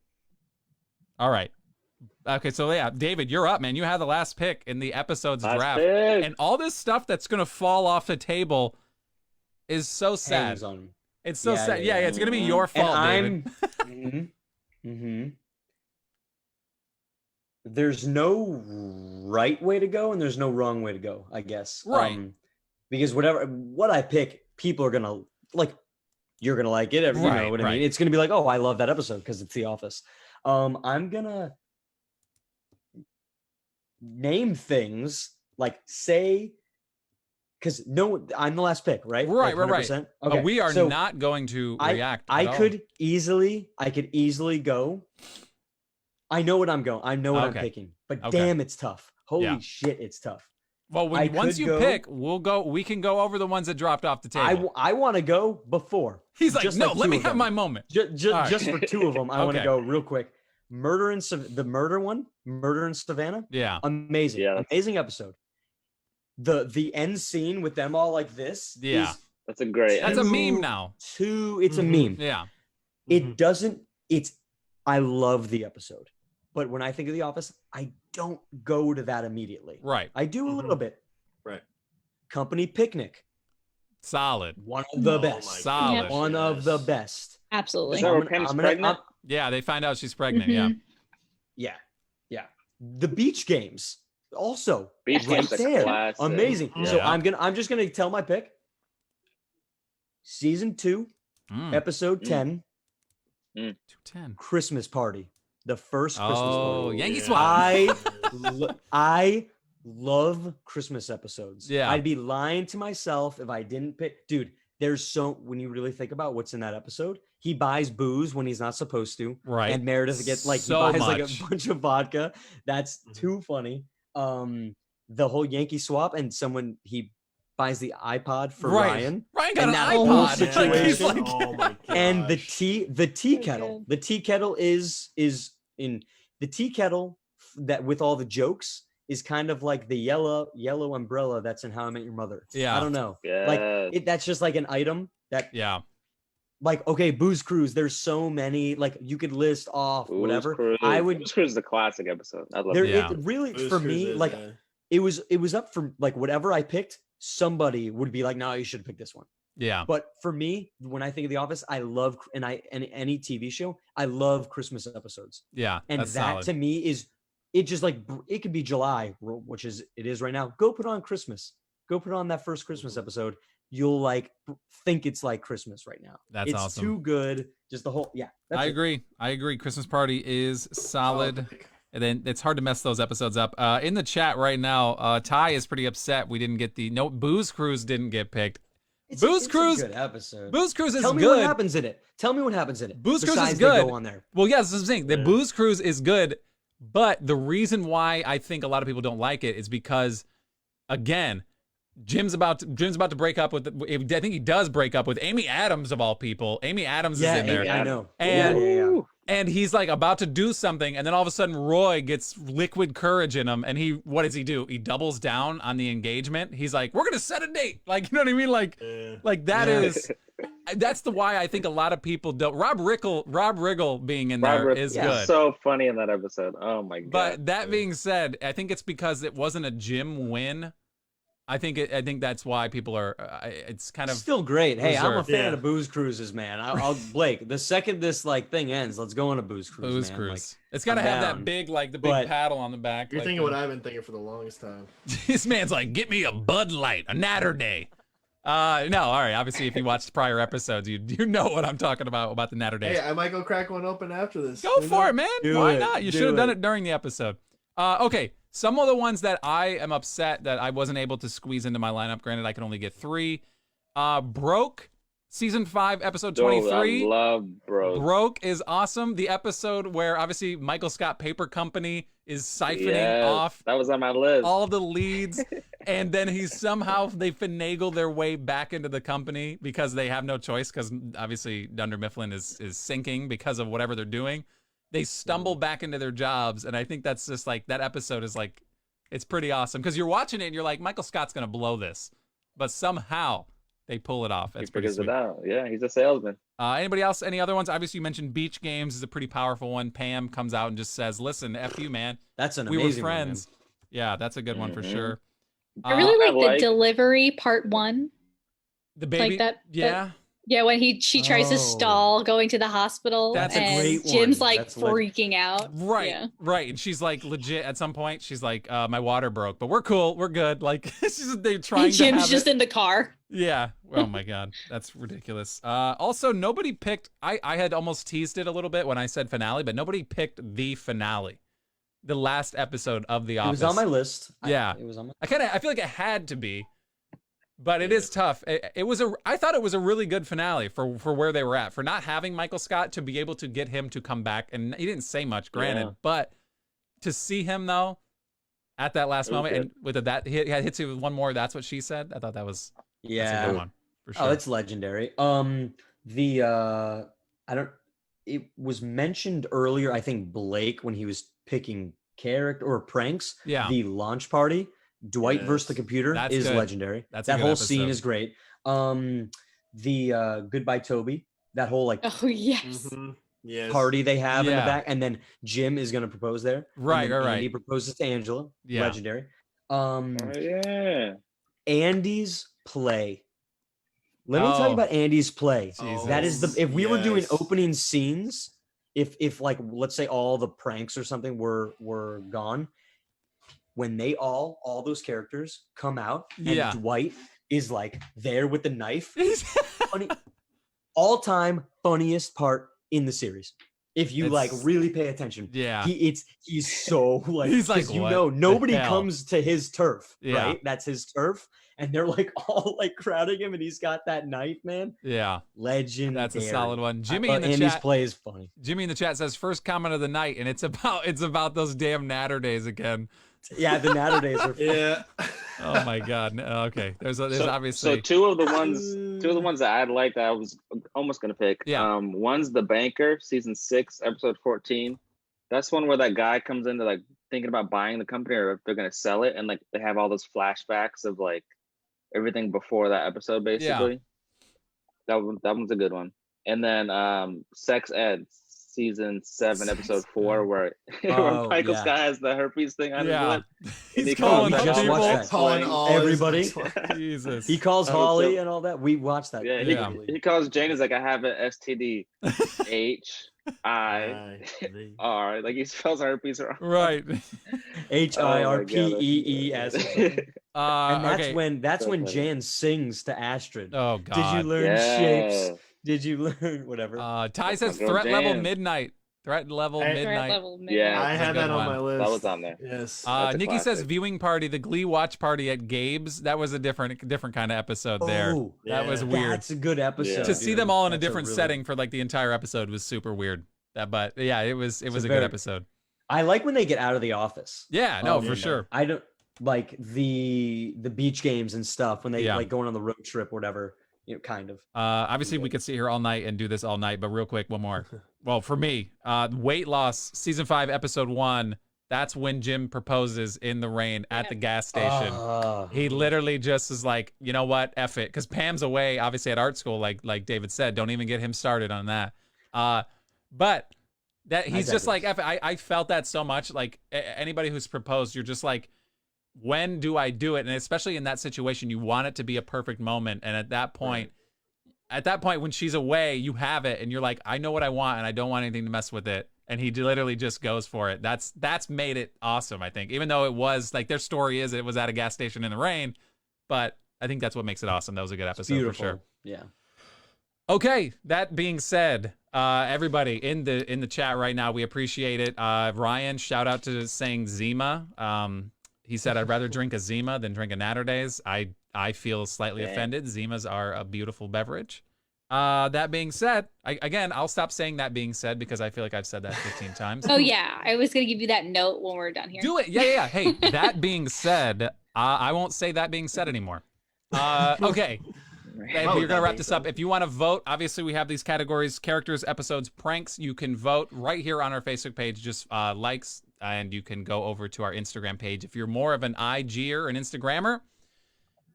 All right. Okay, so yeah, David, you're up, man. You have the last pick in the episode's
Last
draft.
pick.
And all this stuff that's going to fall off the table is so sad.
Hangs on me.
It's so
Yeah,
sad.
yeah,
Yeah, it's going to be your
And
fault, David.
I'm. There's no right way to go, and there's no wrong way to go, I guess.
Right.
Because what I pick, people are gonna like. You're gonna like it. You
Right,
know what I
right.
mean? It's gonna be like, oh, I love that episode because it's The Office. I'm gonna name things like say because no, I'm the last pick, right?
Right,
Like
right.
100%? Okay.
We are
so
not going to
I
react.
I
at all.
could easily go. I know what I'm going. I know what I'm
Okay.
picking. But
Okay.
damn, it's tough. Holy
Yeah.
shit, it's tough.
Well,
I
once
could
you
go-
pick, we'll go. We can go over the ones that dropped off the table.
I want to go before.
He's like,
just
no,
like
let
two
me
of
have
them.
my moment.
Just
All right.
for two of them, I want to
Okay.
go real quick. The murder one, Murder in Savannah.
Yeah.
Amazing.
Yeah, that's-
Amazing episode. The end scene with them all like this.
Yeah.
is
That's a great.
That's a
Two-
meme now.
it's a
Mhm.
meme.
Yeah.
It doesn't. I love the episode, but when I think of The Office, I don't go to that immediately.
Right.
I do a
Mhm.
little bit.
Right.
Company Picnic,
Solid.
one of the
Oh
best.
my
Solid.
gosh,
One of the
yes.
best.
Absolutely.
Is that where
I'm-
Pam's
I'm gonna-
pregnant?
Yeah, they find out she's pregnant. Yeah.
Mhm.
Yeah, yeah. The beach games also
Beach
right
Games a
there.
classic.
Amazing. So
Yeah.
I'm just gonna tell my pick. Season 2,
Mm,
episode
Mm.
10,
210.
Christmas Party. The first Christmas
Oh,
party.
Yankee
Yeah.
Swap.
I love Christmas episodes.
Yeah.
I'd be lying to myself if I didn't pick. Dude, when you really think about what's in that episode, he buys booze when he's not supposed to.
Right.
And Meredith gets like
So
he buys like
much.
a bunch of vodka. That's
Mhm.
too funny. The whole Yankee swap and he buys the iPod for
Right.
Ryan.
Ryan got
And
an
that whole
iPod. Like, he's
situation-
like,
Oh my gosh.
And the tea
So
kettle.
good.
The tea kettle is in the tea kettle that with all the jokes is kind of like the yellow umbrella that's in How I Met Your Mother.
Yeah.
I don't know.
Yeah.
Like that's just like an item that
yeah.
like okay, Booze Cruise. There's so many like you could list off
Booze
whatever.
Cruise.
I would
Booze Cruise is the classic episode. I love
there
it.
Yeah.
it really
Booze
for
Cruise
me
is,
like it was up for like whatever I picked. Somebody would be like, no, you should pick this one.
Yeah.
But for me, when I think of The Office, I love and any TV show, I love Christmas episodes.
Yeah.
And
That's
that
solid.
to me is it just like it could be July, which is it is right now. Go put on Christmas. Go put on that first Christmas episode. You'll like think it's like Christmas right now.
That's
it's
awesome.
too good. Just the whole That's
I
it.
agree. I agree. Christmas Party is solid.
pick.
And then it's hard to mess those episodes up. In the chat right now, Ty is pretty upset we didn't get Booze Cruise didn't get picked. Booze
a
Cruise-
good episode.
Booze Cruise is
Tell me
good.
what happens in it. Tell me what happens in it.
Booze Cruise is
besides they
good.
Go on there.
Well, yes, that's what I'm saying. The
Yeah.
Booze Cruise is good, but the reason why I think a lot of people don't like it is because, again, Jim's about to break up with. I think he does break up with Amy Adams of all people. Amy Adams
Yeah,
is in there,
I know.
And-
yeah.
and he's like about to do something, and then all of a sudden Roy gets liquid courage in him, and what does he do? He doubles down on the engagement. He's like, "We're gonna set a date," like you know what I mean, like that
Yeah.
is. That's the why I think a lot of people don't. Rob Riggle being in there
Robert
is
yeah.
good.
so funny in that episode. Oh my god.
But that being said, I think it's because it wasn't a Jim win. I think that's why people are. It's kind of
Still great. Hey, I'm a
reserved.
fan
Yeah.
of Booze Cruises, man. I'll Blake. The second this like thing ends, let's go on a Booze Cruise.
Booze
man.
Cruise. It's got to
I'm
have
down.
that big, like the big
But-
paddle on the back.
You're
like
thinking
the-
what I've been thinking for the longest time.
This man's like, get me a Bud Light, a Natter Day. No, all right. Obviously, if you watched prior episodes, you know what I'm talking about the Natter Days.
Hey, I might go crack one open after this.
Go
Who
for
knows?
it, man.
Do
Why
it.
not? You
Do
should have done
it.
it during the episode. Okay, some of the ones that I am upset that I wasn't able to squeeze into my lineup. Granted, I can only get 3. Broke, season 5, episode 23.
I love bro.
Broke is awesome. The episode where obviously Michael Scott Paper Company is siphoning
Yes,
off
that was on my list.
all of the leads, and then they finagle their way back into the company because they have no choice because obviously Dunder Mifflin is sinking because of whatever they're doing. They stumble back into their jobs, and I think that's just like that episode is like it's pretty awesome because you're watching it and you're like Michael Scott's gonna blow this, but somehow they pull it off.
He
That's pretty
figures
sweet.
it out. Yeah, he's a salesman.
Anybody else? Any other ones? Obviously, you mentioned Beach Games is a pretty powerful one. Pam comes out and just says, "Listen, f you, man.
That's an
We
amazing
were
one, man.
friends." Yeah, that's a good one for
Mhm.
sure.
I really
I
like the
like-
delivery part 1.
The baby.
that-
Yeah.
Yeah, when she tries to
Oh.
stall going to the hospital,
That's a
and
great
Jim's
one.
like
That's leg-
freaking out.
Right,
Yeah.
right. And she's like legit at some point. She's like, my water broke, but we're cool. We're good. Like they're trying
And
to
Jim's
have
just
it.
in the car.
Yeah. Oh my God. That's ridiculous. Also, nobody picked, I had almost teased it a little bit when I said finale, but nobody picked the finale. The last episode of The
It
Office.
was on my list.
Yeah.
It was on my
I feel like it had to be. But it is tough. I thought it was a really good finale for where they were at, for not having Michael Scott, to be able to get him to come back. And he didn't say much, granted, but to see him though at that last moment,
good.
and with that he hits you with one more. That's what she said. I thought that was that's a good one for sure.
Oh, it's legendary. It was mentioned earlier, I think Blake, when he was picking character or pranks.
Yeah.
The launch party, Dwight versus the computer,
That's
is
good.
legendary.
That's
that
a good
whole
episode.
scene is great. The Goodbye Toby, that whole like
Oh yes.
Yes.
party they have in the
Yeah.
back, and then Jim is gonna propose there.
Right,
and then
right.
Andy proposes to Angela.
Yeah.
Legendary.
Oh yeah.
Andy's play. Let me tell you about Andy's play.
Jesus.
That is if we were doing
Yes.
opening scenes, if like let's say all the pranks or something were gone, when they all those characters come out and
Yeah.
Dwight is like there with the knife.
He's-
Funny, all-time funniest part in the series. If you like
It's-
really pay attention.
yeah.
He's so like
He's like,
'cause you
"What
know
the
nobody
hell?"
comes to his turf,
Yeah.
right? That's his turf. And they're like all like crowding him, and he's got that knife, man.
Yeah.
Legend.
That's a solid one. Jimmy
But
in the
Andy's
chat.
play is funny.
Jimmy in the chat says first comment of the night, and it's about those damn Natter days again.
Yeah, the Natter days are fun.
Yeah.
Oh my god. No, okay. There's obviously
So two of the ones that I'd like that I was almost gonna pick.
Yeah.
One's The Banker, season 6, episode 14. That's one where that guy comes into like thinking about buying the company or if they're gonna sell it, and like they have all those flashbacks of like everything before that episode, basically. That one's a good one. And then Sex Ed, season 7, episode 4, where
Oh,
Michael
yeah.
Scott has the herpes thing on his
yeah.
lip.
He's
he
calling
we
up
just
people.
watched that.
Calling all
Everybody.
Jesus.
He calls
Oh,
Holly
so-
and all that. We watched that.
Yeah,
Yeah.
he calls Jane. He's like, I have an STD. HIR. Like he spells herpes wrong.
Right.
HIRPEES. And that's
okay.
when
So funny.
Jan sings to Astrid.
Oh
Did
god.
you learn shapes? Did you learn whatever?
Ty says
girl
threat level
Jan.
midnight. Threat level
Hey.
midnight.
Threat level midnight.
Yeah.
I
That's a
had
good
that on
one.
my list.
That was on there.
Yes.
That's a
Nikki says
classic.
viewing party, the Glee watch party at Gabe's. That was a different kind of episode there.
Oh,
That was
Yeah.
weird.
That's a good episode.
To see
dude.
them all in a
That's
different
really-
setting for like the entire episode was super weird. But yeah, it was a good
very-
episode.
I like when they get out of the office.
Yeah, no,
Um,
for sure.
I don't like the beach games and stuff when they
Yeah.
like going on the road trip, or whatever. You know, kind of.
Obviously, we could sit here all night and do this all night, but real quick, one more. Well, for me, weight loss, season 5, episode 1. That's when Jim proposes in the rain at the gas station. He literally just is like, you know what, F it, because Pam's away, obviously at art school, like David said. Don't even get him started on that. But that he's just like, F it. I felt that so much. Like anybody who's proposed, you're just like, when do I do it? And especially in that situation, you want it to be a perfect moment. And at that point, when she's away, you have it, and you're like, I know what I want, and I don't want anything to mess with it. And he literally just goes for it. That's made it awesome, I think. Even though it was like their story is it was at a gas station in the rain, but I think that's what makes it awesome. That was a good episode for sure.
Yeah.
Okay, that being said, everybody in the chat right now, we appreciate it. Ryan, shout out to saying Zima. He said, I'd rather drink a Zima than drink a Natter Days. I feel slightly offended. Zimas are a beautiful beverage. That being said, I'll stop saying that being said because I feel like I've said that 15 times.
Oh yeah, I was gonna give you that note when we're done here.
Do it. Yeah. Hey, that being said, I won't say that being said anymore. Okay. We're going to wrap this up. If you want to vote, obviously we have these categories: characters, episodes, pranks. You can vote right here on our Facebook page, just likes, and you can go over to our Instagram page. If you're more of an IGer, an Instagrammer,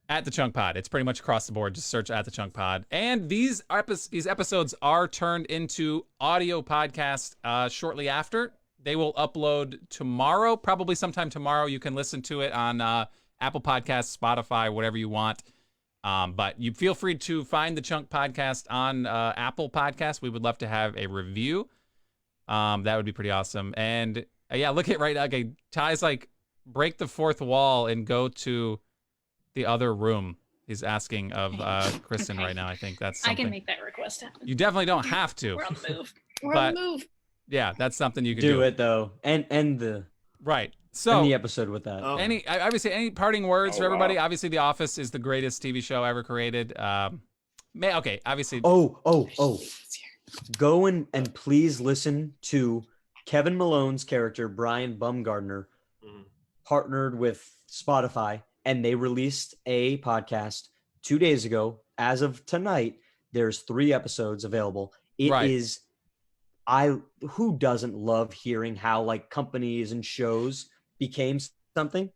at the Chunk Pod. It's pretty much across the board. Just search at the Chunk Pod. And these episodes are turned into audio podcasts shortly after. They will upload tomorrow, probably sometime tomorrow. You can listen to it on Apple Podcasts, Spotify, whatever you want. But you feel free to find the Chunk Podcast on Apple Podcasts. We would love to have a review. That would be pretty awesome. And yeah, look at right now. Okay, Ty's like, break the fourth wall and go to the other room. He's asking of Kristen right now. I think that's something.
I can make that request happen.
You definitely don't have to.
We're on the move. We're on the move.
Yeah, that's something you can do.
Do it though, and the
Right. So
End the episode with that.
Oh.
obviously any parting words
Oh,
for everybody?
wow.
Obviously, The Office is the greatest TV show ever created. Okay, obviously.
Oh. Go and please listen to Kevin Malone's character, Brian Bumgardner,
Mhm.
partnered with Spotify, and they released a podcast 2 days ago. As of tonight, there's 3 episodes available. It
Right.
is who doesn't love hearing how like companies and shows became something?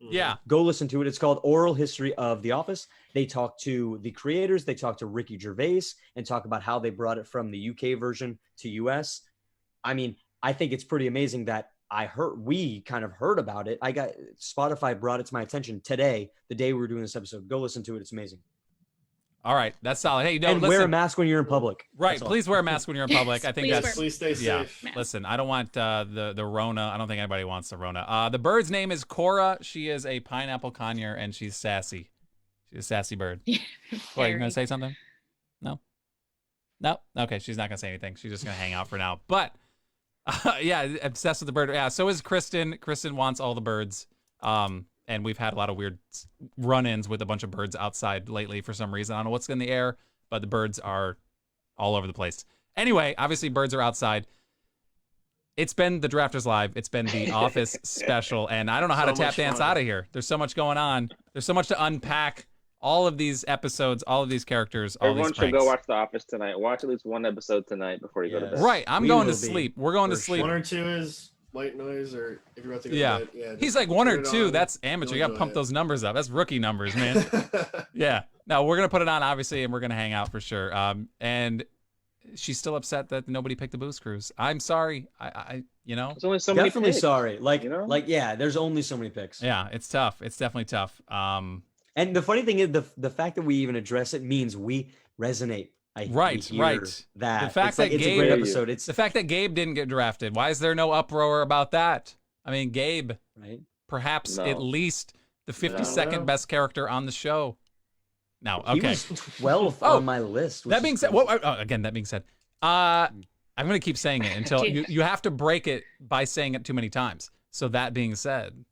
Yeah.
Go listen to it. It's called Oral History of The Office. They talk to the creators. They talk to Ricky Gervais and talk about how they brought it from the UK version to US. I mean, I think it's pretty amazing that we kind of heard about it. Spotify brought it to my attention today, the day we were doing this episode. Go listen to it. It's amazing.
All right, that's solid. Hey, no,
And
listen.
wear a mask when you're in public.
Right,
That's all.
please wear a mask when you're in public. I think
Please
that's
Please stay
yeah.
safe.
Mask.
Listen, I don't want the Rona. I don't think anybody wants the Rona. The bird's name is Cora. She is a pineapple conure, and she's sassy. She's a sassy bird. What, you
Very.
gonna say something? No. Okay, she's not gonna say anything. She's just gonna hang out for now. But yeah, obsessed with the bird. Yeah, so is Kristen. Kristen wants all the birds. And we've had a lot of weird run-ins with a bunch of birds outside lately for some reason. I don't know what's in the air, but the birds are all over the place. Anyway, obviously birds are outside. It's been the Drafters Live. It's been the Office special, and I don't know how
So
to tap
much
dance
fun.
out of here. There's so much going on. There's so much to unpack. All of these episodes, all of these characters, all
Everyone
these
should
pranks.
go watch The Office tonight. Watch at least one episode tonight before you go to
Yes.
bed.
Right, I'm
We
going to
will be,
sleep. We're going to
for
sleep.
1 or 2 is white noise, or if you're about to go
Yeah.
to bed. Yeah.
He's like 1 or
turn it
2.
on.
That's amateur. You
You'll
got to pump
enjoy
those numbers up. That's rookie numbers, man. Yeah. No, we're gonna put it on obviously, and we're gonna hang out for sure. And she's still upset that nobody picked the Boost Cruise. I'm sorry. I
There's only so many
Definitely
picks.
sorry.
You know?
There's only so many picks.
yeah, it's tough. It's definitely tough.
And the funny thing is, the fact that we even address it means we resonate.
Right.
That
The fact
it's like
that
it's
Gabe-
a great episode. It's
The fact that Gabe didn't get drafted. Why is there no uproar about that? I mean, Gabe,
right.
perhaps
No.
at least the 52nd
No.
best character on the show. No,
He
okay.
was 12th
Oh,
on my list. which
That
is
being said,
crazy.
that being said, I'm gonna keep saying it until you have to break it by saying it too many times. So that being said,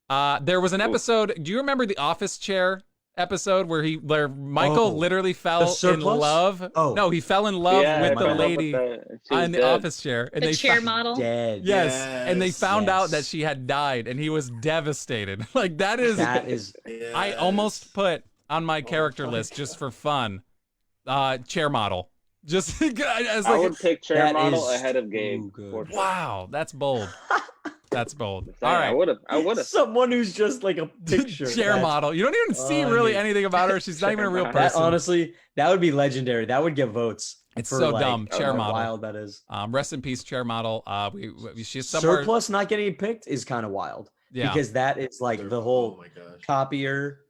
there was an episode. Do you remember the office chair episode where Michael
Oh,
literally fell in
surplus?
love?
Oh.
no, he fell in love
Yeah,
with
my
the
bad.
lady
She was
on the
dead.
office chair, and
The
they
chair
fou-
model.
Dead.
Yes, and they
Yes,
found out that
yes.
she had died, and he was devastated. Like that is,
That is
I
Yes.
almost put on my character
my
list just
God.
for fun, chair model. Just as
I
like,
would pick chair
That
model
is
ahead of Gabe.
too good.
for sure.
wow, that's bold. That's bold.
Saying,
All right.
I would have.
someone who's just like a picture.
Chair
That's-
model. You don't even see really
funny.
anything about her. She's not even a real
Chair
That
person.
honestly, that would be legendary. That would get votes.
It's
for,
so
like,
dumb. Chair
how
model.
wild that is.
Rest in peace, chair model. She's somewhere.
Surplus not getting picked is kind of wild
Yeah.
because that is like the whole
Oh my gosh.
copier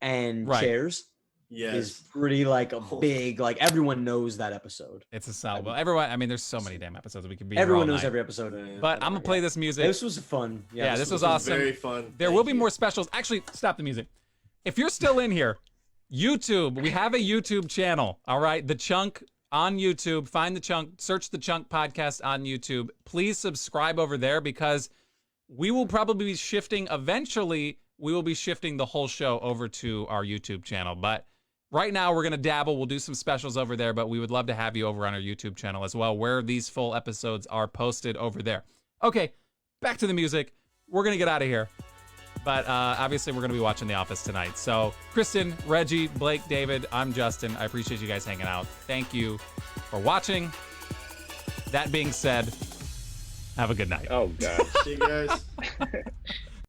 and
Right.
chairs
Yes.
is pretty like a big like everyone knows that episode.
It's a solid. Well, everyone. I mean, there's so many damn episodes we could be. here
Everyone
all
knows
night.
every episode.
But I'm gonna play this music.
This was fun.
Yeah, this was awesome.
Very fun.
There
Thank
will be
you.
more specials. Actually, stop the music. If you're still in here, YouTube, we have a YouTube channel. All right. The Chunk on YouTube. Find the Chunk, search the Chunk podcast on YouTube. Please subscribe over there because we will probably be shifting eventually. We will be shifting the whole show over to our YouTube channel. But right now, we're going to dabble. We'll do some specials over there, but we would love to have you over on our YouTube channel as well, where these full episodes are posted over there. Okay, back to the music. We're going to get out of here. But obviously, we're going to be watching The Office tonight. So, Kristen, Reggie, Blake, David, I'm Justin. I appreciate you guys hanging out. Thank you for watching. That being said, have a good night.
Oh god.
See you guys.